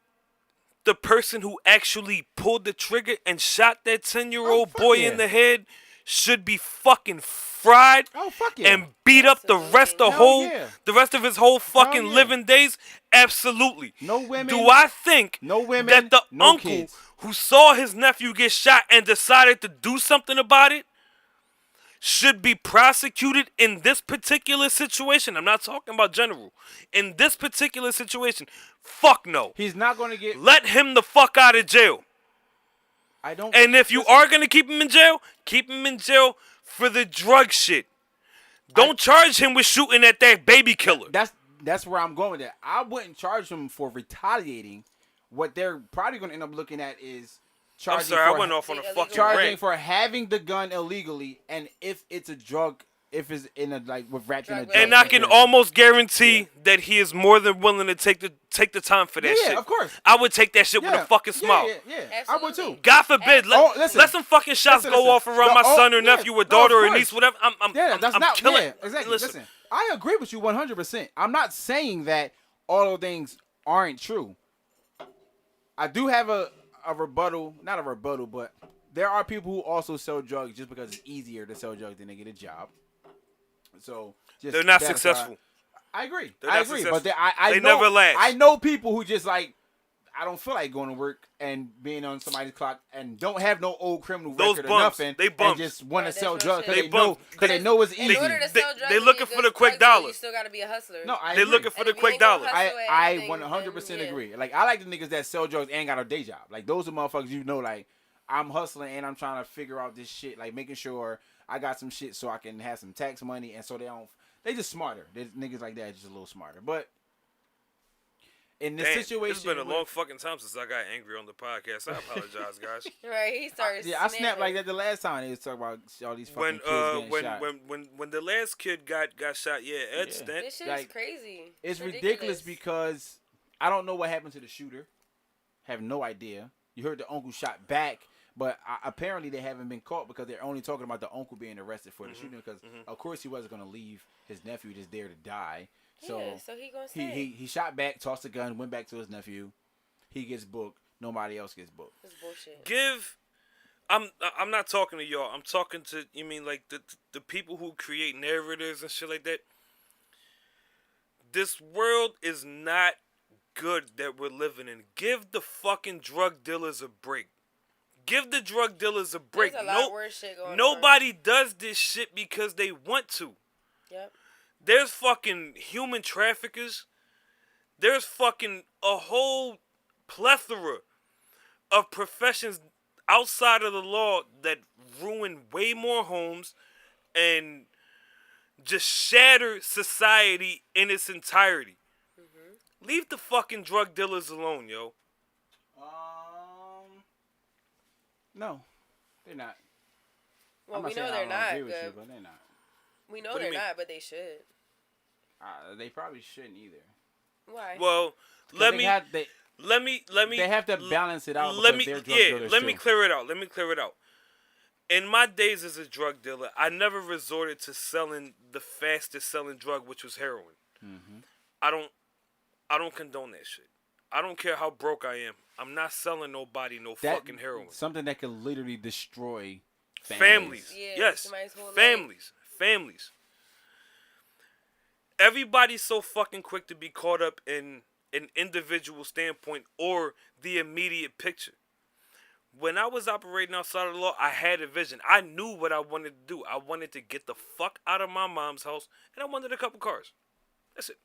the person who actually pulled the trigger and shot that 10-year-old boy in the head should be fucking fried and beat up the rest of his whole fucking living days? Absolutely. No women. Do I think that the no uncle kids. who saw his nephew get shot and decided to do something about it should be prosecuted in this particular situation? I'm not talking about general. In this particular situation, fuck no. He's not going to get. Let him the fuck out of jail. I don't. And if you are going to keep him in jail for the drug shit. Don't charge him with shooting at that baby killer. That's where I'm going with that. I wouldn't charge him for retaliating. What they're probably going to end up looking at is charging. I'm sorry, I went off on a fucking rant. For having the gun illegally, and if it's a drug, if it's in a wrapped in a drug. And I can almost guarantee that he is more than willing to take the time for that shit. Yeah, of course. I would take that shit with a fucking smile. Yeah. I would too. God forbid, let some fucking shots go off around my son or nephew or daughter or niece, whatever. I'm killing. Yeah, exactly. Listen, I agree with you 100%. I'm not saying that all those things aren't true. I do have a rebuttal, not a rebuttal, but there are people who also sell drugs just because it's easier to sell drugs than they get a job. So they're not successful. I agree. They're I not agree. successful. But I They know, never last. I know people who just like, I don't feel like going to work and being on somebody's clock and don't have no old criminal Those record bumps, or nothing. they bumps. And just want to Right, sell that's drugs real because shit. they know, They know it's In easy. order to sell drugs, they and looking be a for good the quick drug dealer, dollar. You still gotta be a hustler. No, I They agree. looking for And the if you quick ain't gonna dollar. hustle at I anything, 100% then, yeah. agree. Like I like the niggas that sell drugs and got a day job. Like those are motherfuckers you know. Like I'm hustling and I'm trying to figure out this shit. Like making sure I got some shit so I can have some tax money and so they don't. They just smarter. Niggas like that just a little smarter. But in this Damn, situation, it's been a with- long fucking time since I got angry on the podcast. I apologize, guys. Right, he started. yeah, I snapped snapping. like that the last time they was talking about all these fucking when kids getting when, shot. when the last kid got shot, yeah, Ed Yeah. Stent. This shit like, is crazy. It's ridiculous because I don't know what happened to the shooter. Have no idea. You heard the uncle shot back, but apparently they haven't been caught because they're only talking about the uncle being arrested for the shooting because, of course, he wasn't going to leave his nephew just there to die. So, yeah, so he gonna stay. he shot back, tossed the gun, went back to his nephew. He gets booked. Nobody else gets booked. This bullshit. I'm not talking to y'all. I'm talking to like the people who create narratives and shit like that. This world is not good that we're living in. Give the fucking drug dealers a break. Give the drug dealers a break. There's a lot worse shit going on. Nobody does this shit because they want to. Yep. There's fucking human traffickers. There's fucking a whole plethora of professions outside of the law that ruin way more homes and just shatter society in its entirety. Leave the fucking drug dealers alone, yo. No, they're not. Well, I'm we saying know I they're don't not agree with you, good. but they're not. We know What do they're you mean? not, but they should. They probably shouldn't either. Why? Well, let me They have to balance it out. Let because me they're drug dealers let me too. clear it out. In my days as a drug dealer, I never resorted to selling the fastest selling drug, which was heroin. I don't condone that shit. I don't care how broke I am. I'm not selling nobody no fucking heroin. Something that could literally destroy Families. Yeah, Yes. somebody's whole life. Families. Everybody's so fucking quick to be caught up in an individual standpoint or the immediate picture. When I was operating outside of the law, I had a vision. I knew what I wanted to do. I wanted to get the fuck out of my mom's house, and I wanted a couple cars. That's it.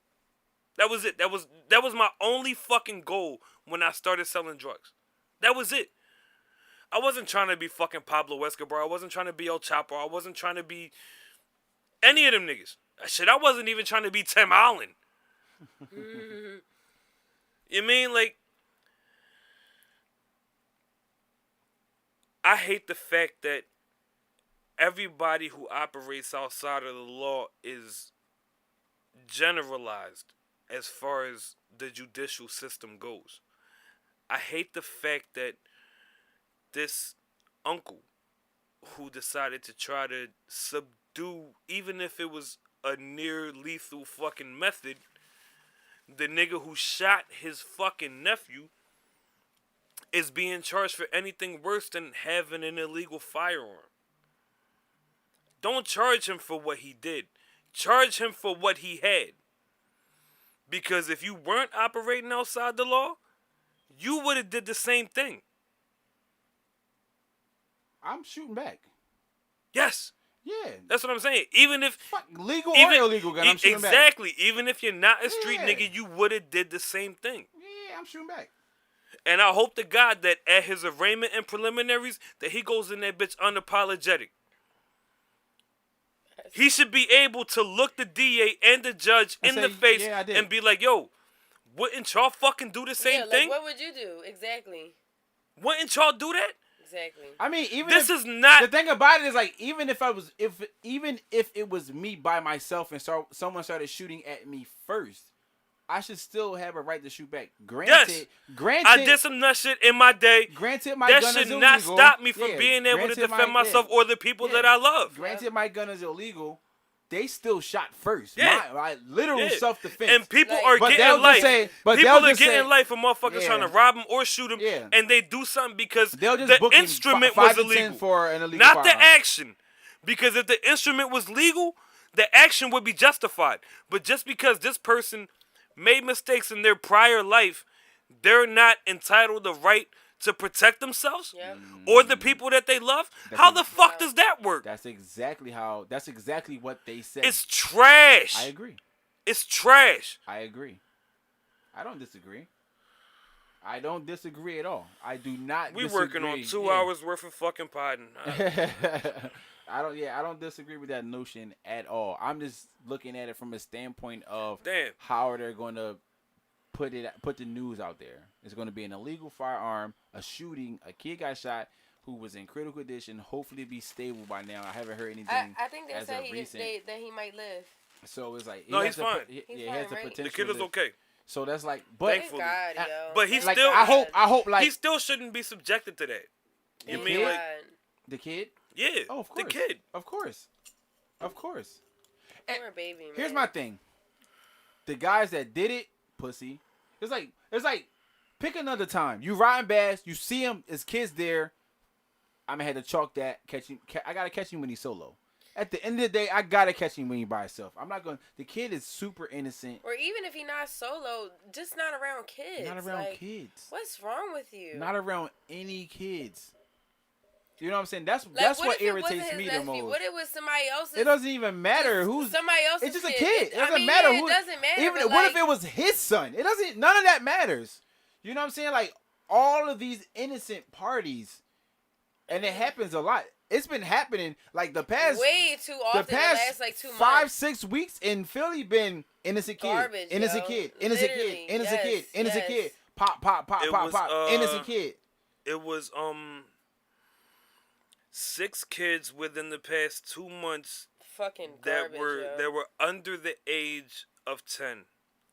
That was it. That was my only fucking goal when I started selling drugs. That was it. I wasn't trying to be fucking Pablo Escobar. I wasn't trying to be El Chapo. I wasn't trying to be any of them niggas. Shit, I wasn't even trying to be Tim Allen. You mean, like, I hate the fact that everybody who operates outside of the law is generalized as far as the judicial system goes. I hate the fact that this uncle who decided to try to subdue, even if it was a near lethal fucking method, the nigga who shot his fucking nephew is being charged for anything worse than having an illegal firearm. Don't charge him for what he did. Charge him for what he had. Because if you weren't operating outside the law, you would have did the same thing. I'm shooting back. Yes. Yeah. That's what I'm saying. Even if legal or illegal gun, I'm shooting back. exactly. Even if you're not a street Yeah. nigga, you would have did the same thing. Yeah, I'm shooting back. And I hope to God that at his arraignment and preliminaries that he goes in that bitch unapologetic. He should be able to look the DA and the judge in the face and be like, yo, wouldn't y'all fucking do the same thing? What would you do? Exactly. Wouldn't y'all do that? Exactly. I mean, even this if, is not the thing about it is like even if it was me by myself and someone started shooting at me first, I should still have a right to shoot back. Granted, I did some nut shit in my day. Granted, my that gun should is not illegal. stop me from Yeah, being able to granted defend myself or the people that I love. Granted, my gun is illegal. They still shot first. Yeah. My literal self-defense. And people are getting life. People are getting life for motherfuckers trying to rob them or shoot them. Yeah. And they do something because They'll just the book him instrument 5 was to 10 illegal. for an illegal not the firearm. action. Because if the instrument was legal, the action would be justified. But just because this person made mistakes in their prior life, they're not entitled the right to protect themselves or the people that they love. How the fuck does that work? That's exactly what they said. It's trash. I agree. It's trash. I agree. I don't disagree. I don't disagree at all. I do not We disagree. working on 2 hours worth of fucking podding. I don't disagree with that notion at all. I'm just looking at it from a standpoint of how they're going to put the news out there. It's going to be an illegal firearm, a shooting, a kid got shot who was in critical condition, hopefully be stable by now. I haven't heard anything. I think they as said of recent. that he might live. So it's like no, he's fine. He has the potential. The kid is okay. So that's like, but thankfully, God, but he like, still. I hope like he still shouldn't be subjected to that. You mean kid? like the kid? yeah? Oh, of course. The kid. Of course. Poor baby, man. Here's my thing. The guys that did it, pussy. It's like pick another time. You riding Bass, you see him, his kids there. I'm gonna have to chalk that catching. I gotta catch him when he's solo. At the end of the day, I gotta catch him when he's by himself. I'm not going. The kid is super innocent. Or even if he's not solo, just not around kids. Not around like, kids. What's wrong with you? Not around any kids. You know what I'm saying? That's like, what irritates me the most. What if it was somebody else's? It doesn't even matter who's somebody else's. It's just a kid. kid. It doesn't matter who. It doesn't matter. Even but what if it was his son? It doesn't. None of that matters. You know what I'm saying? Like all of these innocent parties, and it happens a lot. It's been happening like the past way too often. The last like 2 months. 5-6 weeks in Philly been innocent kid, Garbage, innocent kid, innocent kid, innocent kid, innocent kid, pop, innocent kid. It was 6 kids within the past 2 months fucking that garbage, that were under the age of 10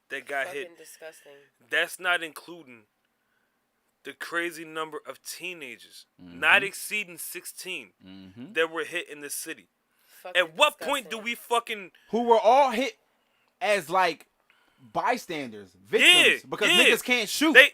that got fucking hit. Disgusting. That's not including the crazy number of teenagers, not exceeding 16, that were hit in the city. Fucking At what disgusting. point do we fucking... Who were all hit as, like, bystanders, victims, because niggas can't shoot. They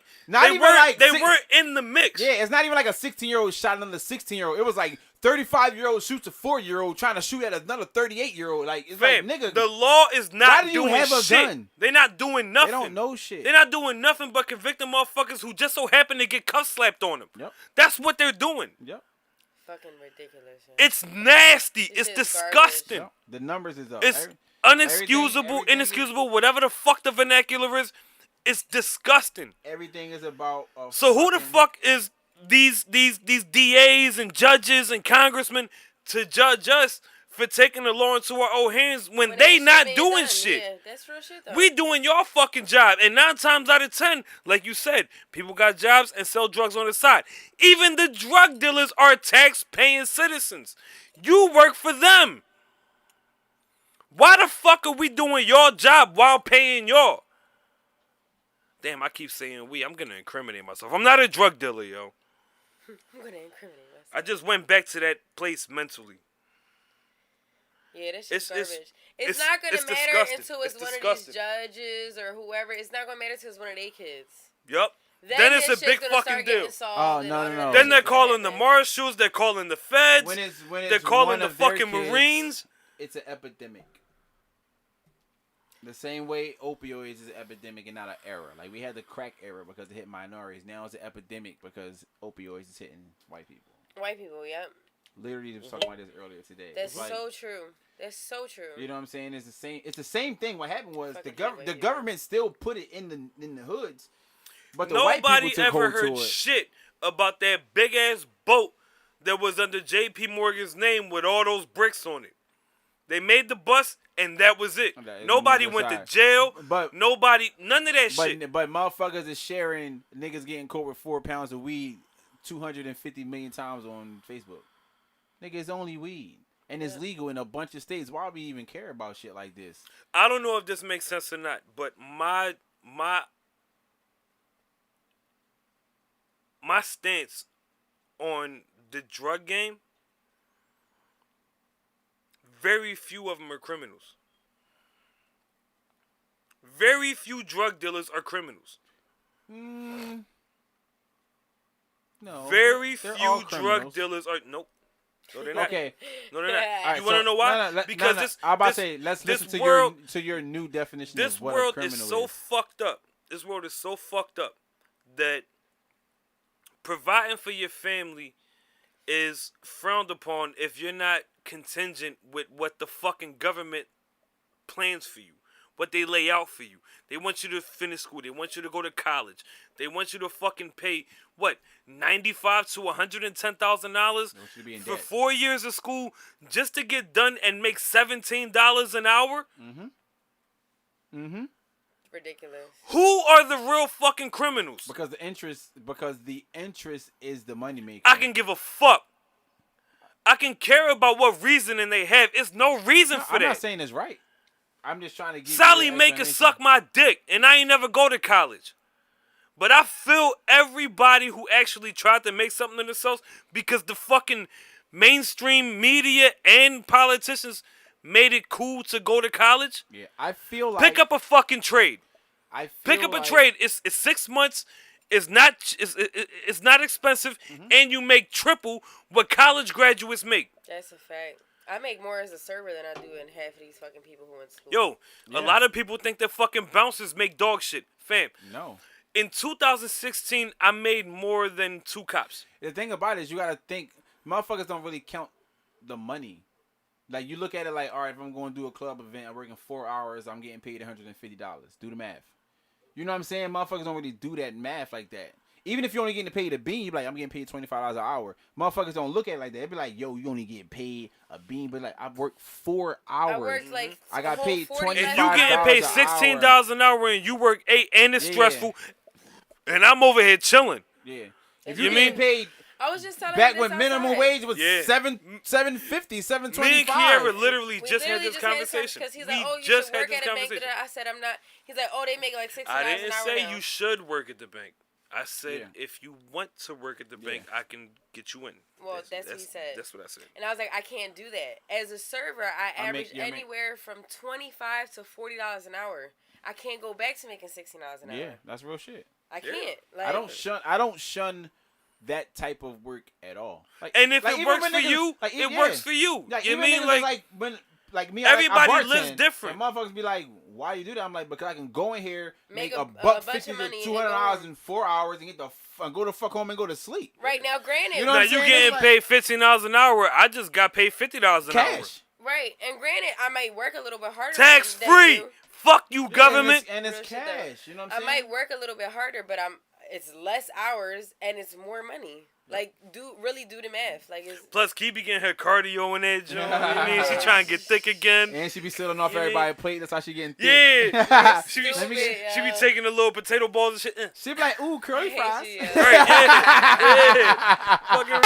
weren't in the mix. Yeah, it's not even like a 16-year-old shot another 16-year-old. It was like 35-year-old shoots a 4-year-old trying to shoot at another 38-year-old. Like, it's Fam, like, nigga, the law is not why do you doing have a shit. gun? They're not doing nothing. They don't know shit. They're not doing nothing but convicting motherfuckers who just so happen to get cuff slapped on them. Yep. That's what they're doing. Yep. Fucking ridiculous. It's nasty. It's is disgusting. Yep. The numbers is up. It's unexcusable, everything inexcusable, whatever the fuck the vernacular is. It's disgusting. Everything is about. So who the fuck is these DAs and judges and congressmen to judge us for taking the law into our own hands when they not doing shit? Yeah, that's real shit though. We doing your fucking job, and 9 times out of 10, like you said, people got jobs and sell drugs on the side. Even the drug dealers are tax-paying citizens. You work for them. Why the fuck are we doing your job while paying y'all? Damn, I keep saying we. I'm gonna incriminate myself. I'm not a drug dealer, yo. I'm gonna incriminate myself. I just went back to that place mentally. Yeah, that's just It's- garbage. It's not gonna matter disgusting. until it's one disgusting. of these judges or whoever. It's not gonna matter until it's one of their kids. Yup. Then it's this a big shit's gonna fucking start getting deal. solved Oh, and no, all no, that no. shit Then they're gonna calling the happen. marshals. They're calling the feds. When it's they're calling one the of their fucking kids, Marines. It's an epidemic. The same way opioids is an epidemic and not an era. Like we had the crack era because it hit minorities. Now it's an epidemic because opioids is hitting white people. White people, yep. Literally was talking about this earlier today. That's It's like, so true. That's so true. You know what I'm saying? It's the same thing. What happened was Fucking the white government still put it in the hoods, but the white Nobody people took ever hold to heard it. shit about that big ass boat that was under J.P. Morgan's name with all those bricks on it. They made the bus and that was it. Okay, Nobody it's went to aside. jail. But None of that shit. But motherfuckers is sharing niggas getting caught with 4 pounds of weed 250 million times on Facebook. Nigga, it's only weed. And it's legal in a bunch of states. Why would we even care about shit like this? I don't know if this makes sense or not, but my stance on the drug game, very few of them are criminals. Very few drug dealers are criminals. No. Very they're few all drug criminals. dealers are nope. No, they're not. Okay. No, they're not. All right, You want to know why? Because this. I'm about this, to say, let's this listen to world, your new definition This of what world a criminal is so is. fucked up. This world is so fucked up that providing for your family is frowned upon if you're not contingent with what the fucking government plans for you, what they lay out for you. They want you to finish school. They want you to go to college. They want you to fucking pay what, $95,000 to $110,000 for debt. 4 years of school just to get done and make $17 an hour. Ridiculous. Who are the real fucking criminals? Because the interest is the moneymaker. I can give a fuck. I can care about what reasoning they have. It's no reason for I'm that. not saying it's right. I'm just trying to give Sally you the make it explanation. suck my dick, and I ain't never go to college. But I feel everybody who actually tried to make something of themselves because the fucking mainstream media and politicians made it cool to go to college. Yeah, I feel like Pick up a fucking trade. Pick up like, a trade. It's 6 months. It's not expensive, and you make triple what college graduates make. That's a fact. I make more as a server than I do in half of these fucking people who in school. Yo, Yeah. a lot of people think that fucking bouncers make dog shit. Fam, No. in 2016, I made more than 2 cops. The thing about it is you gotta think, motherfuckers don't really count the money. Like, you look at it like, all right, if I'm going to do a club event, I'm working 4 hours, I'm getting paid $150. Do the math. You know what I'm saying? Motherfuckers don't really do that math like that. Even if you're only getting paid a bean, you be like, I'm getting paid $25 an hour. Motherfuckers don't look at it like that. They be like, yo, you only getting paid a bean, but like, I worked 4 hours. I worked like I got a whole paid 40 If lessons. you getting paid $16 an hour and you work 8 and it's Yeah. stressful, and I'm over here chilling. Yeah. If You you mean- getting paid I was just telling back her when this minimum outside. wage was Yeah. $7.50, Me $7.25. and Kiara literally We just had literally this just had conversation. because he's We like, oh, you just should had work this at a bank. conversation. I said, I'm not. He's like, oh, they make like $60 I an didn't hour say now. you should work at the bank. I said Yeah. if you want to work at the bank, I can get you in. Well, that's what he said. That's what I said. And I was like, I can't do that. As a server, I average anywhere from $25 to $40 an hour. I can't go back to making $16 an hour. Yeah, that's real shit. I can't. Like, I don't shun that type of work at all. Like, And if like, it even works when for niggas- you, like, it yeah. works for you. Like, You even mean niggas like when like me, everybody I lives bartend, different. And motherfuckers be like, why you do that? I'm like, because I can go in here, make Make a a buck bunch 50 of to money and $200 go in 4 hours and and go the fuck home and go to sleep. right now, granted, You know now what I'm you saying? getting It's paid $15 an hour. I just got paid $50 an hour. Cash. right, and granted, I might work a little bit harder. Tax than free. you. Fuck you, Yeah, government. and it's Real shit, though. cash. You know what I I'm saying? might work a little bit harder, but it's less hours and it's more money. Like, really do the math. Like, it's Plus, Key be getting her cardio in there, Joe. You know what I mean? She trying to get thick again. And she be stealing off You mean- everybody's plate. That's how she getting thick. Yeah. she be Stupid, she be yeah. taking the little potato balls and shit. She be like, ooh, curly I hate fries. you, yeah. Right, yeah. Fucking right.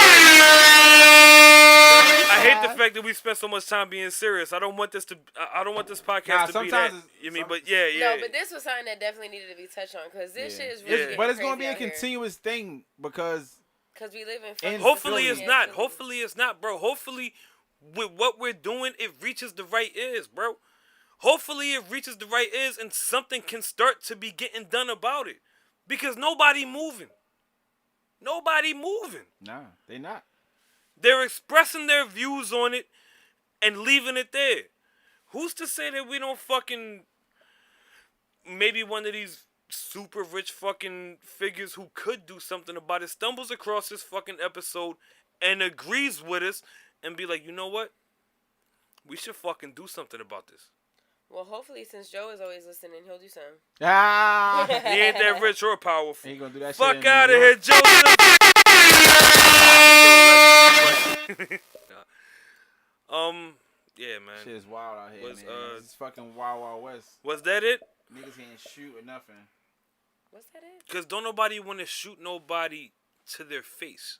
I hate the fact that we spent so much time being serious. I don't want this podcast Nah, to be that. sometimes You mean, but yeah. No, but this was something that definitely needed to be touched on because this shit is really Yeah. getting But it's gonna be crazy a out here. continuous thing because Because we live in And fucking Hopefully it's Philly. not. Hopefully it's not, bro. Hopefully with what we're doing, it reaches the right ears, bro. Hopefully it reaches the right ears and something can start to be getting done about it. Because nobody moving. Nobody moving. nah, they not. They're expressing their views on it and leaving it there. Who's to say that we don't fucking maybe one of these super rich fucking figures who could do something about it stumbles across this fucking episode and agrees with us and be like, you know what? We should fucking do something about this. Well, hopefully, since Joe is always listening, he'll do something. Ah, He ain't that rich or powerful. ain't gonna do that. Fuck shit in out New of York. here, Joseph. Yeah, man. Shit is wild out here, Was, man. It's fucking wild west. Was that it? Niggas can't shoot or nothing. What's that? Because don't nobody want to shoot nobody to their face.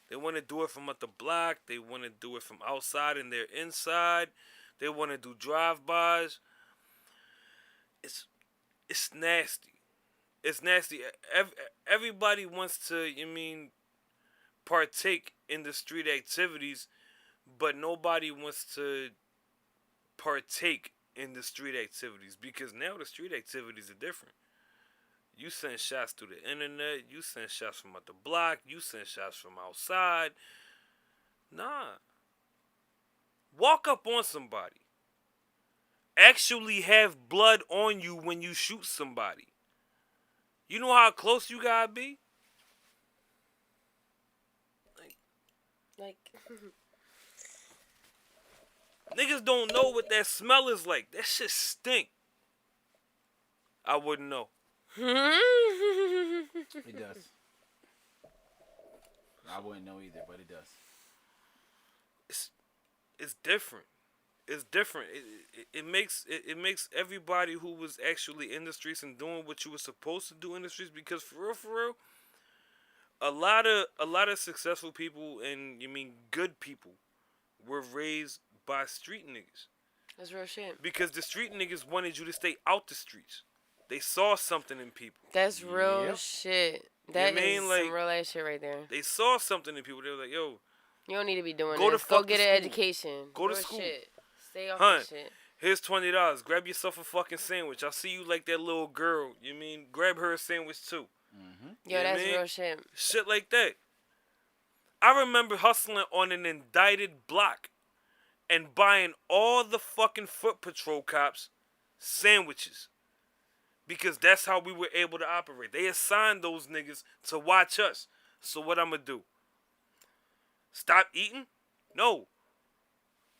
They want to do it from up the block. They want to do it from outside and they're inside. They want to do drive-bys. It's nasty. It's nasty. Everybody wants to, partake in the street activities, but nobody wants to partake in the street activities because now the street activities are different. You send shots through the internet. You send shots from out the block. You send shots from outside. Nah. Walk up on somebody. Actually have blood on you when you shoot somebody. You know how close you gotta be? Like, Niggas don't know what that smell is like. That shit stink. I wouldn't know. It does. I wouldn't know either, but it does. It's different. It's different. It makes everybody who was actually in the streets and doing what you were supposed to do in the streets, because for real, a lot of successful people and good people were raised by street niggas. that's real shit. Because the street niggas wanted you to stay out the streets. They saw something in people. That's real shit. That is mean? Like, some real ass shit right there. They saw something in people. They were like, yo, You don't need to be doing Go to this. Go fucking get an school. education. Go to Real school. Shit. Stay off Hun, that shit. here's $20. Grab yourself a fucking sandwich. I see you like that little girl. Grab her a sandwich too. Yo, You know that's what I mean? real shit. Shit like that. I remember hustling on an indicted block and buying all the fucking foot patrol cops sandwiches. Because that's how we were able to operate. They assigned those niggas to watch us. So what I'm going to do? Stop eating? No.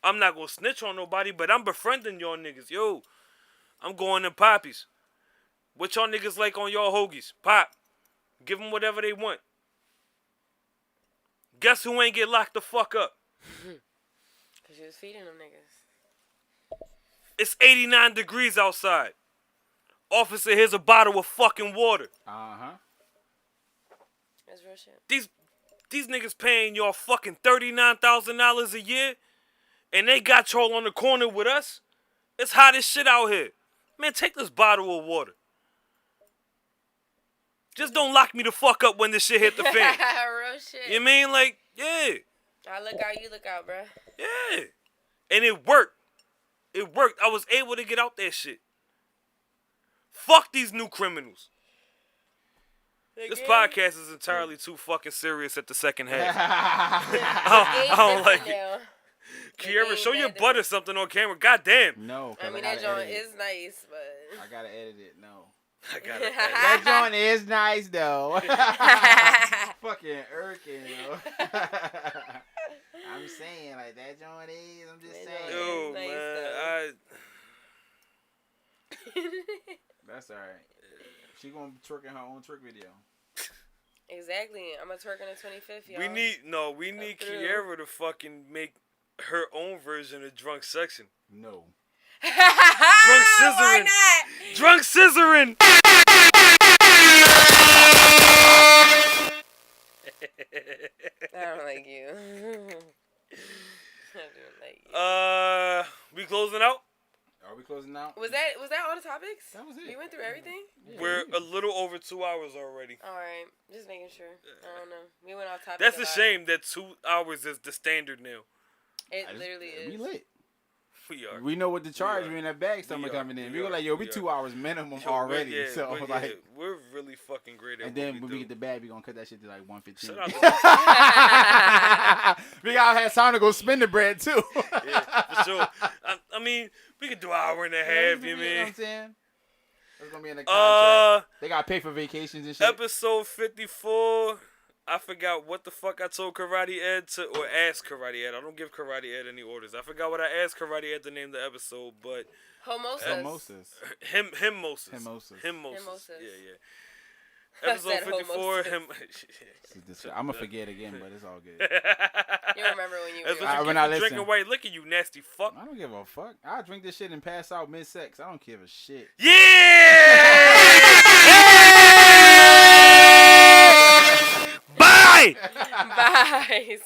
I'm not going to snitch on nobody, but I'm befriending y'all niggas. Yo, I'm going to Poppies. What y'all niggas like on y'all hoagies? Pop. Give them whatever they want. Guess who ain't get locked the fuck up? Because you was feeding them niggas. It's 89 degrees outside. Officer, here's a bottle of fucking water. That's real shit. These niggas paying y'all fucking $39,000 a year, and they got y'all on the corner with us. It's hot as shit out here. Man, take this bottle of water. Just don't lock me the fuck up when this shit hit the fan. Real shit. You mean? Like, yeah. I look out, you look out, bruh. Yeah. And it worked. It worked. I was able to get out that shit. Fuck these new criminals. This podcast is entirely too fucking serious at the second half. I don't like it. Kiera, show your butt or something on camera. Goddamn. No. I mean, that joint is nice, but... I gotta edit it. No. I got it. That joint is nice, though. Fucking irking, yo. I'm saying, like, that joint is. I'm just saying. Yo, Nice, man. That's alright. She gonna twerk in her own twerk video. Exactly. I'm gonna twerk on the 25th, y'all. We need Kiera to fucking make her own version of Drunk Section. No. Drunk scissoring. Why not? Drunk scissoring. I don't like you. I don't like you. We closing out? Are we closing out? Was that all the topics? That was it. We went through everything? Yeah, We're a little over 2 hours already. Alright. Just making sure. I don't know. We went off topic. That's a lot. shame that 2 hours is the standard now. It literally is. We lit. We are. We know what to charge. We in that bag summer coming in. We were like, yo, we 2 hours minimum already. We're really fucking great at and then what when we we do. get the bag, we gonna cut that shit to like 115. Shout out to We gotta have time to go spend the bread too. yeah, for sure. I mean, we could do an hour and a half. You know mean? what I'm saying? That's gonna be in the contract. They gotta pay for vacations and shit. Episode 54. I forgot what the fuck I told Karate Ed to, or asked Karate Ed. I don't give Karate Ed any orders. I forgot what I asked Karate Ed to name the episode, but Hemosas. Hemosas. Hemosas. Yeah. Episode 54. I'm gonna forget again, but it's all good. You remember when you were when I listen. drinking white liquor, you nasty fuck. I don't give a fuck. I'll drink this shit and pass out mid-sex. I don't give a shit. Yeah! Bye! Bye.